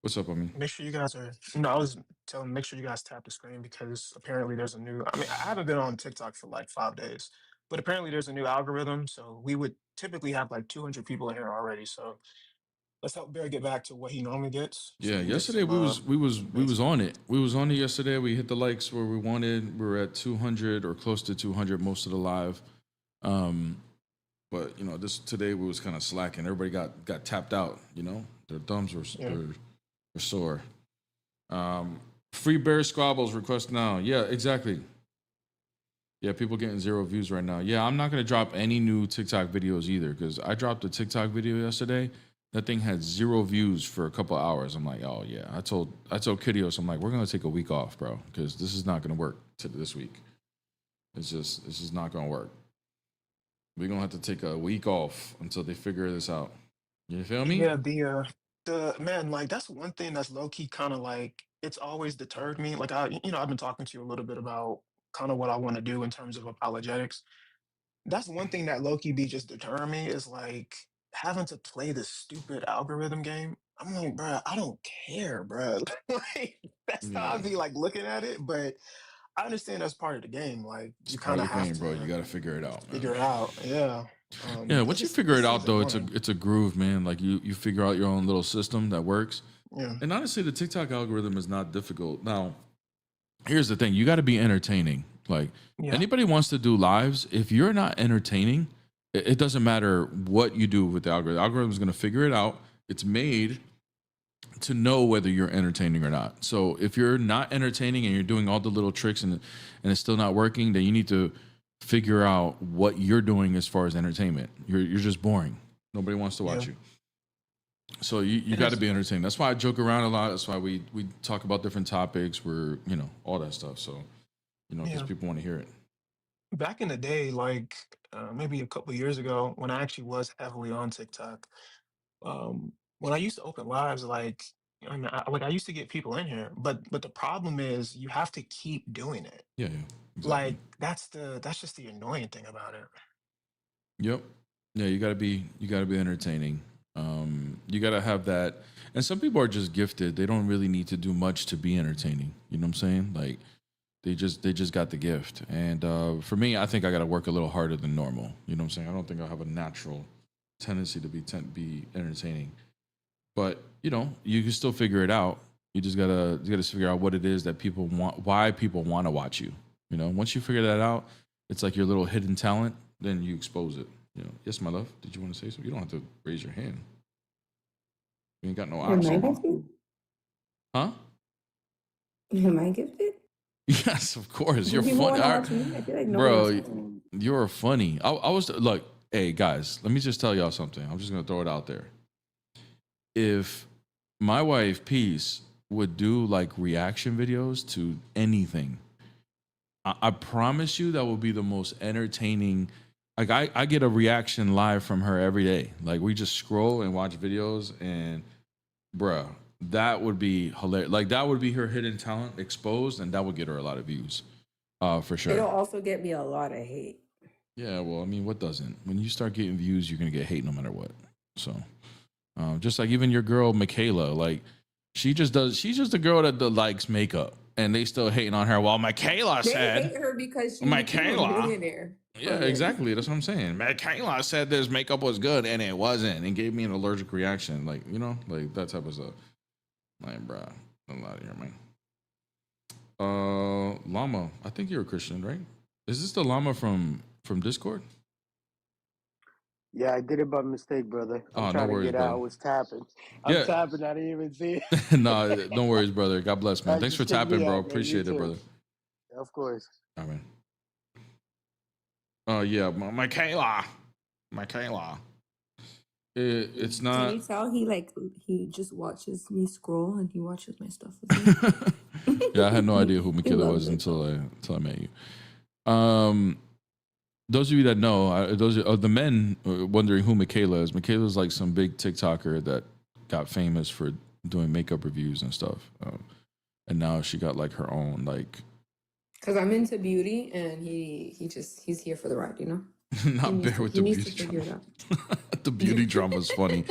What's up, I mean? Make sure you guys are. I was telling. Make sure you guys tap the screen because apparently there's a new. I mean, I haven't been on TikTok for like 5 days, but apparently there's a new algorithm. So we would typically have like 200 people in here already. So let's help Bear get back to what he normally gets. So Yeah, we get yesterday some, we was on it. We was on it yesterday. We hit the likes where we wanted. We were at 200 or close to 200 most of the live. But you know, today we was kind of slacking. Everybody got tapped out. You know, their thumbs were sore. Free Bear Squabbles request now. Yeah, exactly. Yeah, people getting 0 views right now. Yeah, I'm not gonna drop any new TikTok videos either because I dropped a TikTok video yesterday. That thing had 0 views for a couple hours. I'm like, oh yeah. I told Kidios, I'm like, we're gonna take a week off, bro, because this is not gonna work this week. It's just not gonna work. We're gonna have to take a week off until they figure this out. You feel me? Yeah, the man, like that's one thing that's low key kind of like it's always deterred me. Like I've been talking to you a little bit about kind of what I want to do in terms of apologetics. That's one thing that low key be just deterring me is like having to play this stupid algorithm game. I'm like, bruh, I don't care, bruh. Like that's how I be like looking at it, but I understand that's part of the game. Like It's you part kind of of the have game, to bro. You gotta figure it out, man. figure it out. Yeah. Yeah, once you figure it out, though, it's a groove, man. Like you figure out your own little system that works. Yeah. And honestly, the TikTok algorithm is not difficult. Now, here's the thing: you got to be entertaining. Like anybody wants to do lives, if you're not entertaining, it doesn't matter what you do with the algorithm. The algorithm is going to figure it out. It's made to know whether you're entertaining or not. So if you're not entertaining and you're doing all the little tricks and it's still not working, then you need to figure out what you're doing as far as entertainment. You're just boring. Nobody wants to watch you. So you got to be entertaining. That's why I joke around a lot. That's why we talk about different topics. We're all that stuff. So because people want to hear it. Back in the day, like maybe a couple of years ago, when I actually was heavily on TikTok, when I used to open lives, like I used to get people in here, but the problem is you have to keep doing it. Yeah. Exactly. Like that's just the annoying thing about it. Yep. Yeah, you gotta be entertaining. You gotta have that. And some people are just gifted. They don't really need to do much to be entertaining. You know what I'm saying? Like They just got the gift. And for me, I think I got to work a little harder than normal. You know what I'm saying? I don't think I have a natural tendency to be entertaining. But you know, you can still figure it out. You just gotta figure out what it is that people want, why people want to watch you. You know, once you figure that out, it's like your little hidden talent. Then you expose it. You know, yes, my love. Did you want to say something? You don't have to raise your hand. You ain't got no Am I option. gifted? Huh? Am I gifted? Yes, of course. You're People funny, want to watch me. I feel like no one bro. else wants. You're funny. I was look. Hey guys, let me just tell y'all something. I'm just gonna throw it out there. If my wife Peace would do like reaction videos to anything, I promise you that will be the most entertaining. Like I get a reaction live from her every day. Like we just scroll and watch videos, and bruh, that would be hilarious. Like that would be her hidden talent exposed, and that would get her a lot of views, for sure. It'll also get me a lot of hate. Yeah, well, I mean, what doesn't? When you start getting views, you're gonna get hate no matter what. So, just like even your girl Michaela, like she's just a girl that likes makeup, and they still hating on her. Well, Michaela They said, hate her because she's Michaela, a millionaire. yeah, exactly. That's what I'm saying. Michaela said this makeup was good, and it wasn't, and gave me an allergic reaction. Like, you know, like that type of stuff. Like, bruh, a lot of here, man. Llama, I think you're a Christian, right? Is this the llama from Discord? Yeah, I did it by mistake, brother. I'm Oh, no trying to worries, get out. I brother. was tapping. Yeah. Tapping. I didn't even see it. No, no worries, brother. God bless, man. That Thanks for just kicked tapping, me bro. out, man. You Appreciate it, too. brother. Of course. All right, man. Yeah, Michaela. It's Can not. you tell he just watches me scroll and he watches my stuff with me? Yeah, I had no idea who Michaela loves was it. until I met you. Those of you that know, those of the men wondering who Michaela is. Michaela's like some big TikToker that got famous for doing makeup reviews and stuff, and now she got like her own like. Because I'm into beauty and he's here for the ride, you know? Not bear with the needs beauty to figure drama. it out. The beauty drama is funny.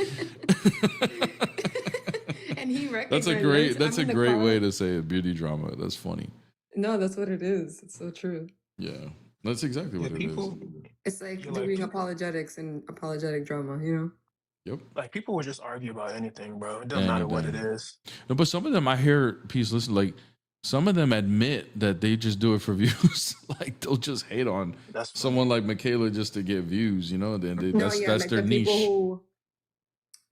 And he That's a recognizes. great. That's I'm a in the great car. way to say it. Beauty drama. That's funny. No, that's what it is. It's so true. Yeah, that's exactly what it is. It's like Yeah, doing people, apologetics and apologetic drama, you know? Yep. like people would just argue about anything, bro. It doesn't matter what it Anything. is. No, but some of them I hear. Peace. Listen, like some of them admit that they just do it for views. Like they'll just hate on someone like Michaela just to get views. You know, that's like their the niche. people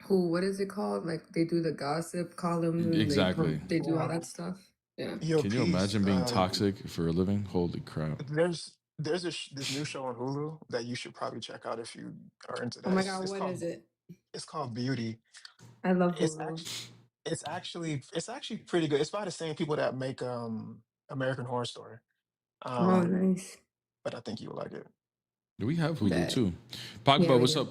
who what is it called? Like they do the gossip columns. And Exactly. They do all that stuff. Yeah. Yo, Can you Peace, imagine being toxic for a living? Holy crap! There's this new show on Hulu that you should probably check out if you are into that. Oh my God, what is it? It's called Beauty. I love It's Hulu. it's actually pretty good. It's by the same people that make American Horror Story. Oh, nice. But I think you will like it. We have Hulu Bet. too. Pogba, Yeah, we what's do. up?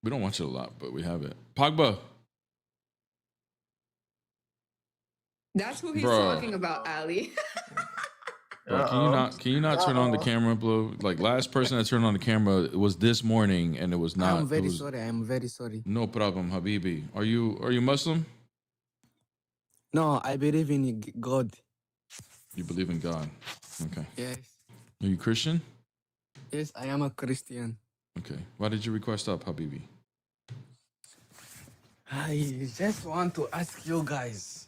We don't watch it a lot, but we have it. Pogba, That's who he's Bruh. talking about, Ali. bro, can you not turn on the camera, bro? Like last person that turned on the camera was this morning, and it was not. I'm very it was, sorry. I'm very sorry. No problem, Habibi. Are you Muslim? No, I believe in God. You believe in God? Okay. Yes. Are you Christian? Yes, I am a Christian. Okay. Why did you request up, Habibi? I just want to ask you guys.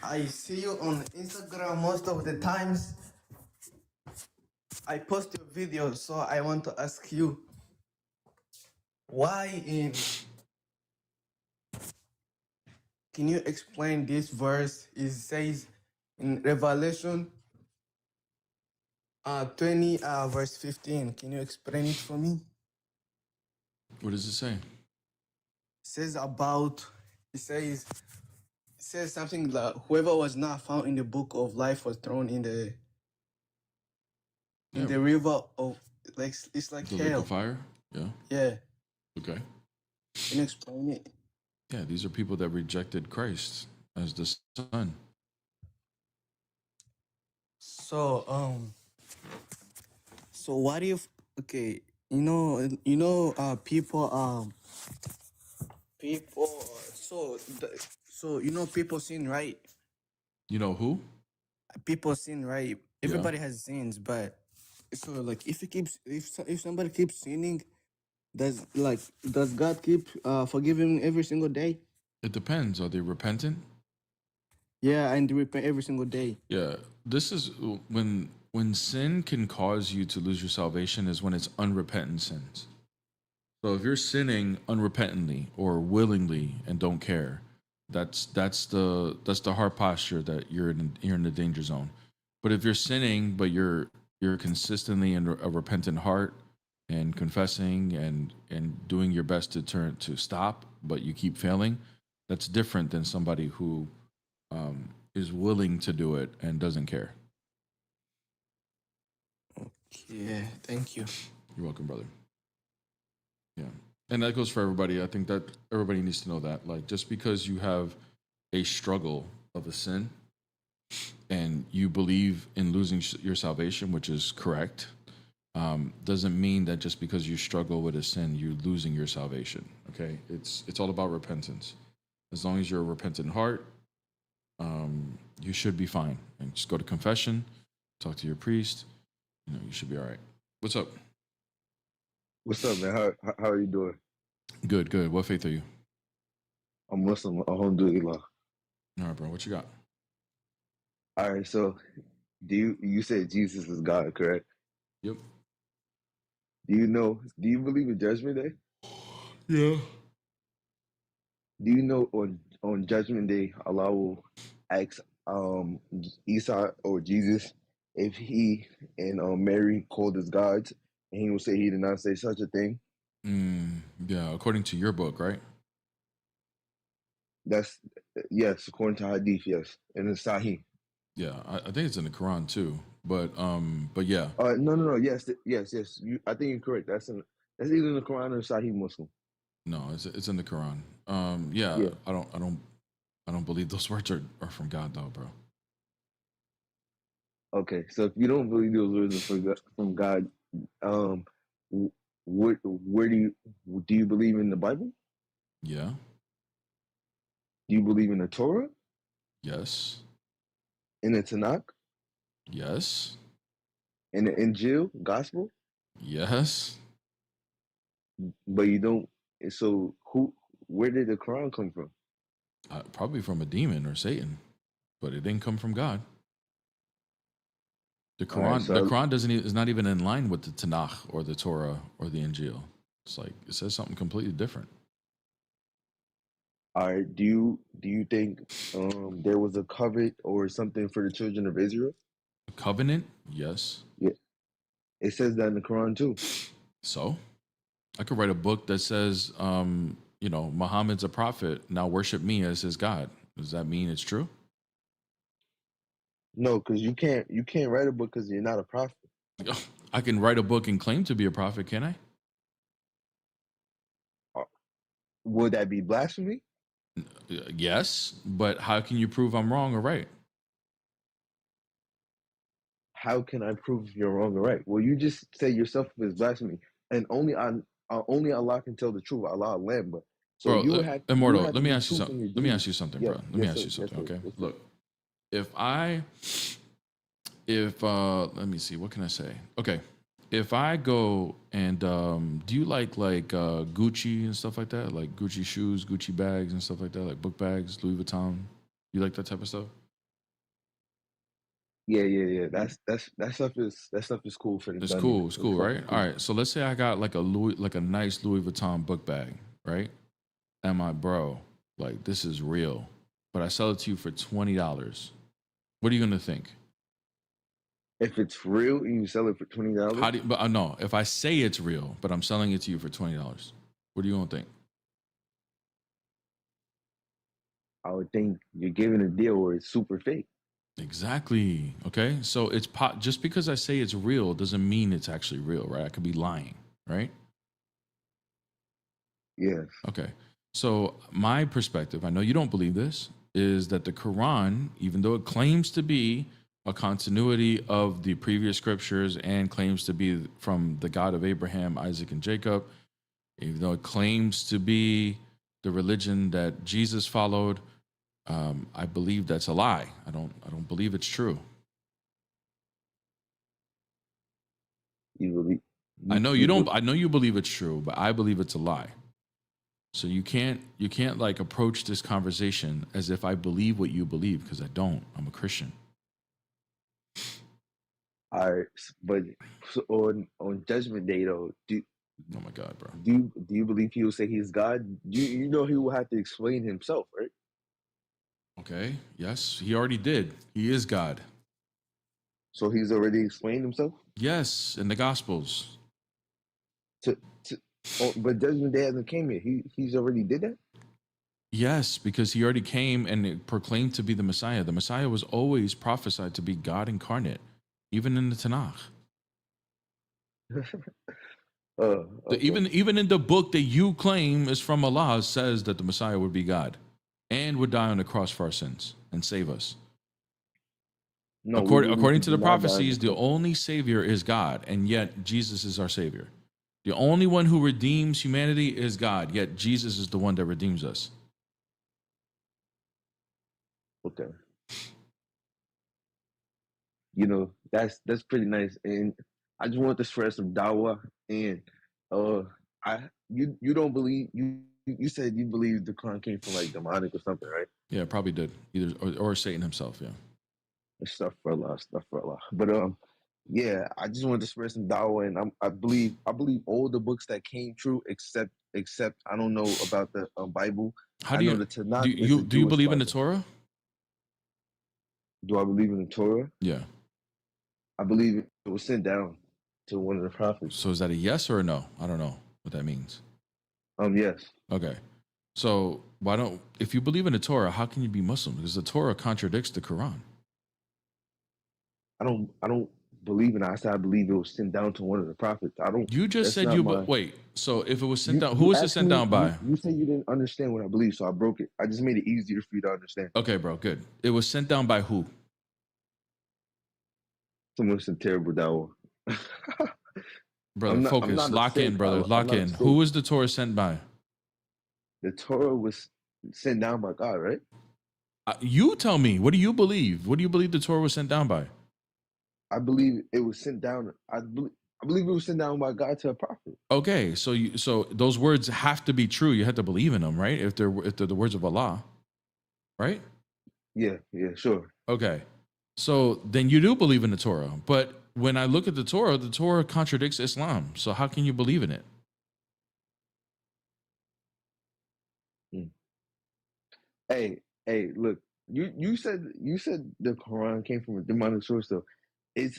I see you on Instagram most of the times. I post your videos, so I want to ask you why in. Can you explain this verse? It says in Revelation 20 verse 15. Can you explain it for me? What does it say? It says something that whoever was not found in the book of life was thrown in the river of, like, it's like The lake hell. of fire? Yeah. Yeah. Okay. Can you explain it? Yeah, these are people that rejected Christ as the Son. So what if, okay, people So you know people sin, right? You know who? People sin, right? Yeah. Everybody has sins, but so like if somebody keeps sinning, does God keep forgiving every single day? It depends. Are they repentant? Yeah, and they repent every single day. Yeah. This is when sin can cause you to lose your salvation is when it's unrepentant sins. So if you're sinning unrepentantly or willingly and don't care, that's the heart posture that you're in the danger zone. But if you're sinning but you're consistently in a repentant heart and confessing and doing your best to stop, but you keep failing, that's different than somebody who is willing to do it and doesn't care. Yeah, thank you. You're welcome, brother. Yeah. And that goes for everybody. I think that everybody needs to know that. Like, just because you have a struggle of a sin and you believe in losing your salvation, which is correct, doesn't mean that just because you struggle with a sin, you're losing your salvation. Okay. It's all about repentance. As long as you're a repentant heart, you should be fine. And just go to confession, talk to your priest. You should be all right. What's up? What's up, man? How are you doing? Good, good. What faith are you? I'm Muslim. Alhamdulillah. All right, bro. What you got? All right. So, you said Jesus is God, correct? Yep. Do you believe in Judgment Day? Yeah. Do you know on Judgment Day, Allah will ask Isa or Jesus if he and Mary called as gods, and he will say he did not say such a thing? Yeah, according to your book, right? That's yes, according to Hadith, yes, and in Sahih. Yeah, I think it's in the Quran too. But yeah. No. Yes. I think you're correct. That's either in the Quran or Sahih Muslim. No, it's in the Quran. Yeah. I don't believe those words are from God though, bro. Okay, so if you don't believe those words are from God, where do you believe in the Bible? Yeah. Do you believe in the Torah? Yes. In the Tanakh? Yes. In the Injil, Gospel? Yes. But you don't. So where did the Quran come from? Probably from a demon or Satan, but it didn't come from God. The Quran, the Quran is not even in line with the Tanakh or the Torah or the Injil. It's like it says something completely different. All right. Do you think there was a covenant or something for the children of Israel? A covenant? Yes. Yeah. It says that in the Quran too. So, I could write a book that says, Muhammad's a prophet. Now worship me as his God. Does that mean it's true? No, because you can't write a book because you're not a prophet. I can write a book and claim to be a prophet, can I? Would that be blasphemy? Yes, but how can you prove I'm wrong or right? How can I prove you're wrong or right? Well, you just say yourself is blasphemy, and only Allah can tell the truth. Allah Lamb, but so bro, you would have Immortal. you would have Let me to be ask you truthful in something. your Let me deeds. ask you something, Yes, bro. Let me yes, ask sir, you something. yes, sir, Okay, yes, sir. look. If let me see, what can I say? Okay, if I go and do you like Gucci and stuff like that, like Gucci shoes, Gucci bags and stuff like that, like book bags, Louis Vuitton? You like that type of stuff? Yeah. That stuff is cool for the It's dunya. cool. It's cool, right? fucking cool. All right. So let's say I got like a nice Louis Vuitton book bag, right? And my bro, like this is real, but I sell it to you for $20. What are you gonna think? If it's real and you sell it for $20, How do you, but no, if I say it's real, but I'm selling it to you for $20, what are you gonna think? I would think you're giving a deal where it's super fake. Exactly. Okay. So it's just because I say it's real doesn't mean it's actually real, right? I could be lying, right? Yes. Okay. So my perspective, I know you don't believe this, is that the Quran, even though it claims to be a continuity of the previous scriptures and claims to be from the God of Abraham, Isaac, and Jacob, even though it claims to be the religion that Jesus followed, I believe that's a lie. I don't believe it's true. You believe? I know you don't. I know you believe it's true, but I believe it's a lie. So you can't like approach this conversation as if I believe what you believe, because I don't. I'm a Christian. All right, but so on Judgment Day though, oh my God, bro, do you believe he will say he's God? You know he will have to explain himself, right? Okay. Yes, he already did. He is God. So he's already explained himself. Yes, in the Gospels. But Judgment Day hasn't came yet. He's already did that. Yes, because he already came and proclaimed to be the Messiah. The Messiah was always prophesied to be God incarnate, even in the Tanakh. Okay. Even in the book that you claim is from Allah says that the Messiah would be God and would die on the cross for our sins and save us. No, according to the prophecies, the only Savior is God, and yet Jesus is our Savior. The only one who redeems humanity is God, yet Jesus is the one that redeems us. Okay. You know, that's pretty nice. And I just want to spread some dawah. And you don't believe you said you believe the Quran came from like demonic or something, right? Yeah, probably did. Either or Satan himself, yeah. Stuff for Allah. But yeah, I just wanted to spread some dawah, and I believe all the books that came true except I don't know about the Bible. How I do know you the Tanakh do you believe in the Bible. Torah? Do I believe in the Torah? Yeah. I believe it was sent down to one of the prophets. So is that a yes or a no? I don't know what that means. Yes. Okay. So if you believe in the Torah, how can you be Muslim? Because the Torah contradicts the Quran. I don't believe in it. I said I believe it was sent down to one of the prophets. I don't. You just said wait. So if it was sent down, who was it sent down by? You said you didn't understand what I believe, so I broke it. I just made it easier for you to understand. Okay, bro. Good. It was sent down by who? Someone sent terrible dawah. Brother, focus. Lock in, brother. Lock in. Who was the Torah sent by? The Torah was sent down by God, right? You tell me. What do you believe? What do you believe the Torah was sent down by? I believe it was sent down. I believe it was sent down by God to a prophet. Okay, so those words have to be true. You have to believe in them, right? If they're the words of Allah, right? Yeah, sure. Okay, so then you do believe in the Torah. But when I look at the Torah contradicts Islam. So how can you believe in it? Hey, look. You said the Quran came from a demonic source, though.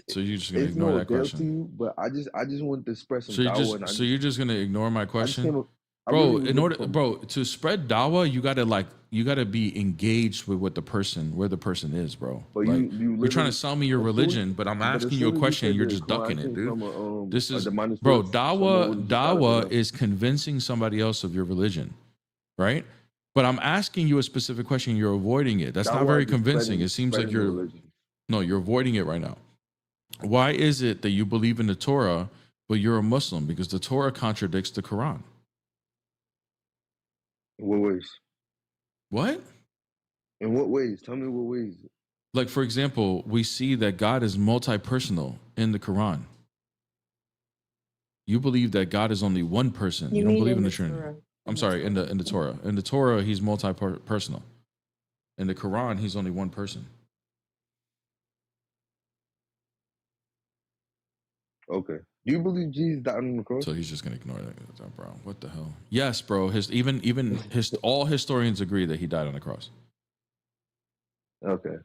So you're just gonna ignore that question? To you, but I just wanted to express some dawah. So you're just gonna ignore my question, bro? To spread dawah, you gotta be engaged with where the person is, bro. But like, you're trying to sell me your religion, but I'm asking you a question, and you're just ducking it, dude. This is, bro. Dawah is convincing somebody else of your religion, right? But I'm asking you a specific question. You're avoiding it. That's not very convincing. It seems like you're avoiding it right now. Why is it that you believe in the Torah, but you're a Muslim? Because the Torah contradicts the Quran. In what ways? What? In what ways? Tell me what ways. Like, for example, we see that God is multi-personal in the Quran. You believe that God is only one person. You don't believe in the Trinity. I'm sorry, in the Torah. In the Torah, he's multi-personal. In the Quran, he's only one person. Okay. Do you believe Jesus died on the cross? So he's just gonna ignore that, bro. What the hell? Yes, bro. All historians agree that he died on the cross. Okay.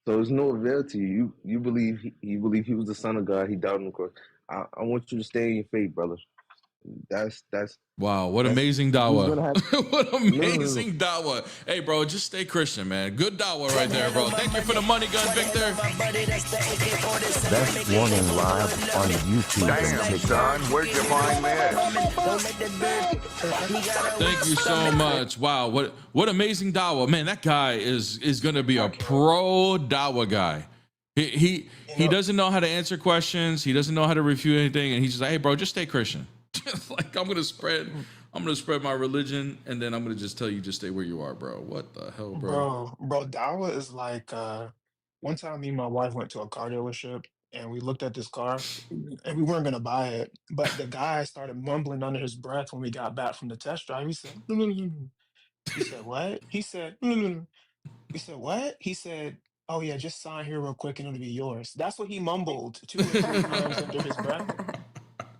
So there's no avail to you. You believe he was the Son of God. He died on the cross. I want you to stay in your faith, brother. That's wow. What amazing dawah. What amazing dawah. Hey, bro, just stay Christian, man. Good dawah right there, bro. Thank you for the money gun, Victor. Best Morning Live on YouTube. Damn, son, where'd you find this? Thank you so much. Wow, what amazing dawah. Man, that guy is gonna be a pro dawah guy. He doesn't know how to answer questions. He doesn't know how to refute anything, and he's just like, hey, bro, just stay Christian. Like I'm gonna spread my religion, and then I'm gonna just tell you just stay where you are, bro. What the hell, bro? Bro, Dawa is like one time me and my wife went to a car dealership and we looked at this car and we weren't gonna buy it, but the guy started mumbling under his breath when we got back from the test drive. He said, we said, what? He said, we said, what? He said, oh yeah, just sign here real quick and it'll be yours. That's what he mumbled 2 or 3 times under his breath.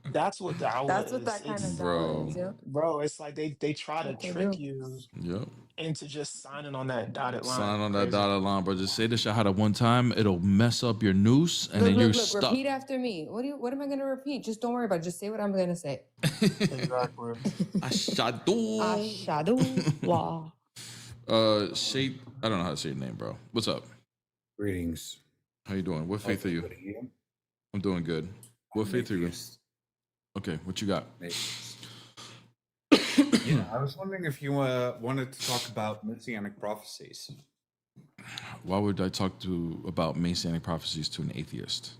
That's what Dawa That's what is. that kind of It's dawah is. Yep. bro, it's like they try to What they trick do. you Yep. into just signing on that dotted Sign line. on that Crazy. dotted line, bro. Just say the shahada one time. It'll mess up your noose, and then you're Look. stuck. Repeat after me. What am I gonna repeat? Just don't worry about it. Just say what I'm gonna say. Exactly. Ashadu. Ashadu wa. Shape. I don't know how to say your name, bro. What's up? Greetings. How you doing? What faith are you? I'm doing good. What faith are you? Okay, what you got? Yeah, I was wondering if you wanted to talk about messianic prophecies. Why would I talk about messianic prophecies to an atheist?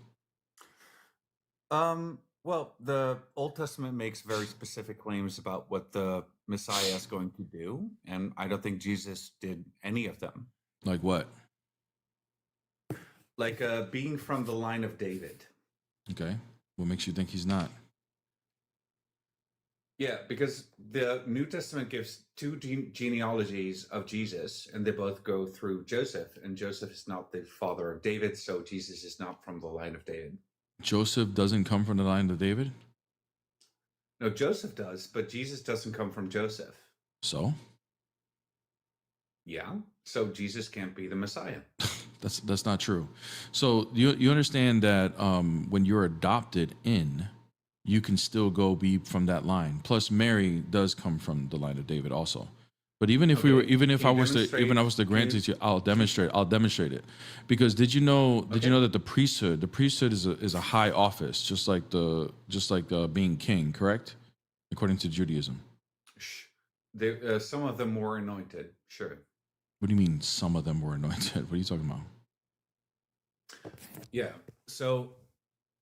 Well, the Old Testament makes very specific claims about what the Messiah is going to do, and I don't think Jesus did any of them. Like what? Like being from the line of David. Okay. What makes you think he's not? Yeah, because the New Testament gives two genealogies of Jesus, and they both go through Joseph, and Joseph is not the father of David, so Jesus is not from the line of David. Joseph doesn't come from the line of David? No, Joseph does, but Jesus doesn't come from Joseph. So? Yeah, so Jesus can't be the Messiah. That's not true. So you understand that when you're adopted in, you can still go be from that line. Plus, Mary does come from the line of David also. But even if I was to grant it to you, I'll demonstrate it. Because did you know that the priesthood is a high office, just like being king, correct? According to Judaism. Some of them were anointed, sure. What do you mean some of them were anointed? What are you talking about? Yeah. So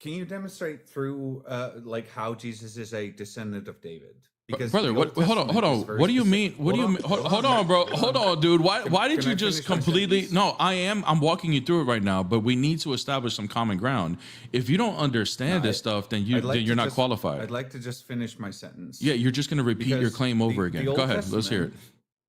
can you demonstrate through like how Jesus is a descendant of David? Because brother, hold on. What do you mean? Hold on, bro. Hold on, dude. Why did you just completely? No, I'm walking you through it right now, but we need to establish some common ground. If you don't understand this stuff, then you're not qualified. I'd like to just finish my sentence. Yeah, you're just going to repeat your claim over again. Go ahead. Let's hear it.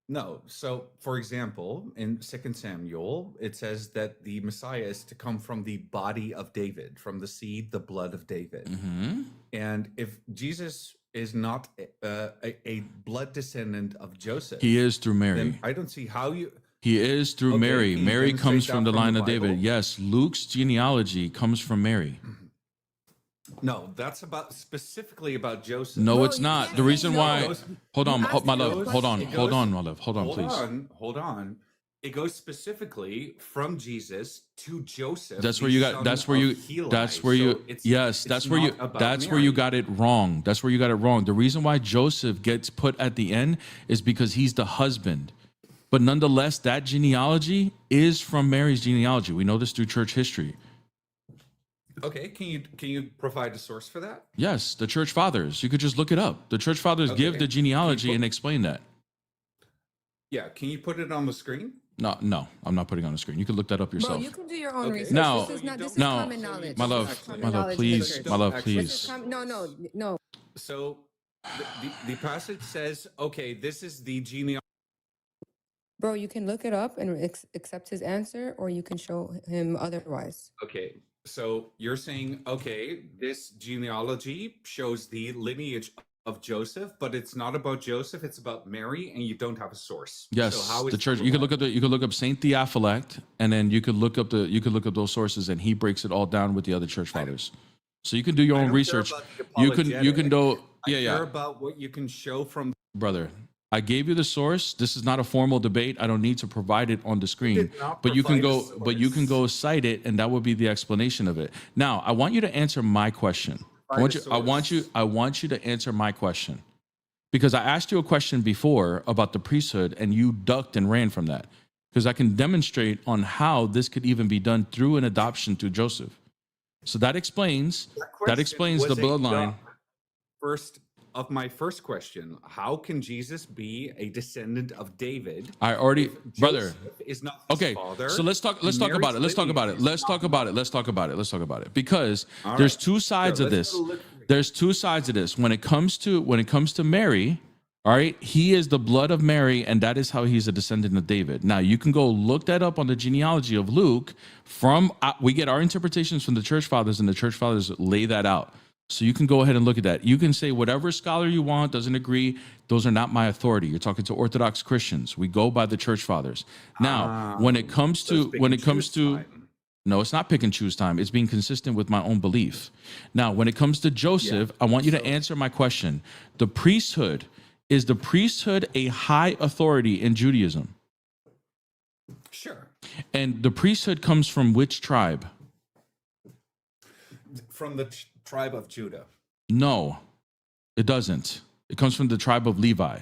No. So, for example, in 2 Samuel, it says that the Messiah is to come from the body of David, from the seed, the blood of David. Mm-hmm. And if Jesus is not a blood descendant of Joseph, he is through Mary. Then I don't see how you. He is through Mary. Mary comes from the line of David. Yes, Luke's genealogy comes from Mary. No, that's specifically about Joseph. No, it's not. The reason why. Hold on, my love. Hold on, my love. Hold on, please. Hold on. It goes specifically from Jesus to Joseph. That's where you got. That's where you. That's where you. Yes, that's where you. That's where you got it wrong. That's where you got it wrong. The reason why Joseph gets put at the end is because he's the husband. But nonetheless, that genealogy is from Mary's genealogy. We know this through church history. Okay, can you provide a source for that? Yes, the church fathers. You could just look it up. The church fathers give the genealogy and explain that. Yeah, can you put it on the screen? No, I'm not putting it on the screen. You can look that up yourself. Bro, you can do your own research. Now, This is common knowledge. My love, please. No. So the passage says, okay, this is the genealogy. Bro, you can look it up and accept his answer, or you can show him otherwise. Okay, so you're saying, okay, this genealogy shows the lineage of Joseph, but it's not about Joseph, it's about Mary, and you don't have a source. Yes, so how is the church. You could look up Saint Theophylact, and then you could look up those sources, and he breaks it all down with the other church fathers. So you can do your own research. You can do. Yeah. Care about what you can show from. Brother, I gave you the source. This is not a formal debate. I don't need to provide it on the screen, but you can go cite it, and that would be the explanation of it. Now, I want you to answer my question. I want you to answer my question, because I asked you a question before about the priesthood, and you ducked and ran from that. Because I can demonstrate on how this could even be done through an adoption to Joseph. So that explains the bloodline. First, of my first question. How can Jesus be a descendant of David? I already, if brother. Joseph is not his Okay, father. so let's talk about it. Let's talk about it. Let's talk about it. Let's talk about it. Let's talk about it. Because All there's right. two sides So of let's this. go to Luke 3. There's two sides of this. When it comes to Mary, all right, he is the blood of Mary, and that is how he's a descendant of David. Now you can go look that up on the genealogy of Luke. From we get our interpretations from the church fathers, and the church fathers lay that out. So you can go ahead and look at that. You can say whatever scholar you want, doesn't agree. Those are not my authority. You're talking to Orthodox Christians. We go by the church fathers. Now, when it comes to no, it's not pick and choose time. It's being consistent with my own belief. Now, when it comes to Joseph, I want you to answer my question. The priesthood, is the priesthood a high authority in Judaism? Sure. And the priesthood comes from which tribe? From the tribe of Judah. No, it doesn't. It comes from the tribe of Levi.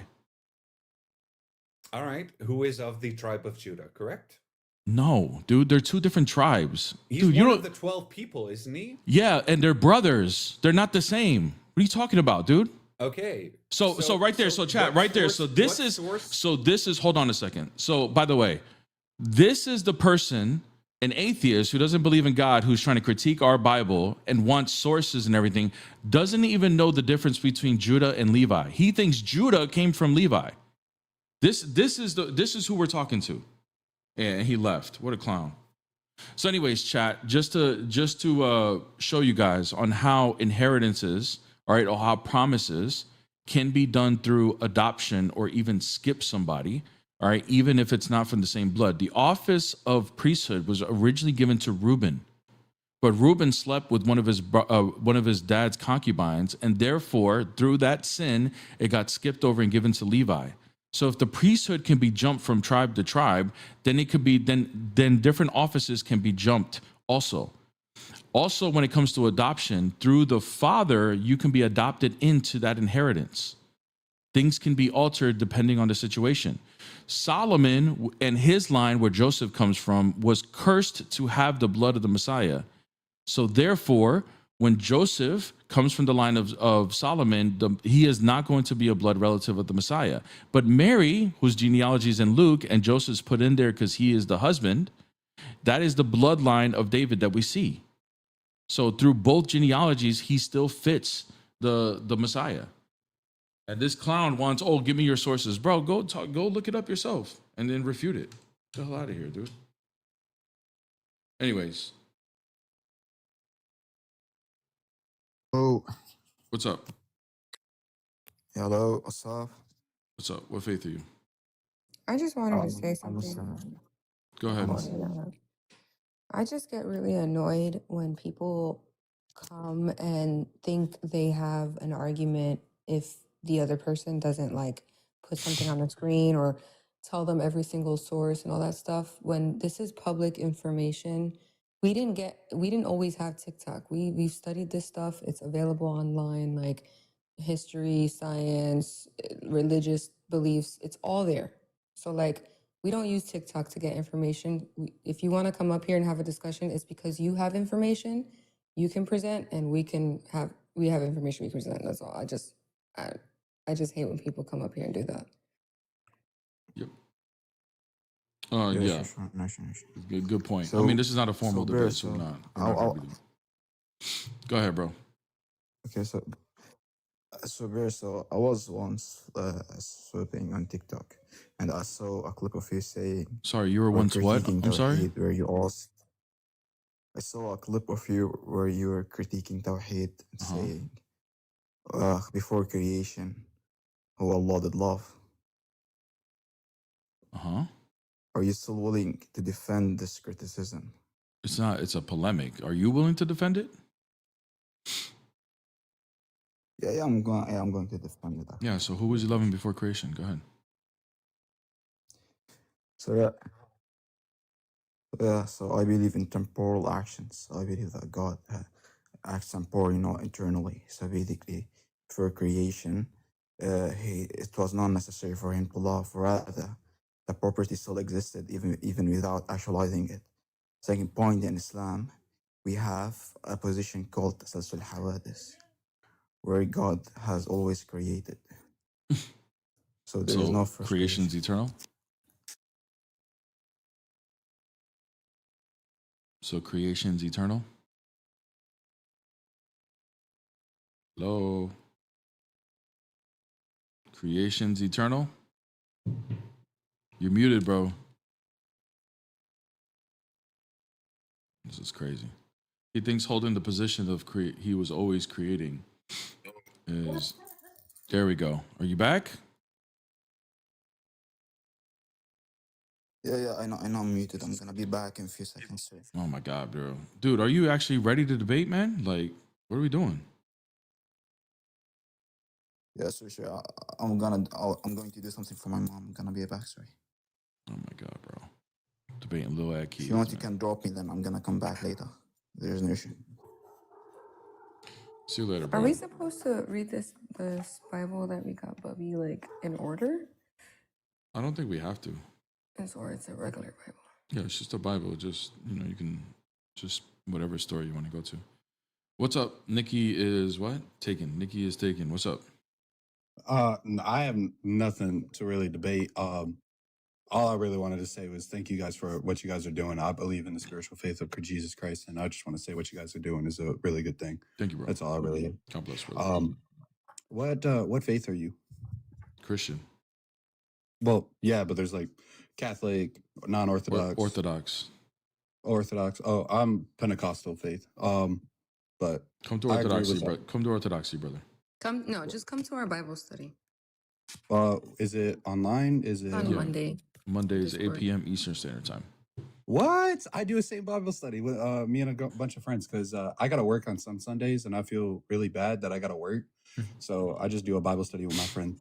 All right. Who is of the tribe of Judah, correct? No, dude, they're two different tribes. He's Dude, one of the 12 people, isn't he? Yeah, and they're brothers. They're not the same. What are you talking about, dude? Okay. So right there, so chat, right there. So this is hold on a second. So by the way, this is the person, an atheist who doesn't believe in God, who's trying to critique our Bible and wants sources and everything, doesn't even know the difference between Judah and Levi. He thinks Judah came from Levi. This is who we're talking to. And he left. What a clown. So anyways, chat, just to show you guys on how inheritances, all right, or how promises can be done through adoption or even skip somebody, all right, even if it's not from the same blood. The office of priesthood was originally given to Reuben, but Reuben slept with one of his dad's concubines, and therefore, through that sin, it got skipped over and given to Levi. So if the priesthood can be jumped from tribe to tribe, then it could be then different offices can be jumped also. Also, when it comes to adoption, through the father, you can be adopted into that inheritance. Things can be altered depending on the situation. Solomon and his line, where Joseph comes from, was cursed to have the blood of the Messiah. So therefore, when Joseph comes from the line of Solomon, he is not going to be a blood relative of the Messiah. But Mary, whose genealogy is in Luke, and Joseph's put in there because he is the husband, that is the bloodline of David that we see. So through both genealogies, he still fits the Messiah. And this clown wants, oh, give me your sources. Bro, go look it up yourself and then refute it. Get the hell out of here, dude. Anyways. Oh. What's up? Hello, what's up? What's up? What faith are you? I just wanted to say I'm something. Go ahead. I just get really annoyed when people come and think they have an argument if the other person doesn't like put something on the screen or tell them every single source and all that stuff. When this is public information, we didn't always have TikTok. We've studied this stuff. It's available online, like history, science, religious beliefs. It's all there. So like, we don't use TikTok to get information. If you want to come up here and have a discussion, it's because you have information you can present, and we have information we can present. That's all. I just hate when people come up here and do that. Yep. Yeah. Yeah. Sure. Good point. So, I mean, this is not a formal debate, so Bear, not. Go ahead, bro. Okay, so Bear, so I was once sweeping on TikTok, and I saw a clip of you saying. Sorry, you were once what? I'm sorry. Where you asked. I saw a clip of you where you were critiquing Tawheed and saying, before creation, who Allah did love. Are you still willing to defend this criticism? It's not. It's a polemic. Are you willing to defend it? Yeah, I'm going to defend it. Yeah. So who was he loving before creation? Go ahead. So I believe in temporal actions. I believe that God acts temporal, internally. So basically, for creation, it was not necessary for him to love. Rather, the property still existed even without actualizing it. Second point, in Islam, we have a position called Tasalsul Hawadis, where God has always created. So there is So no first creation's creation. eternal. So creation's eternal. Hello. Creation's eternal. You're muted, bro. This is crazy. He thinks holding the position of he was always creating is. There we go. Are you back? Yeah, I know I'm muted. I'm gonna be back in a few seconds, sir. Oh my God, bro. Dude, are you actually ready to debate, man? Like, what are we doing? Yeah, sure. I'm going to do something for my mom. I'm gonna be back, sorry. Oh my God, bro. Debating Lil Ad If Keys, you want, man. you can drop me, then I'm gonna come back later. There's no issue. See you later, bro. Are we supposed to read this Bible that we got Bubby like in order? I don't think we have to. Or it's a regular Bible. Yeah, it's just a Bible. Just, you can just whatever story you want to go to. What's up? Nikki is what? Taken. Nikki is taken. What's up? I have nothing to really debate. All I really wanted to say was thank you guys for what you guys are doing. I believe in the spiritual faith of Jesus Christ, and I just want to say what you guys are doing is a really good thing. Thank you, bro. That's all I really. God bless, brother. What faith are you? Christian. Well, yeah, but there's like Catholic, non-Orthodox, Orthodox. Oh, I'm Pentecostal faith. But come to Orthodoxy, bro. Come to Orthodoxy, brother. Just come to our Bible study. Is it online? Is it on Monday? Mondays, Discord. 8 p.m. Eastern Standard Time. What? I do a same Bible study with me and a bunch of friends because I got to work on some Sundays and I feel really bad that I got to work. So I just do a Bible study with my friend.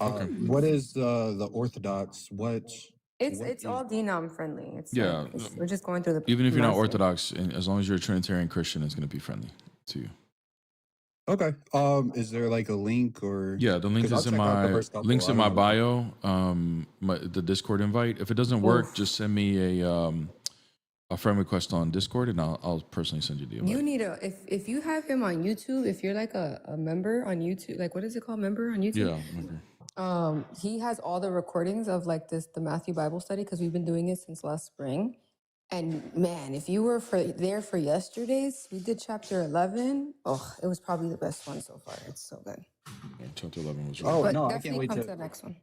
Okay. What is the Orthodox? It's all denom friendly. Yeah. We're just going through the. Even if you're not Orthodox, and as long as you're a Trinitarian Christian, it's going to be friendly to you. Okay. Is there like a link or? Yeah, the link is in my bio. The Discord invite. If it doesn't work, just send me a friend request on Discord, and I'll personally send you the invite. You need if you have him on YouTube. If you're like a member on YouTube, like what is it called, member on YouTube? Yeah, member. He has all the recordings of like the Matthew Bible study because we've been doing it since last spring. And man, if you were there for yesterday's, we did chapter 11. Oh, it was probably the best one so far. It's so good. Yeah, chapter 11 was. Oh but no, I can't wait to the next one.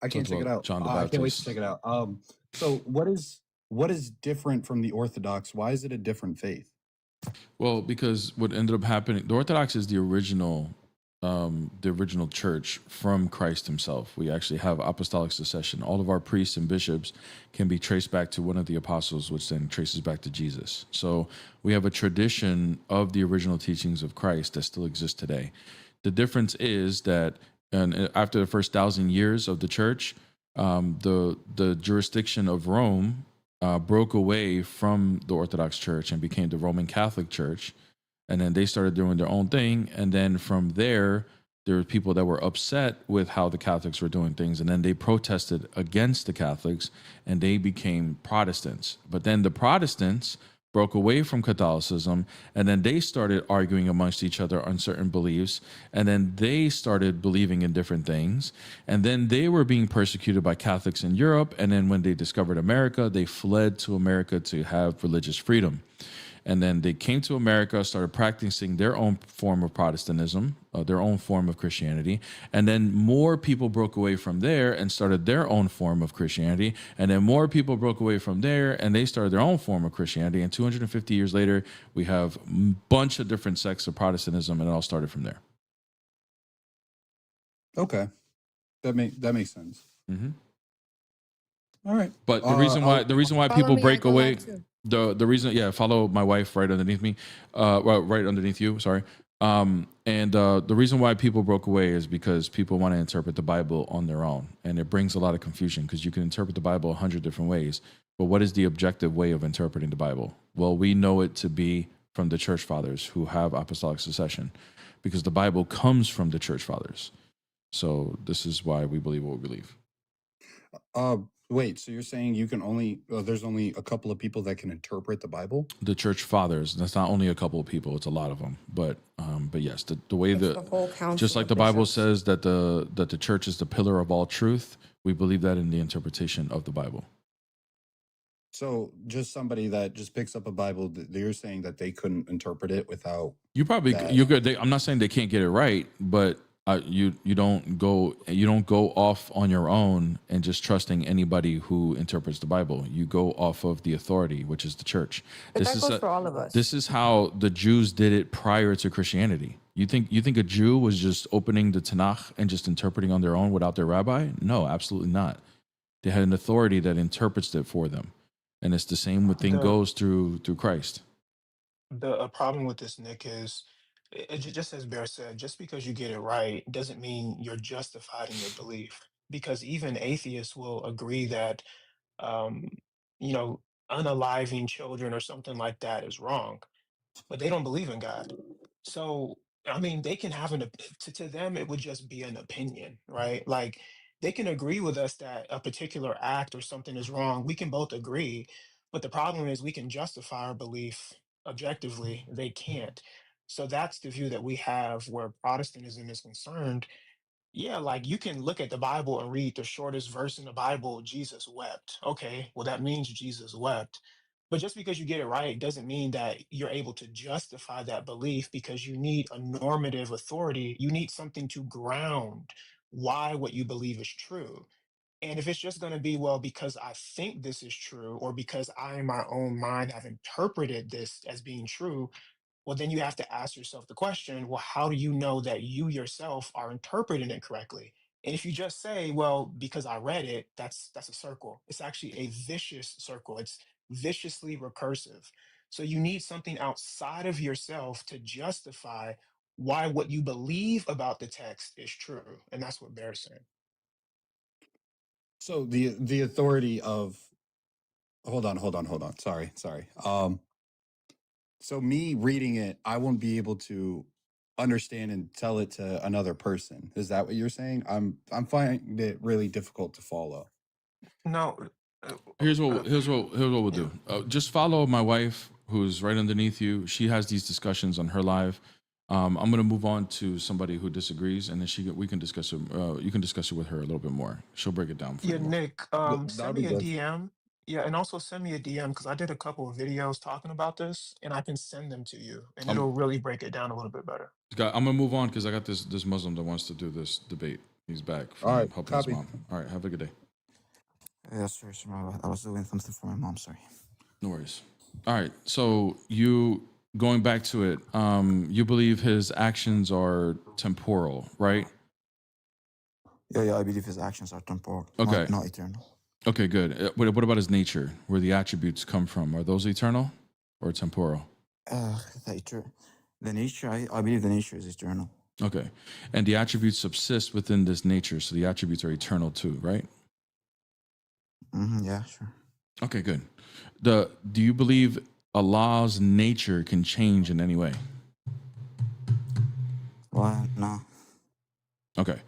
I can't check it out. John the I can't wait Baptist. to check it out. So what is different from the Orthodox? Why is it a different faith? Well, because what ended up happening, the Orthodox is the original church from Christ himself. We actually have apostolic succession. All of our priests and bishops can be traced back to one of the apostles, which then traces back to Jesus. So we have a tradition of the original teachings of Christ that still exists today. The difference is that after the first 1,000 years of the church, the jurisdiction of Rome broke away from the Orthodox Church and became the Roman Catholic Church. And then they started doing their own thing. And then from there were people that were upset with how the Catholics were doing things. And then they protested against the Catholics and they became Protestants. But then the Protestants broke away from Catholicism, and then they started arguing amongst each other on certain beliefs, and then they started believing in different things, and then they were being persecuted by Catholics in Europe, and then when they discovered America, they fled to America to have religious freedom. And then they came to America, started practicing their own form of Protestantism, their own form of Christianity. And then more people broke away from there and started their own form of Christianity. And then more people broke away from there and they started their own form of Christianity. And 250 years later, we have a bunch of different sects of Protestantism, and it all started from there. Okay. That makes sense. Mm-hmm. All right. But the reason why people break away, the reason, follow my wife right underneath me, right underneath you. Sorry. The reason why people broke away is because people want to interpret the Bible on their own, and it brings a lot of confusion because you can interpret the Bible 100 different ways. But what is the objective way of interpreting the Bible? Well, we know it to be from the church fathers who have apostolic succession, because the Bible comes from the church fathers. So this is why we believe what we believe. Wait, so you're saying you can only there's only a couple of people that can interpret the Bible? The church fathers. That's not only a couple of people; it's a lot of them. But yes, the way It's the the whole just council like of the Bible bishops. says that the church is the pillar of all truth, we believe that in the interpretation of the Bible. So just somebody that just picks up a Bible, you're saying that they couldn't interpret it without You probably that. you could. I'm not saying they can't get it right, but you don't go off on your own and just trusting anybody who interprets the Bible. You go off of the authority, which is the church. But that goes for all of us. This is how the Jews did it prior to Christianity. You think a Jew was just opening the Tanakh and just interpreting on their own without their rabbi? No, absolutely not. They had an authority that interprets it for them, and it's the same thing goes through Christ. The problem with this, Nick, is just as Bear said, just because you get it right doesn't mean you're justified in your belief. Because even atheists will agree that, um, you know, unaliving children or something like that is wrong, but they don't believe in God. So, I mean, they can have to them, it would just be an opinion, right? Like they can agree with us that a particular act or something is wrong. We can both agree, but the problem is we can justify our belief objectively. They can't. So that's the view that we have where Protestantism is concerned. Yeah, like you can look at the Bible and read the shortest verse in the Bible, Jesus wept. Okay, well, that means Jesus wept. But just because you get it right doesn't mean that you're able to justify that belief because you need a normative authority. You need something to ground why what you believe is true. And if it's just going to be, well, because I think this is true, or because I, in my own mind, have interpreted this as being true, well, then you have to ask yourself the question, well, how do you know that you yourself are interpreting it correctly? And if you just say, well, because I read it, that's a circle. It's actually a vicious circle. It's viciously recursive. So you need something outside of yourself to justify why what you believe about the text is true. And that's what Bear's saying. So the authority of hold on. Sorry. So me reading it, I won't be able to understand and tell it to another person. Is that what you're saying? I'm finding it really difficult to follow. No. Here's what we'll do. Just follow my wife, who's right underneath you. She has these discussions on her live. I'm gonna move on to somebody who disagrees, and then we can discuss it. You can discuss it with her a little bit more. She'll break it down for Yeah, you more. Nick, That'd send be me a good. DM. Yeah, and also send me a DM because I did a couple of videos talking about this, and I can send them to you, and I'm it'll really break it down a little bit better. I'm gonna move on because I got this Muslim that wants to do this debate. He's back All from right, helping his copy. mom. All right, have a good day. Yes, sir. I was doing something for my mom. Sorry. No worries. All right. So going back to it, you believe his actions are temporal, right? Yeah. I believe his actions are temporal, Okay. not eternal. Okay, good. What about his nature? Where the attributes come from? Are those eternal or temporal? The nature. I believe the nature is eternal. Okay. And the attributes subsist within this nature, so the attributes are eternal too, right? Yeah, sure. Okay, good. Do you believe Allah's nature can change in any way? Well, no. Okay.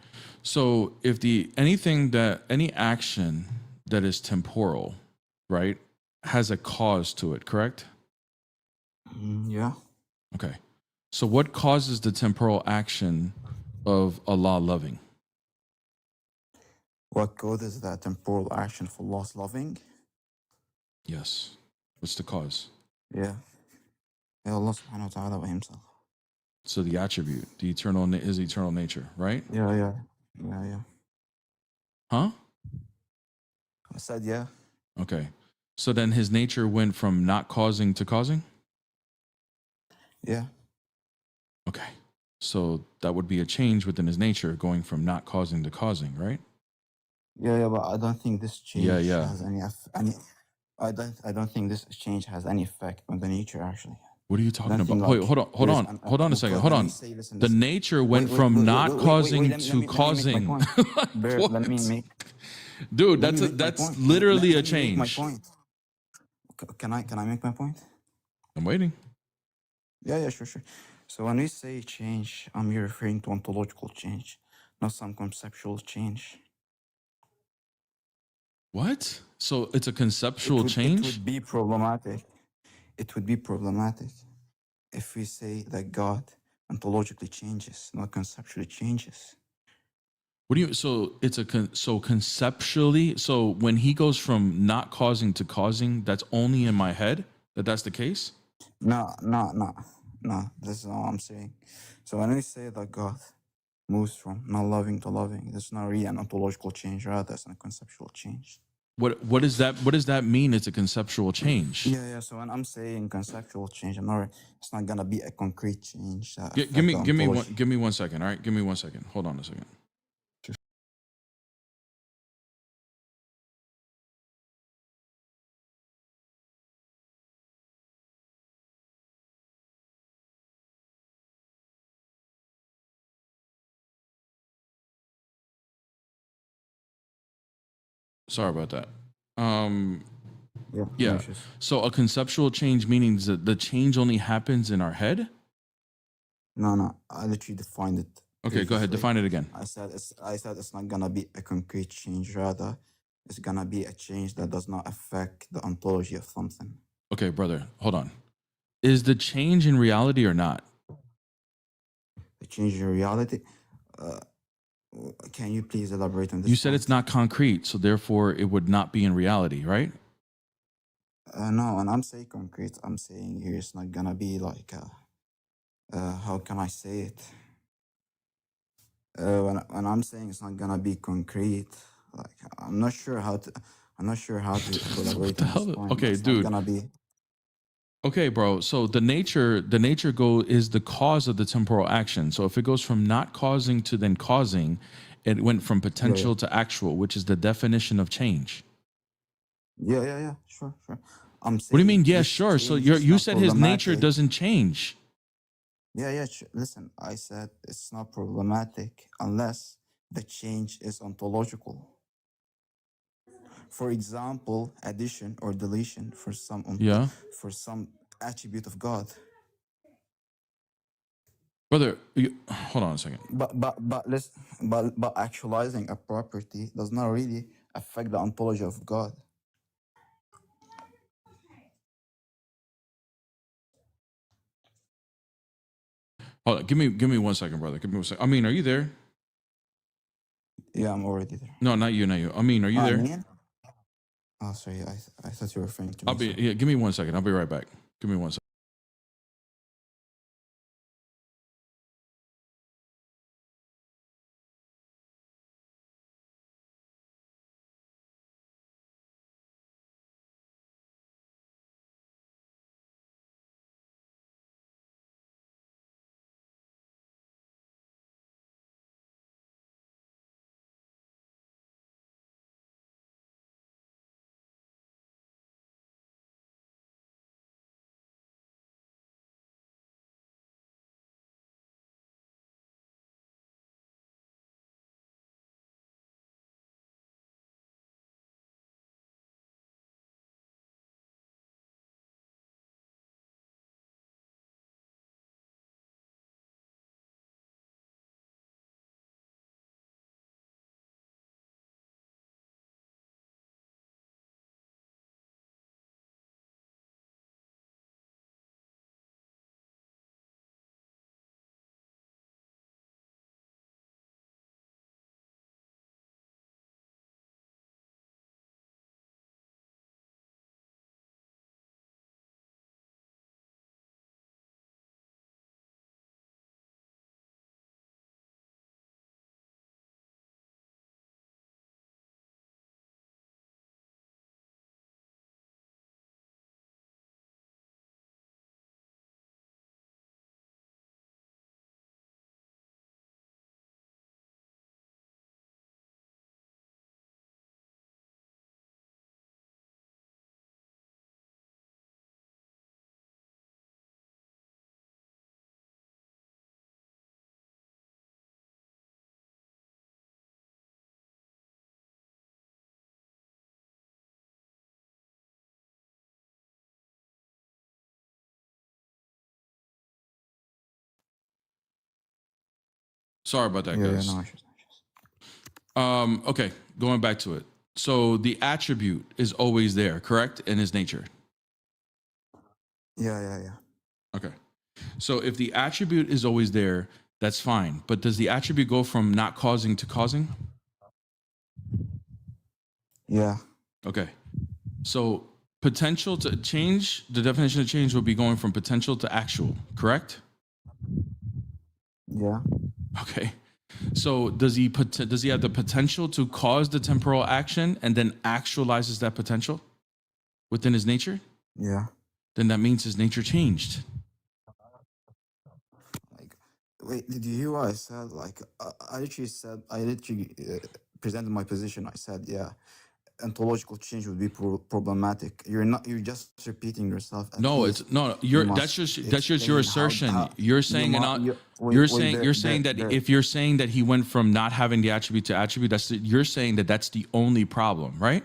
So if any action that is temporal, right, has a cause to it, correct? Yeah. Okay. So what causes the temporal action of Allah loving? What causes that temporal action for Allah's loving? Yes. What's the cause? Yeah. Allah subhanahu wa ta'ala by himself. So the attribute, his eternal nature, right? Yeah. Huh? I said yeah. Okay. So then his nature went from not causing to causing? Yeah. Okay. So that would be a change within his nature, going from not causing to causing, right? Yeah, but I don't think this change Yeah. has any I don't think this change has any effect on the nature actually. What are you talking about? Like Wait, hold on a second. Hold on. The nature went from not causing to causing. Let me make Dude, that's literally a change. My point. Can I make my point? I'm waiting. Yeah, sure. So when we say change, I'm referring to ontological change, not some conceptual change. What? So it's a conceptual It would change? be problematic. It would be problematic if we say that God ontologically changes, not conceptually changes. What do you? So it's so conceptually. So when he goes from not causing to causing, that's only in my head. That's the case. No. This is all I'm saying. So when we say that God moves from not loving to loving, that's not really an ontological change, rather that's a conceptual change. What is that? What does that mean? It's a conceptual change. Yeah. So when I'm saying conceptual change, it's not gonna be a concrete change. Give me 1 second. All right, give me 1 second. Hold on a second. Sorry about that. Yeah. So a conceptual change meaning that the change only happens in our head? No. I literally defined it. Okay, go ahead. Define it again. I said it's not gonna be a concrete change. Rather, it's gonna be a change that does not affect the ontology of something. Okay, brother, hold on. Is the change in reality or not? The change in reality. Can you please elaborate on this? You said it's not concrete, so therefore it would not be in reality, right? No, and I'm saying concrete. I'm saying here it's not gonna be like how can I say it? When I'm saying it's not gonna be concrete, like I'm not sure how to elaborate on this point. Okay, it's dude. Not gonna be. Okay, bro. So the nature go is the cause of the temporal action. So if it goes from not causing to then causing, it went from potential to actual, which is the definition of change. Yeah. Sure. I'm saying. What do you mean? Yeah, sure. So you said his nature doesn't change. Yeah. Listen, I said it's not problematic unless the change is ontological. For example, addition or deletion for some attribute of God. Brother, hold on a second. But actualizing a property does not really affect the ontology of God. Hold on, give me 1 second, brother. Give me 1 second. I mean, are you there? Yeah, I'm already there. No, not you. I mean, are you there? Amin? Oh, sorry. I thought you were referring to me. Yeah, give me 1 second. I'll be right back. Give me 1 second. Sorry about that, guys. No. Okay, going back to it. So the attribute is always there, correct? In his nature. Yeah. Okay. So if the attribute is always there, that's fine. But does the attribute go from not causing to causing? Yeah. Okay. So potential to change, the definition of change would be going from potential to actual, correct? Yeah. Okay. So does he have the potential to cause the temporal action and then actualizes that potential within his nature? Yeah. Then that means his nature changed. Wait, did you hear what I said? Like, I literally presented my position. I said, yeah, ontological change would be problematic. You're just repeating yourself. At No, least it's no. you That's just your explain assertion. how You're you saying wait, you're saying that if you're saying that he went from not having the attribute to attribute, you're saying that that's the only problem, right?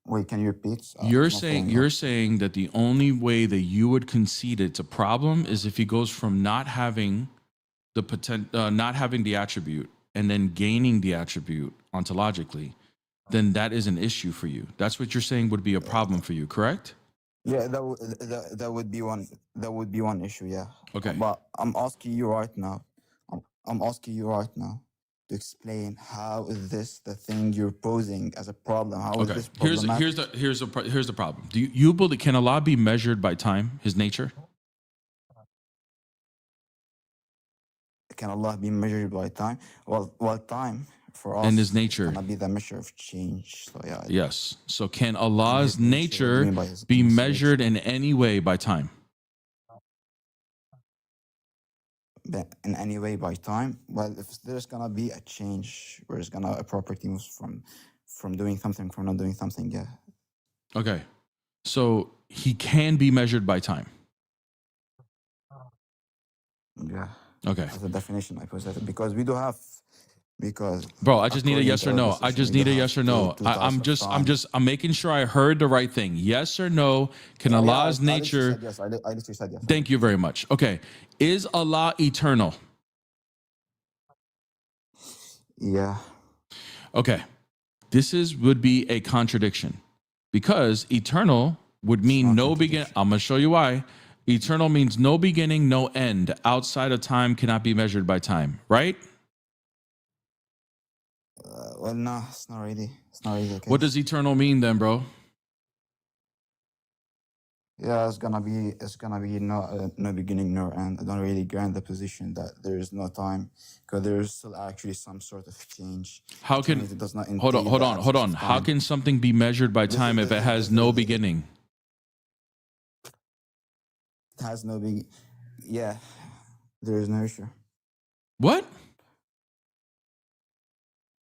Wait, can you repeat? You're saying that the only way that you would concede it's a problem is if he goes from not having not having the attribute and then gaining the attribute ontologically, then that is an issue for you. That's what you're saying would be a problem for you, correct? Yeah, that would be one. That would be one issue. Yeah. Okay. But I'm asking you right now. I'm asking you right now to explain how is this the thing you're posing as a problem? How is this problematic? Here's the problem. Do you believe, can Allah be measured by time, his nature? Can Allah be measured by time? Well, time for us and his nature cannot be the measure of change. So yeah. Yes. So can Allah's nature be measured in any way by time? In any way by time? Well, if there's gonna be a change where it's gonna a property moves from doing something from not doing something, yeah. Okay. So he can be measured by time. Yeah. Okay. That's the definition I possess because we do have bro, I just need a yes or no. I just need a yes or no. I'm making sure I heard the right thing. Yes or no? Can Allah's nature? Yes, I literally said yes. Thank you very much. Okay. Is Allah eternal? Yeah. Okay. This would be a contradiction because eternal would mean no beginning. I'm going to show you why. Eternal means no beginning, no end. Outside of time cannot be measured by time, right? Well, no, it's not really. It's not really. What does eternal mean then, bro? Yeah, it's gonna be no beginning nor end. I don't really grant the position that there is no time because there is still actually some sort of change. How can it does not hold on? How can something be measured by time if it has no beginning? It has no beginning. Yeah, there is no issue. What?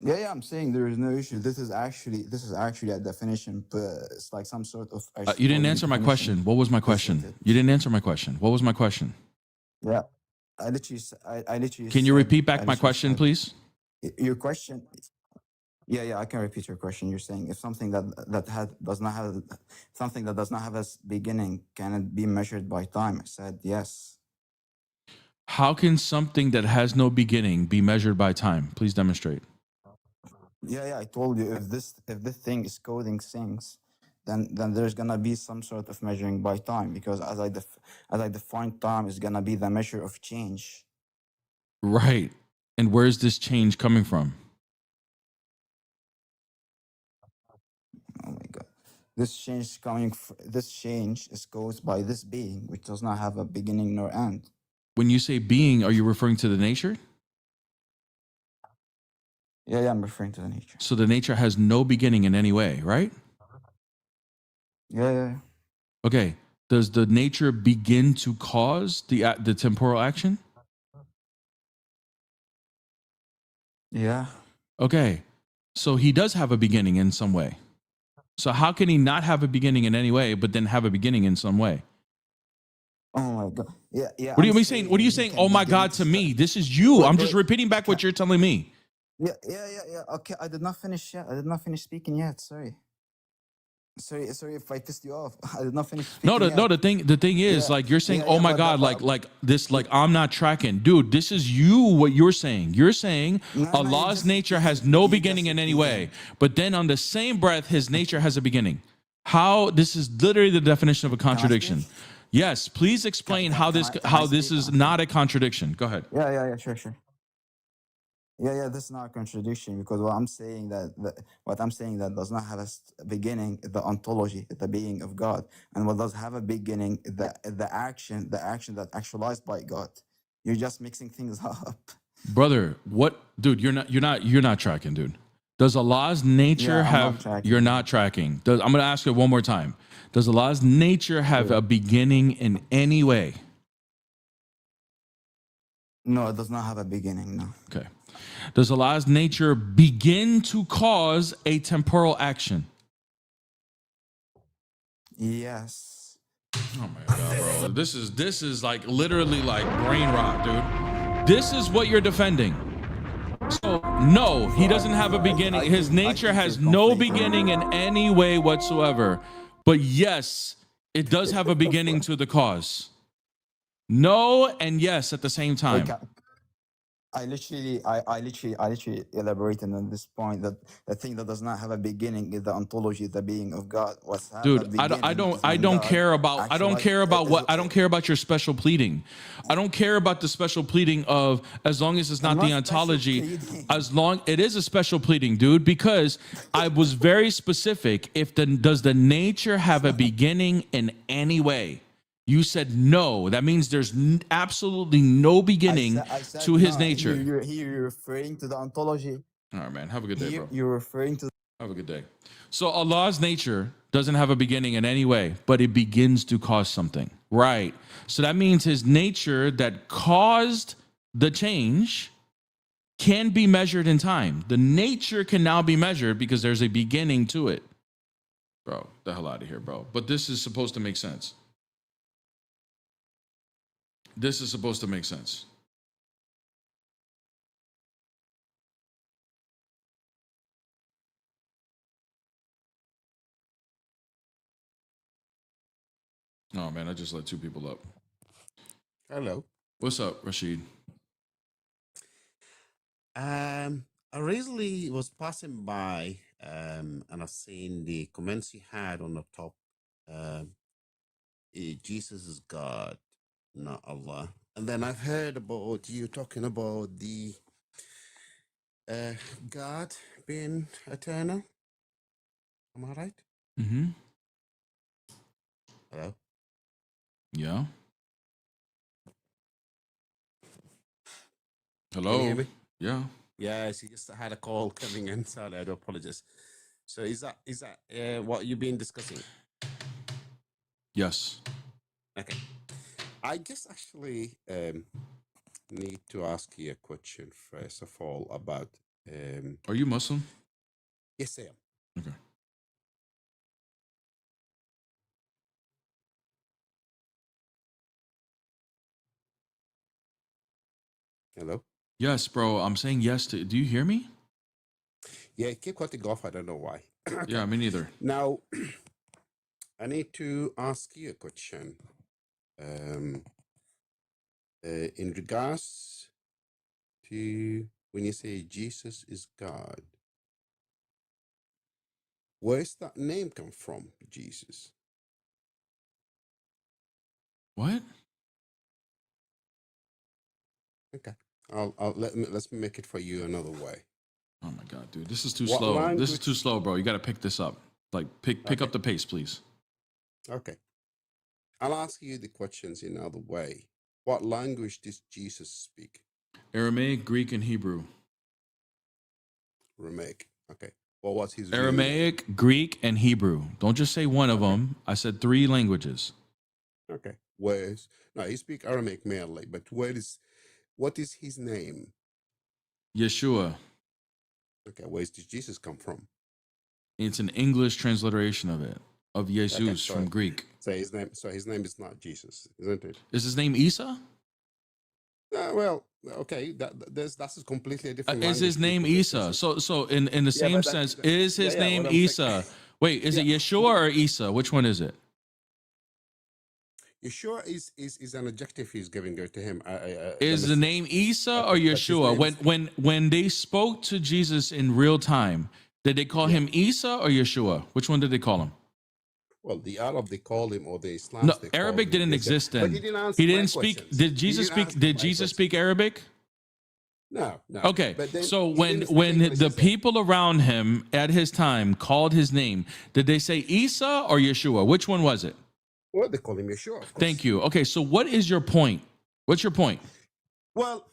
Yeah, I'm saying there is no issue. This is actually a definition, but it's like some sort of. You didn't answer my question. What was my question? You didn't answer my question. What was my question? Yeah, I literally. Can you repeat back my question, please? Your question. Yeah, I can repeat your question. You're saying if something does not have a beginning, can it be measured by time? I said yes. How can something that has no beginning be measured by time? Please demonstrate. Yeah, I told you if this thing is coding things, then there's gonna be some sort of measuring by time because as I define time is gonna be the measure of change. Right. And where's this change coming from? Oh my God, this change is caused by this being which does not have a beginning nor end. When you say being, are you referring to the nature? Yeah, I'm referring to the nature. So the nature has no beginning in any way, right? Yeah. Okay. Does the nature begin to cause the temporal action? Yeah. Okay. So he does have a beginning in some way. So how can he not have a beginning in any way, but then have a beginning in some way? Oh my God. Yeah. What are you saying? What are you saying? Oh my God to me. This is you. I'm just repeating back what you're telling me. Yeah. Okay, I did not finish yet. I did not finish speaking yet. Sorry. Sorry if I pissed you off. I did not finish No, speaking yet. the thing is, Yeah, like, you're saying, yeah, oh yeah. my God, like this, like, I'm not tracking. Dude, this is what you're saying. You're saying No, you're Allah's just nature has repeating. no You're just beginning in any way, repeating. but then on the same breath, his nature has a beginning. How? This is literally the definition of a Can I speak? contradiction. Yes, please explain how Can I this speak? is not a contradiction. Go ahead. Yeah, sure. Yeah, that's not a contradiction because what I'm saying that does not have a beginning, the ontology, the being of God, and what does have a beginning, the action that actualized by God. You're just mixing things up. Brother, what, dude, you're not tracking, dude. Does Allah's nature Yeah, I'm not have, tracking. you're not tracking. I'm going to ask you one more time. Does Allah's nature have Yeah. a beginning in any way? No, it does not have a beginning. No. Okay. Does Allah's nature begin to cause a temporal action? Yes. Oh my God, bro. This is like literally like brain rot, dude. This is what you're defending. So no, he doesn't have a beginning. His nature has no beginning in any way whatsoever. But yes, it does have a beginning to the cause. No and yes at the same time. I literally elaborated on this point that the thing that does not have a beginning is the ontology, the being of God. What's have a Dude, beginning I is when God care about I don't care about your special pleading. I don't care about the special pleading of as long as it's not the ontology. As long it is a special pleading, dude, because I was very specific. Does the nature have a beginning in any way? You said no. That means there's absolutely no beginning to his nature. You're referring to the ontology. All right, man. Have a good day, bro. You're referring to. Have a good day. So Allah's nature doesn't have a beginning in any way, but it begins to cause something. Right. So that means his nature that caused the change can be measured in time. The nature can now be measured because there's a beginning to it. Bro, the hell out of here, bro. But this is supposed to make sense. This is supposed to make sense. Oh, man, I just let two people up. Hello. What's up, Rashid? I recently was passing by and I've seen the comments you had on the top. Jesus is God, not Allah. And then I've heard about you talking about the God being eternal. Am I right? Mm-hmm. Hello? Yeah. Hello? Can you hear me? Yeah. Yes, you just had a call coming in, so I do apologize. So is that what you've been discussing? Yes. Okay. I just actually need to ask you a question first of all about. Are you Muslim? Yes, I am. Okay. Hello? Yes, bro. I'm saying yes to. Do you hear me? Yeah, keep cutting off. I don't know why. Okay. Yeah, me neither. Now, I need to ask you a question. In regards to when you say Jesus is God, where's that name come from, Jesus? What? Okay. Let's make it for you another way. Oh my God, dude. This is too What slow. This language- is too slow, bro. You got to pick this up. Like pick up the pace, please. Okay. I'll ask you the questions in another way. What language does Jesus speak? Aramaic, Greek, and Hebrew. Aramaic. Okay. Well, what's his real name? Aramaic, Greek, and Hebrew. Don't just say one of them. I said 3 languages. Okay. No, he speak Aramaic mainly, but what is his name? Yeshua. Okay, where does Jesus come from? It's an English transliteration of it, of Jesus from Greek. So his name is not Jesus, isn't it? Is his name Isa? Well, okay, that's a completely different. Is his name Isa? So in the same sense, is his name what I'm saying- Isa? Wait, is it Yeshua or Isa? Which one is it? Yeshua is an adjective he's giving there to him. Is the name Isa or but his Yeshua? name is- When they spoke to Jesus in real time, did they call him Isa or Yeshua? Which one did they call him? Well, the Arab they call him, or the Islam. No, Arabic didn't exist then. But he didn't answer He my didn't speak. questions. Did He Jesus didn't speak? answer Did my Jesus questions. speak Arabic? No, no. Okay, But then so he when didn't speak when English, the he said. people around him at his time called his name, did they say Isa or Yeshua? Which one was it? Well, they call him Yeshua, of course. Thank you. Okay, so what is your point? What's your point? Well,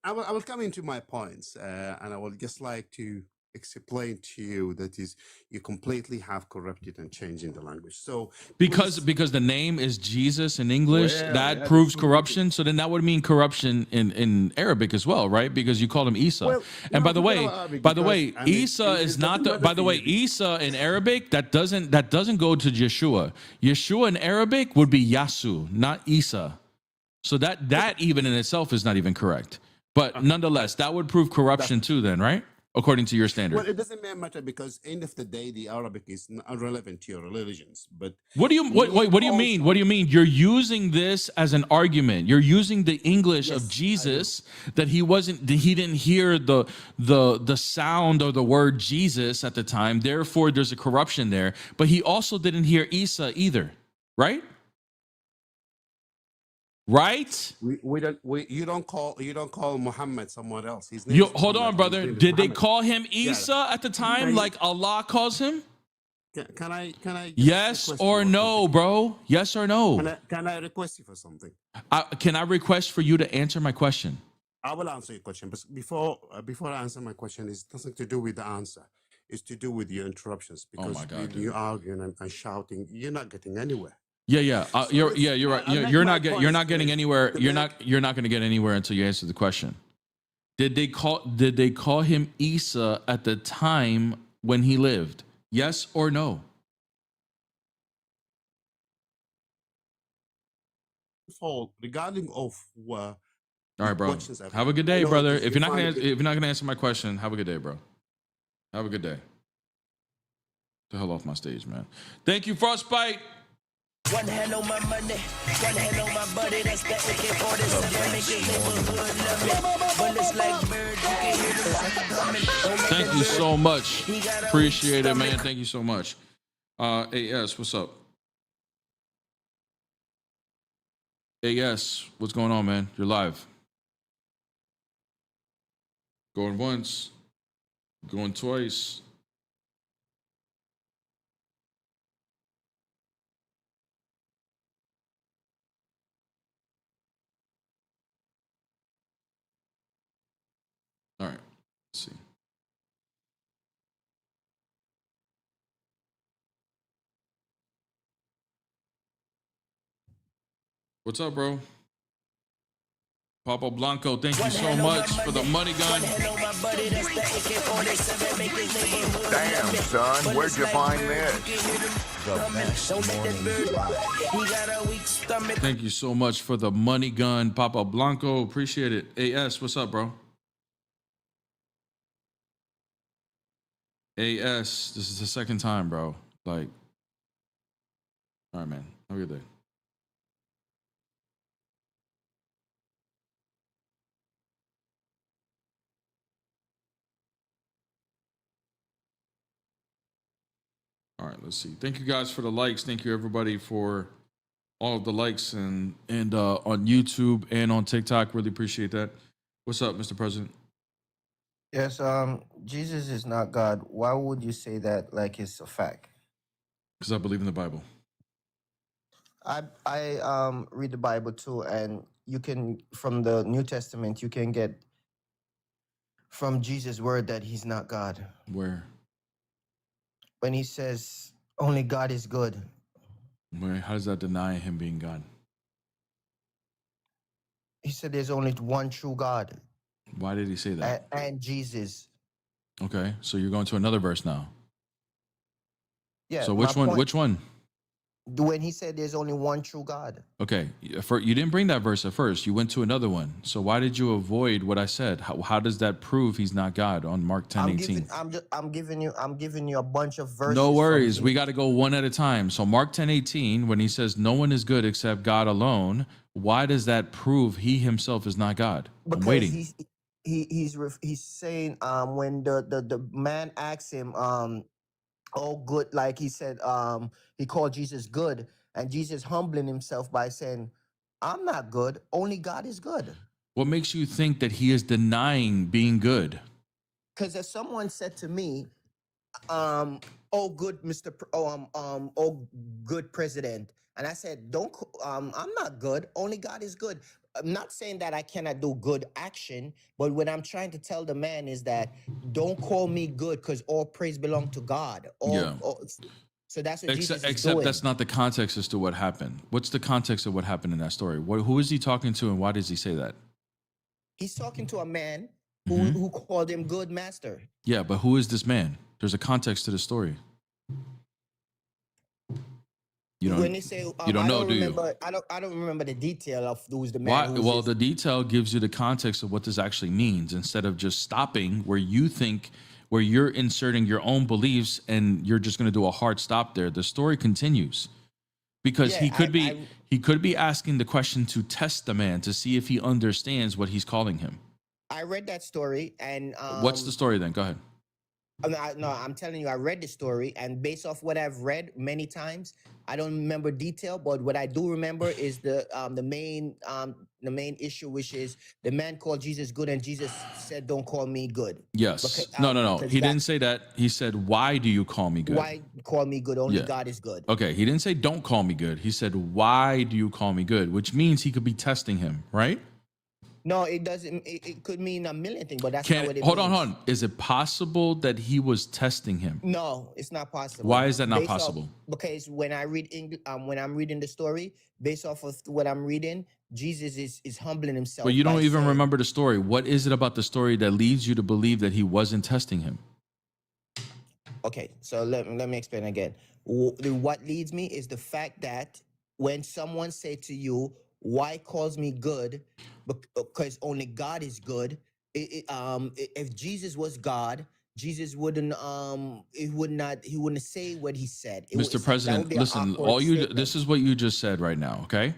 I will come into my points, and I would just like to explain to you that is you completely have corrupted and changing the language. So Because the name is Jesus in English, Well, that yeah, proves that's corruption. So then that would mean corruption in Arabic as well, right? Because you call him Isa. Well, And no, by the forget way, about Arabic by the because, way, I mean, Isa it is doesn't not the. matter By the for way, you. Isa in Arabic that doesn't go to Yeshua. Yeshua in Arabic would be Yasu, not Isa. So that even in itself is not even correct. But nonetheless, that would prove corruption too, then, right? According to your standard. Well, it doesn't matter because end of the day, the Arabic is irrelevant to your religions. But What do you what do you mean? What do you mean? You're using this as an argument. You're using the English of Jesus that he didn't hear the sound or the word Jesus at the time. Therefore, there's a corruption there. But he also didn't hear Isa either, right? Right? You don't call Muhammad someone else. His name is Hold on, Muhammad. brother. His name is Did they Muhammad. call him Yeah. Isa at the time, Can like Allah calls him? Can I Yes request or you no, bro? Yes or no? Can I request you for something? Can I request for you to answer my question? I will answer your question, but before I answer my question, it's nothing to do with the answer. It's to do with your interruptions because my God, when you arguing and shouting, you're not getting anywhere. Yeah. You're right. I'll make You're my not you're not points getting clear. anywhere. The You're man- not going to get anywhere until you answer the question. Did they call him Isa at the time when he lived? Yes or no? Regarding of All right, bro. questions I've Have a had, good I day, know brother. if If you you're not find gonna answer my question, have a good day, bro. Have a good day. The hell off my stage, man. Thank you, Frostbite. One hand on my money, one hand on my body. That's the AK-47. Make your neighborhood love me. Bullets like birds, you can hear them coming. Thank you so much. Appreciate it, man. Thank you so much. AS, what's up? AS, what's going on, man? You're live. Going once, going twice. All right, let's see. What's up, bro? Papa Blanco, thank you so much for the money gun. Damn, son, where'd you find this? Thank you so much for the money gun, Papa Blanco. Appreciate it. AS, what's up, bro? AS, this is the second time, bro. Like, all right, man. Have a good day. All right, let's see. Thank you guys for the likes. Thank you everybody for all of the likes and on YouTube and on TikTok. Really appreciate that. What's up, Mr. President? Yes, Jesus is not God. Why would you say that like it's a fact? Because I believe in the Bible. I read the Bible too, and you can from the New Testament you can get from Jesus' word that he's not God. Where? When he says only God is good. Where? How does that deny him being God? He said there's only one true God. Why did he say that? And Jesus. Okay, so you're going to another verse now. Yeah. So which my one? point- Which one? when he said there's only one true God. Okay, you didn't bring that verse at first. You went to another one. So why did you avoid what I said? How does that prove he's not God on Mark 10:18? I'm giving you a bunch of verses. No worries. We got to go one at a time. So Mark 10:18, when he says no one is good except God alone, why does that prove he himself is not God? I'm waiting. He's saying when the man asked him oh good, like he said he called Jesus good, and Jesus humbling himself by saying, I'm not good, only God is good. What makes you think that he is denying being good? Because if someone said to me, oh good oh good president, and I said, don't I'm not good, only God is good. I'm not saying that I cannot do good action, but what I'm trying to tell the man is that don't call me good, because all praise belong to God. So that's what Jesus is Except doing. that's not the context as to what happened. What's the context of what happened in that story? Who is he talking to, and why does he say that? He's talking to a man who called him good master. Yeah, but who is this man? There's a context to the story. You don't. When they say, you don't know, do you? I don't remember the detail of who's the man. Why? Well, the detail gives you the context of what this actually means, instead of just stopping where you're inserting your own beliefs and you're just going to do a hard stop there. The story continues because he could be asking the question to test the man to see if he understands what he's calling him. I read that story, and what's the story then? Go ahead. No, I'm telling you, I read the story, and based off what I've read many times, I don't remember detail, but what I do remember is the main issue, which is the man called Jesus good, and Jesus said, "Don't call me good." Yes. Because, No. He didn't say that. He said, "Why do you call me good?" Why call me good? Only God is good. Okay. He didn't say, "Don't call me good." He said, "Why do you call me good?" Which means he could be testing him, right? No, it doesn't. It could mean a million things, but that's not what it means. Hold on. Is it possible that he was testing him? No, it's not possible. Why is that not possible? Because when I read when I'm reading the story, based off of what I'm reading, Jesus is humbling himself. But you don't even remember the story. What is it about the story that leads you to believe that he wasn't testing him? Okay, so let me explain again. What leads me is the fact that when someone say to you, "Why calls me good?" Because only God is good. If Jesus was God, Jesus wouldn't he wouldn't say what he said. Mr. President, listen, this is what you just said right now, okay?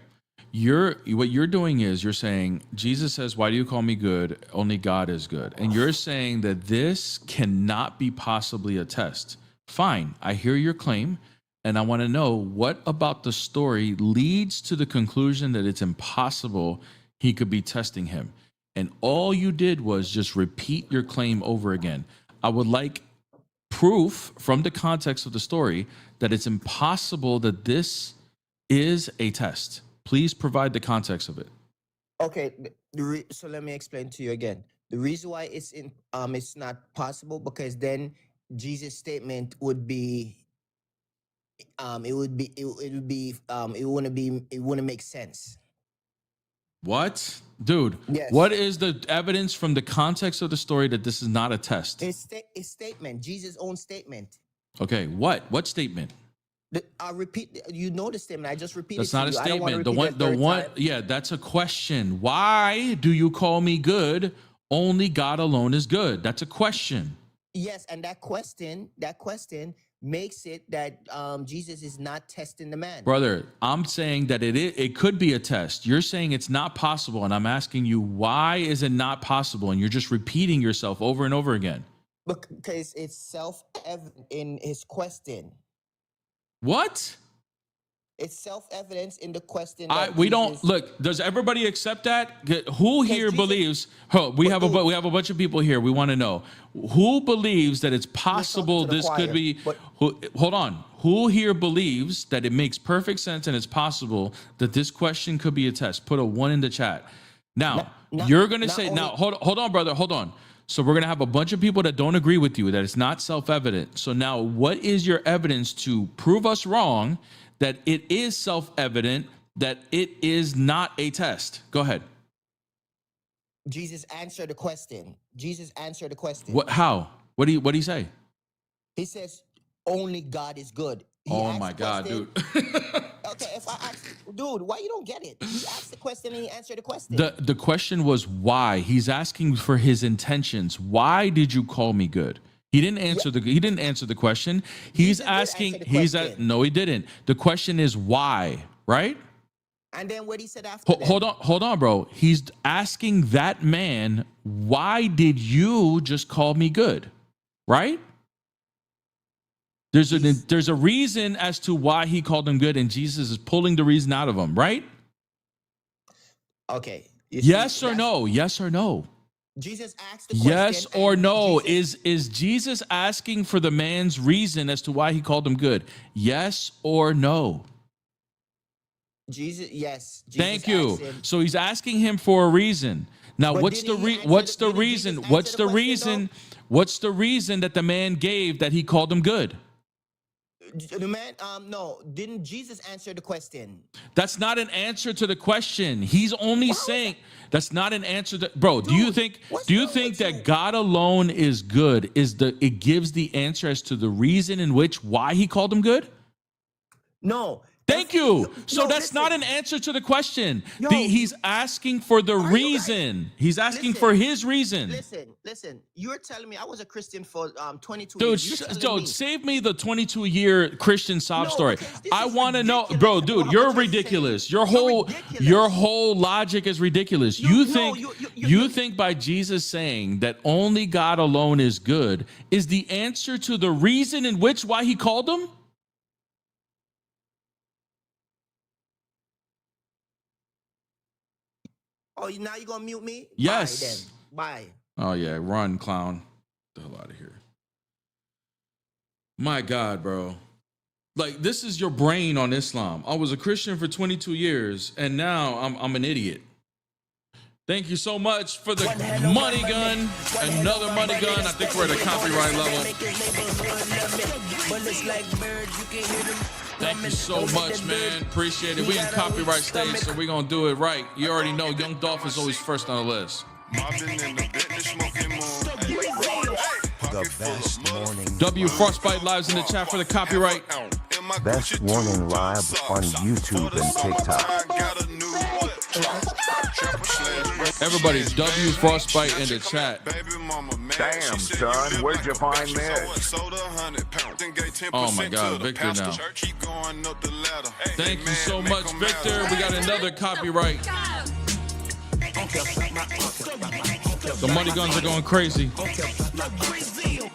What you're doing is you're saying Jesus says, "Why do you call me good? Only God is good." And you're saying that this cannot be possibly a test. Fine, I hear your claim, and I want to know what about the story leads to the conclusion that it's impossible he could be testing him. And all you did was just repeat your claim over again. I would like proof from the context of the story that it's impossible that this is a test. Please provide the context of it. Okay, so let me explain to you again. The reason why it's not possible, because then Jesus' statement would be it wouldn't make sense. What? Dude, Yes. What is the evidence from the context of the story that this is not a test? His statement, Jesus' own statement. Okay, what? What statement? I'll repeat. You know the statement. I just repeated. That's not a I don't wanna statement. The repeat that one, third time. yeah, that's a question. Why do you call me good? Only God alone is good. That's a question. Yes, and that question makes it that Jesus is not testing the man. Brother, I'm saying that it could be a test. You're saying it's not possible, and I'm asking you, why is it not possible? And you're just repeating yourself over and over again. Because it's self-evident in his question. What? It's self-evidence in the question. We don't look. Does everybody accept that? Who here believes? We have a bunch of people here. We want to know who believes that it's possible this could be. Hold on. Who here believes that it makes perfect sense and it's possible that this question could be a test? Put a 1 in the chat. Now you're gonna say. Now hold on, brother. Hold on. So we're going to have a bunch of people that don't agree with you, that it's not self-evident. So now what is your evidence to prove us wrong that it is self-evident that it is not a test? Go ahead. Jesus answered the question. What? How? What do you say? He says, only God is good. He Oh asked my the God, question. dude. Okay, if I ask, dude, why you don't get it? He asked the question and he answered the question. The question was why. He's asking for his intentions. Why did you call me good? He didn't answer the question. He's Jesus did asking. answer the question. No, he didn't. The question is why, right? And then what he said after that? Hold on, bro. He's asking that man, why did you just call me good, right? There's a reason as to why he called him good, and Jesus is pulling the reason out of him, right? Okay. Yes or no? Yes or no? Jesus asked the question. Yes or no? Is Jesus asking for the man's reason as to why he called him good? Yes or no? Jesus, yes. Jesus Thank you. asked him- So he's asking him for a reason. Now, But what's the didn't he answer what's the- the didn't reason? Jesus What's answer the the question, reason? What's the reason that the man gave that he called him good? The man, no, didn't Jesus answer the question? That's not an answer to the question. He's only saying that's not an answer to, bro. Do you think that God alone is good? It gives the answer as to the reason in which why he called him good? No. Thank you. So that's not an answer to the question. He's asking for the reason. He's asking for his reason. Listen. You're telling me I was a Christian for 22 Dude, years. You're telling me. save me the 22-year Christian sob story. because I want to know, bro, dude, you're ridiculous. Your whole logic is ridiculous. You think by Jesus saying that only God alone is good is the answer to the reason in which why he called him? Oh, now you're gonna mute me? Yes. Bye. Oh yeah, run, clown. Get the hell out of here. My God, bro. Like, this is your brain on Islam. I was a Christian for 22 years, and now I'm an idiot. Thank you so much for the money gun. Another money gun. I think we're at a copyright level. Thank you so much, man. Appreciate it. We in copyright stage, so we're going to do it right. You already know Young Dolph is always first on the list. The best morning. W Frostbite lives in the chat for the copyright. Best morning live on YouTube and TikTok. Everybody, W Frostbite in the chat. Damn, son, where'd you find this? Oh my God, Victor now. Thank you so much, Victor. We got another copyright. The money guns are going crazy.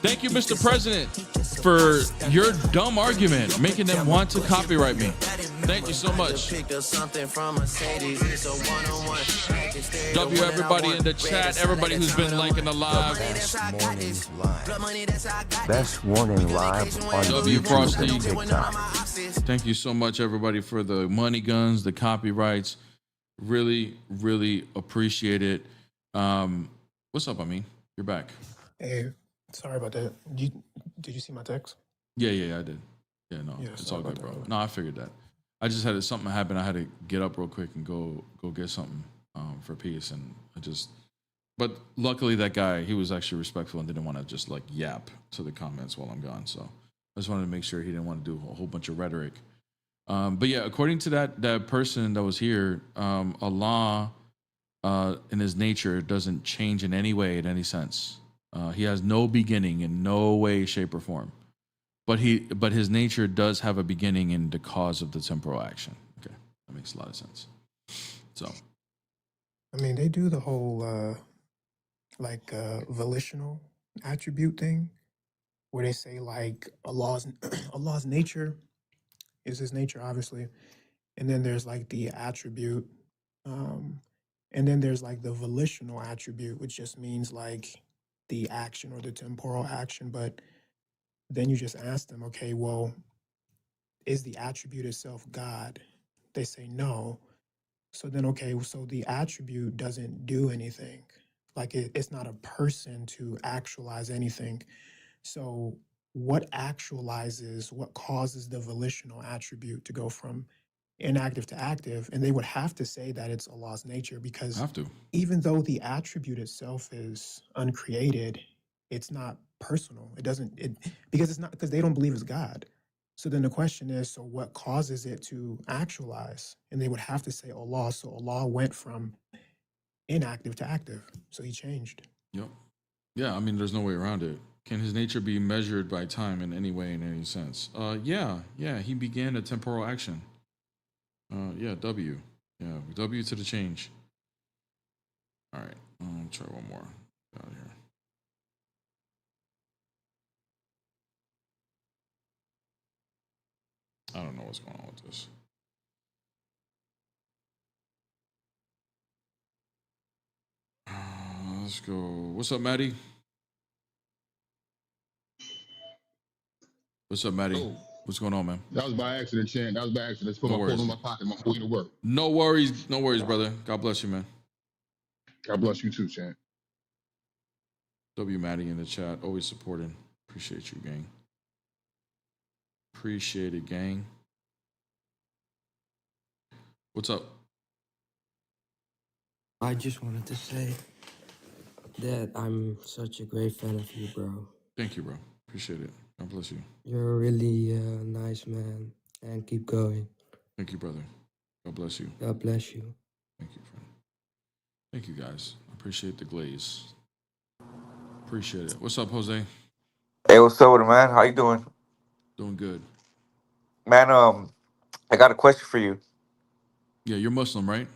Thank you, Mr. President, for your dumb argument, making them want to copyright me. Thank you so much. W, everybody in the chat, everybody who's been liking the live. Best morning live on W YouTube Frosty. and TikTok. Thank you so much, everybody, for the money guns, the copyrights. Really, really appreciate it. What's up, I mean? You're back. Hey, sorry about that. Did you see my text? Yeah, I did. Yeah, no, Yeah, it's sorry all good, about bro. that. No, I figured that. I just had something happen. I had to get up real quick and go get something for peace, and but luckily that guy, he was actually respectful and didn't want to just like yap to the comments while I'm gone. So I just wanted to make sure he didn't want to do a whole bunch of rhetoric. But yeah, according to that person that was here, Allah in his nature doesn't change in any way, in any sense. He has no beginning in no way, shape, or form. But his nature does have a beginning in the cause of the temporal action. Okay, that makes a lot of sense. So, I mean, they do the whole volitional attribute thing, where they say like Allah's Allah's nature is his nature, obviously, and then there's like the attribute, and then there's like the volitional attribute, which just means like the action or the temporal action. But then you just ask them, okay, well, is the attribute itself God? They say no. So then, okay, so the attribute doesn't do anything. Like it's not a person to actualize anything. So what causes the volitional attribute to go from inactive to active? And they would have to say that it's Allah's nature, because even though the attribute itself is uncreated, it's not personal. Because they don't believe it's God. So then the question is, so what causes it to actualize? And they would have to say Allah. So Allah went from inactive to active. So he changed. Yep. Yeah, I mean, there's no way around it. Can his nature be measured by time in any way, in any sense? Yeah. He began a temporal action. Yeah, W. Yeah, W to the change. All right, try one more. Out here. I don't know what's going on with this. Let's go. What's up, Maddie? What's up, Maddie? Oh, What's going on, man? that was by accident, Chan. That was by accident. Just put No my phone worries. in my pocket. I'm on my way to work. No worries, brother. God bless you, man. God bless you too, Chan. W Maddie in the chat, always supporting. Appreciate you, gang. Appreciate it, gang. What's up? I just wanted to say that I'm such a great fan of you, bro. Thank you, bro. Appreciate it. God bless you. You're a really nice man, and keep going. Thank you, brother. God bless you. God bless you. Thank you, friend. Thank you, guys. Appreciate the glaze. Appreciate it. What's up, Jose? Hey, what's up with it, man? How you doing? Doing good. Man, I got a question for you. Yeah, you're Muslim, right?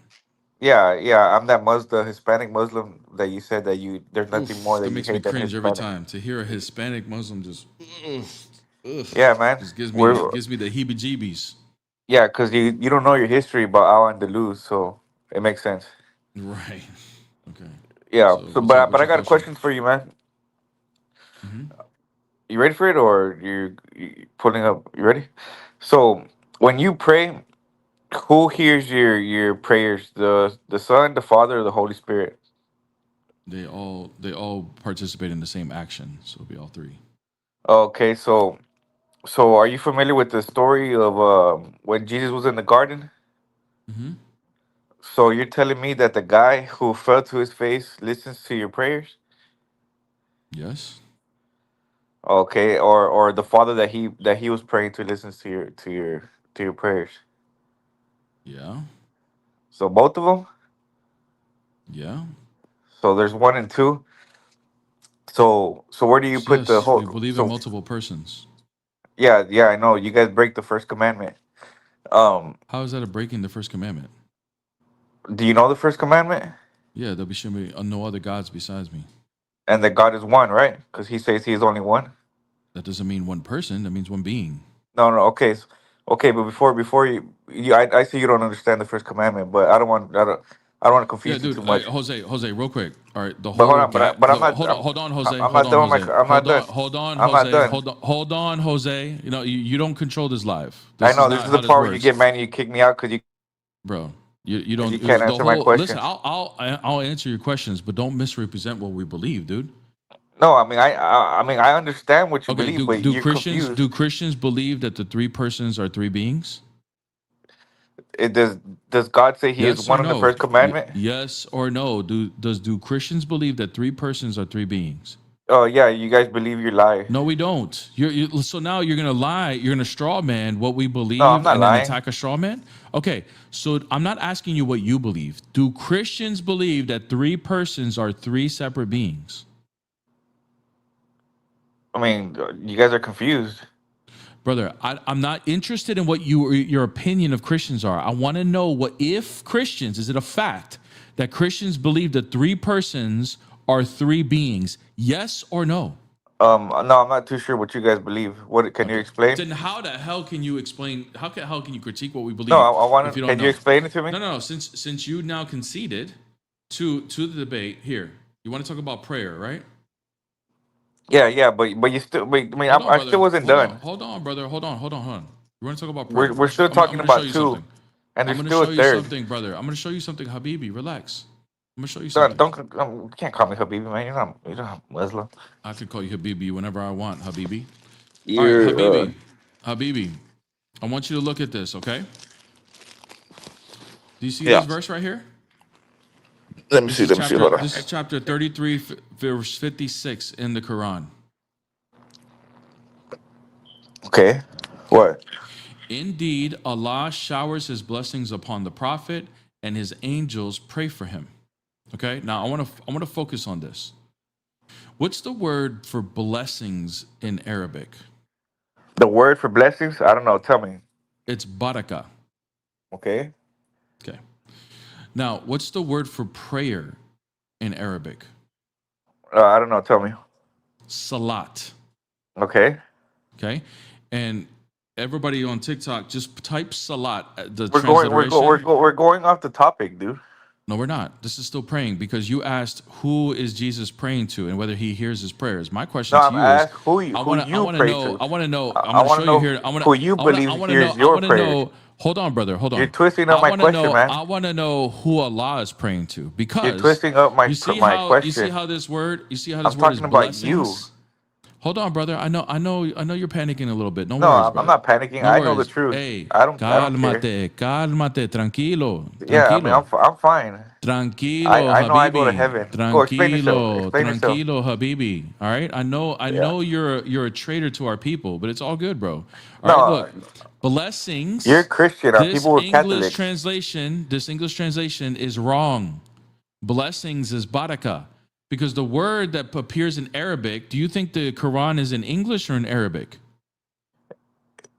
Yeah, I'm that the Hispanic Muslim that you said that there's nothing more Oof, that that you makes me hate than cringe every Hispanic. time to hear a Hispanic Muslim just, Yeah, man. just gives me We're the heebie-jeebies. yeah, because you don't know your history about Al Andalus, so it makes sense. Right. Okay. Yeah. So So, what's up? but What's I your got a question? question for you, man. Mm-hmm. You ready for it, or you pulling up? You ready? So, when you pray, who hears your prayers? The Son, the Father, or the Holy Spirit? They all participate in the same action, so it'll be all three. Okay, so are you familiar with the story of when Jesus was in the garden? Mm-hmm. So you're telling me that the guy who fell to his face listens to your prayers? Yes. Okay, or the father that he was praying to listens to your prayers. Yeah. So both of them. Yeah. So there's one and two. So where do you put the Yes. We whole? believe in So multiple persons. yeah, I know you guys break the first commandment. How is that a breaking the first commandment? Do you know the first commandment? Yeah, there should be no other gods besides me. And that God is one, right? Because he says he's only one. That doesn't mean one person. That means one being. No, okay, okay, but before I see you don't understand the first commandment, but I don't want to Yeah, confuse you dude. too much. Jose, real quick. All right, the But hold whole on, gap. but I'm The not hold on, Jose. I'm Hold not on, done with Jose. I'm not done. I'm not Jose. done. Hold on, Jose. You know, you don't control this live. I This is know this not is the how this part where you works, get mad and you kick me out because bro. You you don't can't the answer my whole. Listen, questions. I'll answer your questions, but don't misrepresent what we believe, dude. No, I understand what you Okay. believe, Do but do you're Christians confused. do Christians believe that the three persons are three beings? It does God say He is Yes or one in the no? first commandment? Yes or no? Do Christians believe that three persons are three beings? Oh yeah, you guys believe you lie. No, we don't. So now you're gonna lie. You're gonna straw man what we No, I'm believe not and then lying. attack a straw man. Okay, so I'm not asking you what you believe. Do Christians believe that three persons are three separate beings? I mean, you guys are confused. Brother, I'm not interested in what your opinion of Christians are. I want to know what if Christians, is it a fact that Christians believe that three persons are three beings? Yes or no? No, I'm not too sure what you guys believe. What can you Okay. explain? Then how the hell can you explain? How can you critique what we No, believe I want if you to. don't Can you know? explain it to me? No. Since you now conceded to the debate here, you want to talk about prayer, right? Yeah, but you still. Wait, I mean, Hold on, I still brother. wasn't done. Hold on, brother. Hold on. You want to talk about prayer? We're still I'm talking gonna show about you two, something. and I'm there's gonna still a show you third. something, brother. I'm gonna show you something, Habibi. Relax. I'm gonna show you Don't something. you can't call me Habibi, man. You're not Muslim. I can call you Habibi whenever I want, Habibi. All right, You're Habibi. I want you to look at this, okay? Do you see this yeah. verse right here? Let me see. Let me see. Hold on. This is chapter 33, verse 56 in the Quran. Okay. What? Indeed, Allah showers his blessings upon the prophet and his angels pray for him. Okay? Now I want to focus on this. What's the word for blessings in Arabic? The word for blessings? I don't know. Tell me. It's baraka. Okay. Okay. Now, what's the word for prayer in Arabic? I don't know. Tell me. Salat. Okay. Okay. And everybody on TikTok, just type salat, the We're going. transliteration. We're going off the topic, dude. No, we're not. This is still praying because you asked who is Jesus praying to and whether he hears his prayers. My question No, to I'm you is, asked who you pray know, to. I want to know. I'm I going to want show to you know here. who you believe hears your prayers. Hold on, brother. Hold You're on. twisting up my question, man. I want to know who Allah is praying to because You're twisting up my you see my how question. this word is I'm talking about you. blessings. Hold on, brother. I know you're panicking a little bit. No No, worries, I'm brother. not panicking. No I know the worries. truth. Hey, I don't care. cálmate, tranquilo, Yeah, I mean, tranquilo. I'm fine. Tranquilo, I know I go to Habibi. heaven. Go explain yourself. Tranquilo, Explain yourself. tranquilo, Habibi. All right. I Yeah. know you're a traitor to our people, but it's all good, bro. All right. No, Look, blessings. you're Christian. People were Catholics. This English translation is wrong. Blessings is baraka. Because the word that appears in Arabic, do you think the Quran is in English or in Arabic?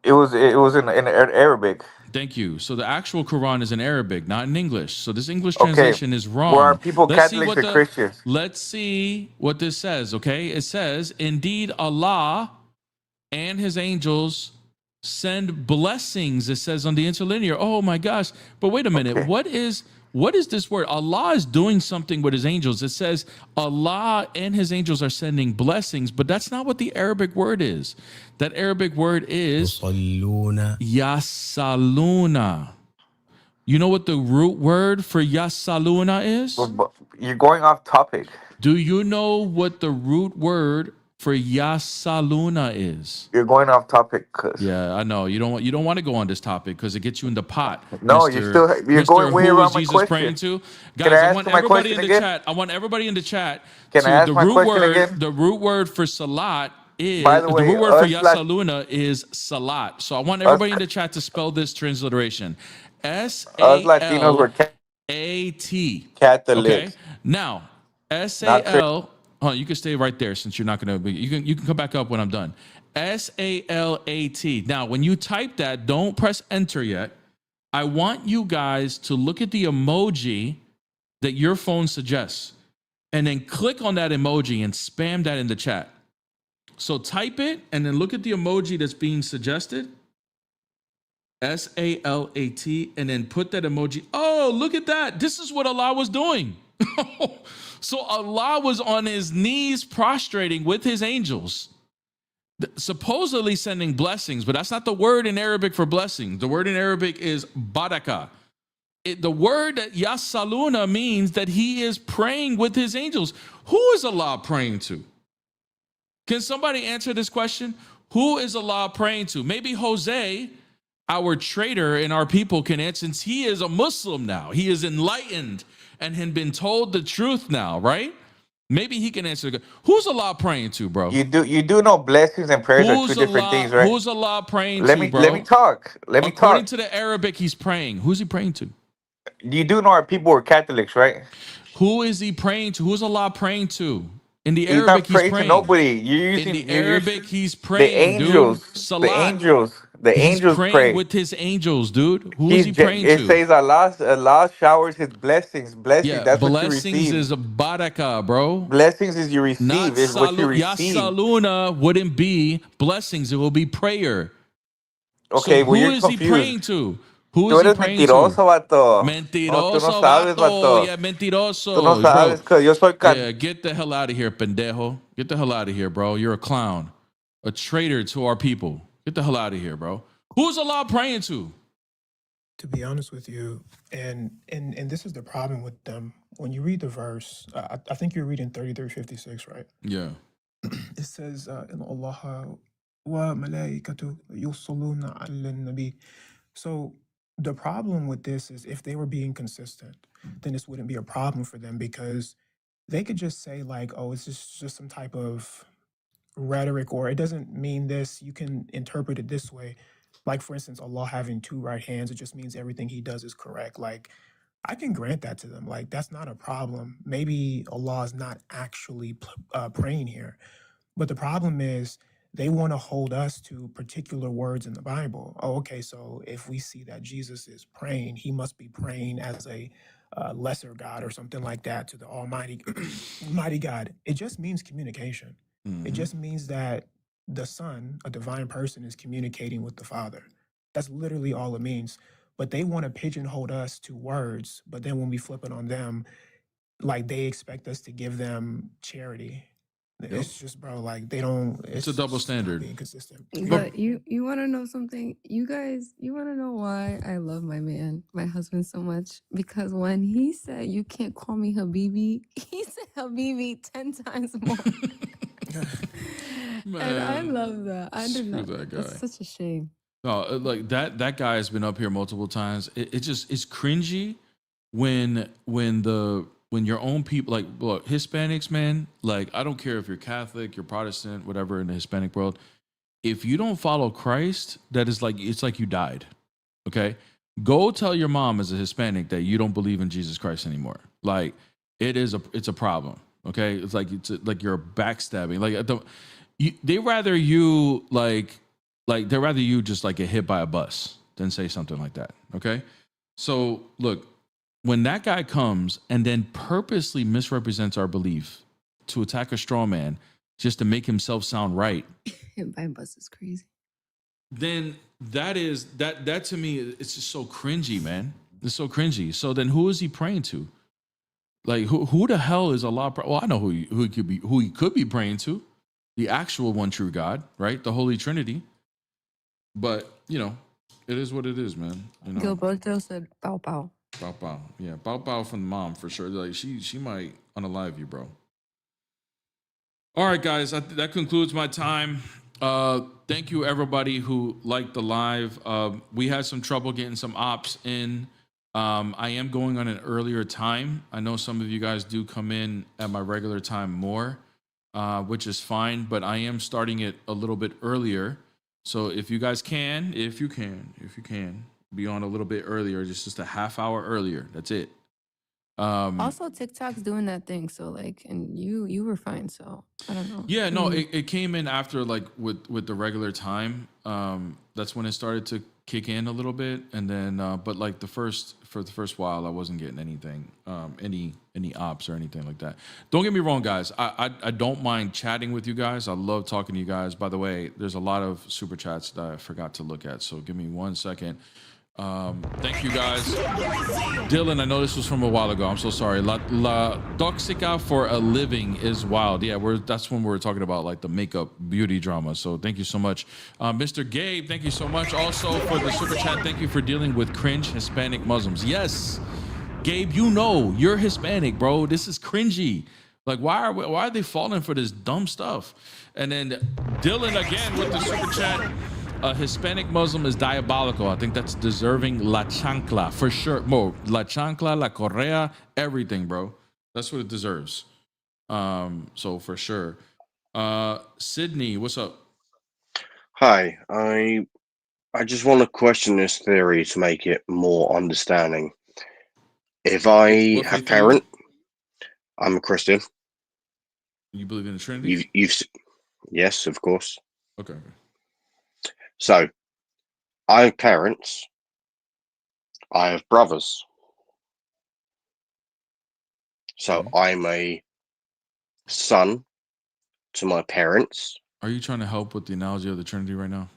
It was in Arabic. Thank you. So the actual Quran is in Arabic, not in English. So this English Okay. translation is Were our wrong. people Catholics or Christians? Let's see what this says, okay? It says, "Indeed Allah and his angels send blessings." It says on the interlinear. Oh my gosh. But wait a minute. Okay. What is this word? Allah is doing something with his angels. It says Allah and his angels are sending blessings, but that's not what the Arabic word is. That Arabic word is yasaluna. You know what the root word for yasaluna is? But you're going off topic. Do you know what the root word for yasaluna is? You're going off topic, cuz. Yeah, I know. You don't want to go on this topic because it gets you in the pot. No, you're going way who around is my Jesus question. praying to? Guys, Can I I ask want my everybody question in the again? chat. I want everybody in the chat Can I ask the my root question word. again? The root word for salat is By the way, root word for us yasaluna is salat. So I want everybody in the chat to spell this transliteration. Us Latinos were S-A-L-A-T. Okay. Catholics. Now, Not S-A-L. Oh, you can stay right there since you're not gonna be. You can come back up when I'm done. S-A-L-A-T. Now, when you type that, don't press enter yet. I want you guys to look at the emoji that your phone suggests, and then click on that emoji and spam that in the chat. So type it and then look at the emoji that's being suggested. S-A-L-A-T, and then put that emoji. Oh, look at that. This is what Allah was doing. So Allah was on his knees prostrating with his angels, supposedly sending blessings, but that's not the word in Arabic for blessing. The word in Arabic is baraka. The word that yasaluna means that he is praying with his angels. Who is Allah praying to? Can somebody answer this question? Who is Allah praying to? Maybe Jose, our traitor in our people, can answer, since he is a Muslim now. He is enlightened and had been told the truth now, right? Maybe he can answer. Who's Allah praying to, bro? You do know blessings and prayers are two different things, right? Who's Allah praying Let to, me bro? let me talk. Let me According talk. to the Arabic, he's praying. Who's he praying to? You do know our people were Catholics, right? Who is he praying to? Who's Allah praying to? In the He's Arabic, not he's praying to praying. nobody. You're In using the Arabic, he's the praying, dude. angels. Salat. The He's angels praying pray. with his angels, dude. Who is he praying It to? says Allah showers his blessings. Blessings. Yeah, That's what you blessings receive. is a baraka, bro. Blessings is you Not receive. Is what you receive. yasaluna wouldn't be blessings. It will be prayer. Okay, So well who you're is he confused. praying to? Who Tú is he eres praying to? mentiroso, vato. No, tú no Mentiroso, sabes, vato. vato. Yeah, Tú no mentiroso, bro. sabes que yo soy Yeah, get the hell out of here, pendejo. Get the hell out of here, bro. You're a clown, a traitor to our people. Get the hell out of here, bro. Who's Allah praying to? To be honest with you, and this is the problem with them. When you read the verse, I think you're reading 33:56, right? Yeah. It says, "In Allah wa malaikatu yusalluna ala nabi." So the problem with this is if they were being consistent, then this wouldn't be a problem for them because they could just say like, "Oh, it's just some type of rhetoric," or it doesn't mean this. You can interpret it this way. Like, for instance, Allah having two right hands, it just means everything he does is correct. Like, I can grant that to them. Like, that's not a problem. Maybe Allah is not actually praying here. But the problem is they want to hold us to particular words in the Bible. Oh, okay, so if we see that Jesus is praying, he must be praying as a lesser God or something like that to the Almighty, Mighty God. It just means communication. It just means that the Son, a divine person, is communicating with the Father. That's literally all it means. But they want to pigeonhole us to words. But then when we flip it on them, like they expect us to give them charity. Yep. It's just, bro, like they don't. It's a double just not standard. being consistent. But you want to know something? You guys, you want to know why I love my man, my husband, so much? Because when he said you can't call me Habibi, he said Habibi 10 times more. And I love that. I did Screw not. that guy. That's such a shame. No, like that guy has been up here multiple times. It's cringy when your own people, like, look, Hispanics, man, like, I don't care if you're Catholic, you're Protestant, whatever, in the Hispanic world, if you don't follow Christ, that is like, it's like you died. Okay, go tell your mom as a Hispanic that you don't believe in Jesus Christ anymore. Like, it's a problem. Okay, it's like you're backstabbing. Like, they rather you they'd rather you just like get hit by a bus than say something like that. Okay, so look, when that guy comes and then purposely misrepresents our belief to attack a straw man just to make himself sound right, Hit by a bus is crazy. then that to me, it's just so cringy, man. It's so cringy. So then who is he praying to? Like, who the hell is Allah? Well, I know who he could be praying to, the actual one true God, right? The Holy Trinity. But it is what it is, man. Gilberto said bow bow. Bow bow. Yeah, bow bow from the mom for sure. Like, she might unalive you, bro. All right, guys, that concludes my time. Thank you, everybody who liked the live. We had some trouble getting some ops in. I am going on an earlier time. I know some of you guys do come in at my regular time more, which is fine, but I am starting it a little bit earlier. So if you guys can, if you can be on a little bit earlier, just a half hour earlier. That's it. Also, TikTok's doing that thing. So like, and you were fine. So I don't know. Yeah, no, it came in after, like, with the regular time. That's when it started to kick in a little bit, and then but like for the first while, I wasn't getting anything, any ops or anything like that. Don't get me wrong, guys. I don't mind chatting with you guys. I love talking to you guys. By the way, there's a lot of super chats that I forgot to look at, so give me 1 second. Thank you, guys. Dylan, I know this was from a while ago. I'm so sorry. La Toxica for a living is wild. Yeah, that's when we were talking about like the makeup beauty drama. So thank you so much. Mr. Gabe, thank you so much also for the super chat. Thank you for dealing with cringe Hispanic Muslims. Yes, Gabe, you're Hispanic, bro. This is cringy. Like, why are they falling for this dumb stuff? And then Dylan again with the super chat. A Hispanic Muslim is diabolical. I think that's deserving la chancla for sure. Mo, la chancla, la correa, everything, bro. That's what it deserves. So for sure. Sydney, what's up? Hi, I just want to question this theory to make it more understanding. If I have parent, I'm a Christian. You believe in the Trinity? Yes, of course. Okay. So, I have parents. I have brothers. So I'm a son to my parents. Are you trying to help with the analogy of the Trinity right now?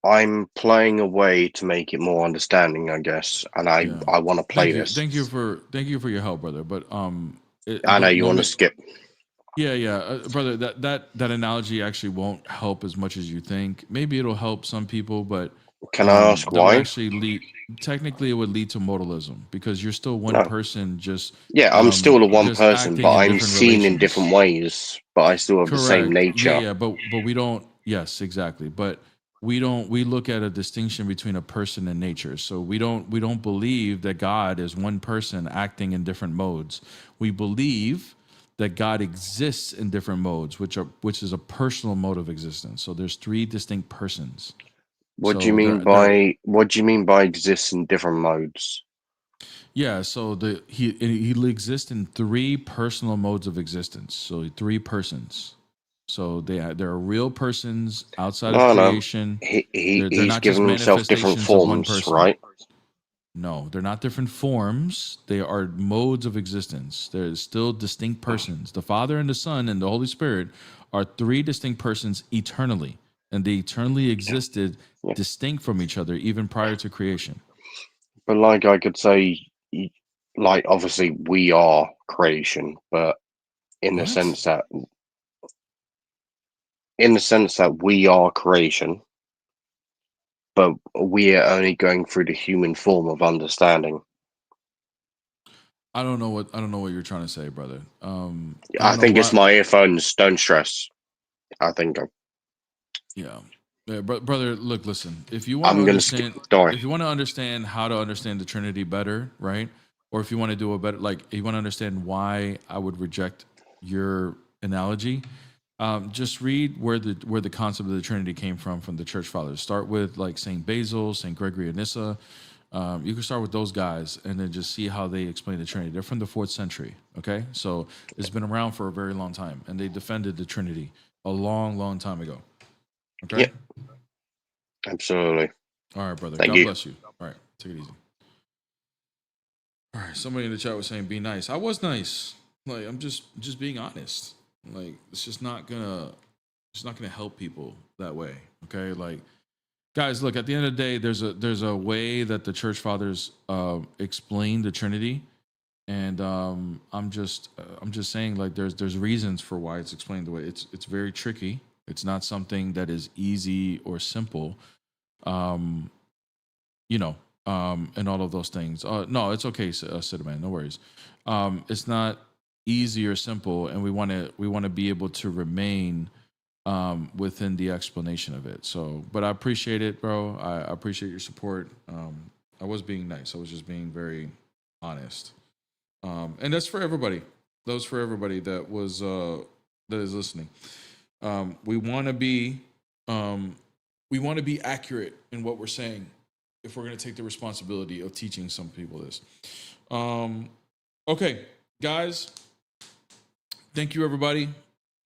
I'm playing a way to make it more understanding, I guess, and I want to play this. Thank you for your help, brother. But I know you want to skip. Yeah, brother. That analogy actually won't help as much as you think. Maybe it'll help some people, but can I ask why? Actually, technically, it would lead to modalism because you're still one person. Just I'm still the one person, but I'm seen in different ways. But I still have the same nature. Yeah, but we don't. Yes, exactly. But we look at a distinction between a person and nature. So we don't believe that God is one person acting in different modes. We believe that God exists in different modes, which is a personal mode of existence. So there's 3 distinct persons. What do you So mean by exists in different modes? yeah, so he'll exist in three personal modes of existence. So three persons. So there are real persons outside of No. creation. They're He's not just given himself different manifestations of one forms, person. right? No, they're not different forms. They are modes of existence. They're still distinct persons. The Father and the Son and the Holy Spirit are three distinct persons eternally, and they eternally existed distinct from each other even prior to creation. But like I could say, like obviously we are creation, but in the What? sense that we are creation, but we are only going through the human form of understanding. I don't know what you're trying to say, brother. I I don't know think it's why. my earphones. Don't stress. I think Yeah, brother. Look, listen. If you want to I'm gonna skip. understand, Sorry. if you want to understand how to understand the Trinity better, right? Or if you want to do a better, like, if you want to understand why I would reject your analogy, just read where the concept of the Trinity came from the Church Fathers. Start with like Saint Basil, Saint Gregory of Nyssa. You can start with those guys and then just see how they explain the Trinity. They're from the 4th century. Okay, so it's been around for a very long time, and they defended the Trinity a long time ago. Okay. Yeah, absolutely. All right, brother. Thank God you. bless you. All right, take it easy. All right, somebody in the chat was saying be nice. I was nice. Like, I'm just being honest. Like, it's just not gonna help people that way. Okay, like, guys, look, at the end of the day, there's a way that the church fathers explain the Trinity, and I'm just saying, like, there's reasons for why it's explained the way it's very tricky. It's not something that is easy or simple. You know, and all of those things. No, it's okay, Cinnamon, no worries. It's not easy or simple, and we want to be able to remain within the explanation of it. So, but I appreciate it, bro. I appreciate your support. I was being nice. I was just being very honest. And that's for everybody. Those for everybody that is listening. We want to be accurate in what we're saying if we're going to take the responsibility of teaching some people this. Okay, guys, thank you, everybody.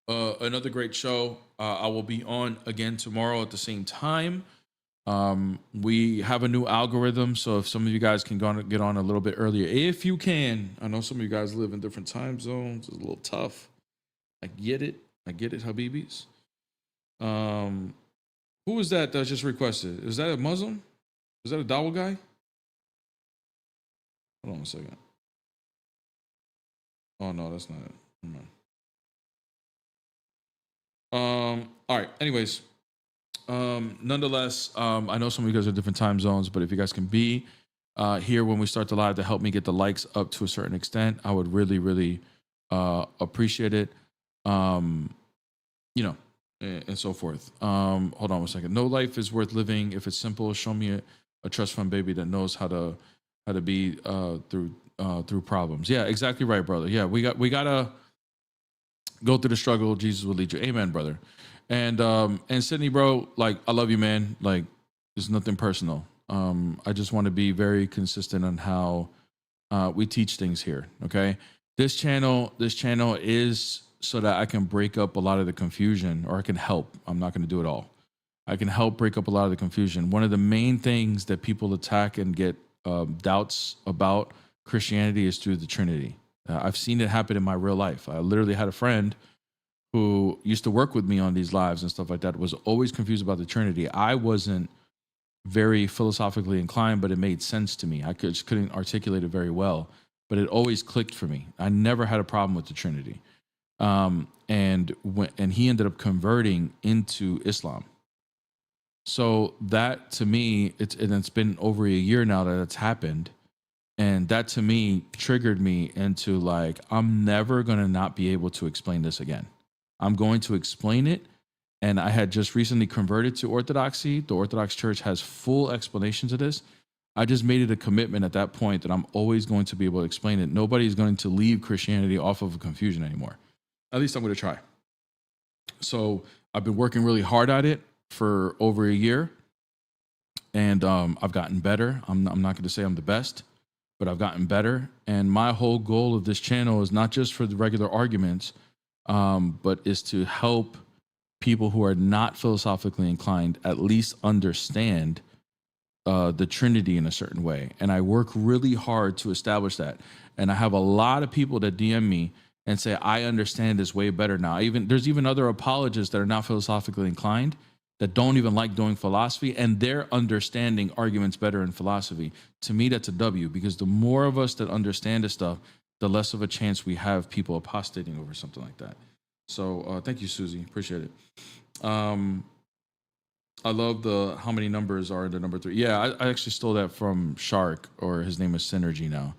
Another great show. I will be on again tomorrow at the same time. We have a new algorithm, so if some of you guys can get on a little bit earlier, if you can. I know some of you guys live in different time zones. It's a little tough. I get it, Habibis. Who was that just requested? Is that a Muslim? Is that a Dawa guy? Hold on a second. Oh no, that's not it. Never mind. All right. Anyways, nonetheless, I know some of you guys are different time zones, but if you guys can be here when we start the live to help me get the likes up to a certain extent, I would really appreciate it. You know, and so forth. Hold on one second. No life is worth living if it's simple. Show me a trust fund baby that knows how to be through problems. Yeah, exactly right, brother. Yeah, we gotta go through the struggle. Jesus will lead you. Amen, brother. And Sydney, bro, like, I love you, man. Like, there's nothing personal. I just want to be very consistent on how we teach things here. Okay, this channel is so that I can break up a lot of the confusion, or I can help. I'm not going to do it all. I can help break up a lot of the confusion. One of the main things that people attack and get doubts about Christianity is through the Trinity. I've seen it happen in my real life. I literally had a friend who used to work with me on these lives and stuff like that, was always confused about the Trinity. I wasn't very philosophically inclined, but it made sense to me. I just couldn't articulate it very well, but it always clicked for me. I never had a problem with the Trinity. And he ended up converting into Islam. So that, to me, it's been over a year now that it's happened. And that, to me, triggered me into, like, I'm never going to not be able to explain this again. I'm going to explain it. And I had just recently converted to Orthodoxy. The Orthodox Church has full explanations of this. I just made it a commitment at that point that I'm always going to be able to explain it. Nobody's going to leave Christianity off of confusion anymore. At least I'm going to try. So I've been working really hard at it for over a year. and I've gotten better. I'm not going to say I'm the best, but I've gotten better. And my whole goal of this channel is not just for the regular arguments, but is to help people who are not philosophically inclined at least understand the Trinity in a certain way. And I work really hard to establish that. And I have a lot of people that DM me and say, I understand this way better now. There's even other apologists that are not philosophically inclined that don't even like doing philosophy, and they're understanding arguments better in philosophy. To me, that's a W, because the more of us that understand this stuff, the less of a chance we have people apostating over something like that. So thank you, Susie. Appreciate it. I love how many numbers are in the number 3. Yeah, I actually stole that from Shark, or his name is Synergy now,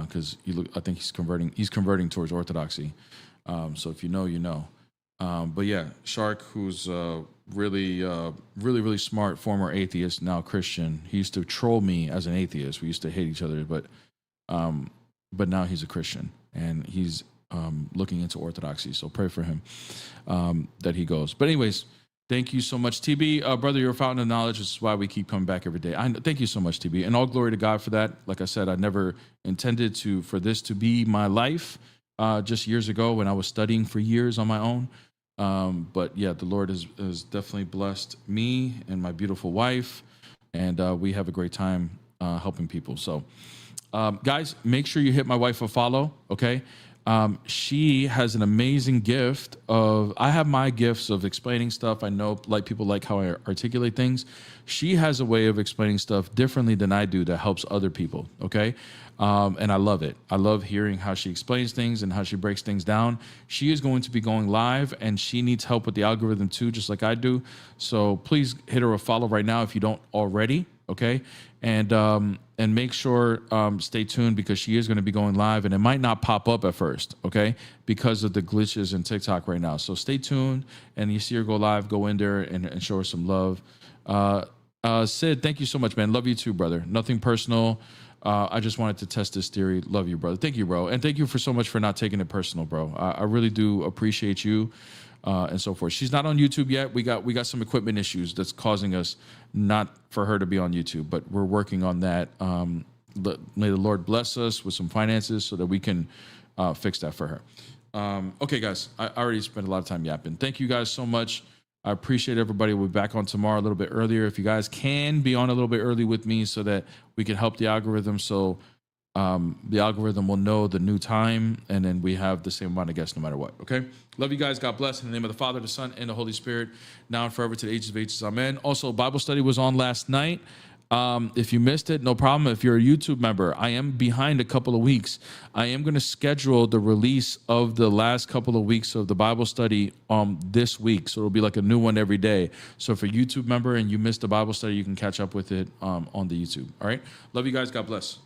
because I think he's converting towards Orthodoxy. So if you know, you know. But yeah, Shark, who's really smart, former atheist, now Christian. He used to troll me as an atheist. We used to hate each other, but now he's a Christian, and he's looking into Orthodoxy. So pray for him that he goes. But anyways, thank you so much, TB. Brother, you're a fountain of knowledge. This is why we keep coming back every day. Thank you so much, TB. And all glory to God for that. Like I said, I never intended for this to be my life just years ago when I was studying for years on my own. But yeah, the Lord has definitely blessed me and my beautiful wife. And we have a great time helping people. So guys, make sure you hit my wife a follow, okay? She has an amazing gift I have my gifts of explaining stuff. I know people like how I articulate things. She has a way of explaining stuff differently than I do that helps other people, okay? And I love it. I love hearing how she explains things and how she breaks things down. She is going to be going live, and she needs help with the algorithm too, just like I do. So please hit her a follow right now if you don't already, okay? And make sure stay tuned, because she is going to be going live, and it might not pop up at first, okay, because of the glitches in TikTok right now. So stay tuned, and you see her go live, go in there and show her some love. Sid, thank you so much, man. Love you too, brother. Nothing personal. I just wanted to test this theory. Love you, brother. Thank you, bro. And thank you so much for not taking it personal, bro. I really do appreciate you and so forth. She's not on YouTube yet. We got some equipment issues that's causing us not for her to be on YouTube, but we're working on that. May the Lord bless us with some finances so that we can fix that for her. Okay, guys, I already spent a lot of time yapping. Thank you guys so much. I appreciate everybody. We'll be back on tomorrow a little bit earlier. If you guys can be on a little bit early with me so that we can help the algorithm, so the algorithm will know the new time, and then we have the same amount of guests no matter what, okay? Love you guys. God bless. In the name of the Father, the Son, and the Holy Spirit, now and forever, to the ages of ages. Amen. Also, Bible study was on last night. If you missed it, no problem. If you're a YouTube member, I am behind a couple of weeks. I am going to schedule the release of the last couple of weeks of the Bible study this week. So it'll be like a new one every day. So if you're a YouTube member and you missed the Bible study, you can catch up with it on the YouTube. All right. Love you guys. God bless.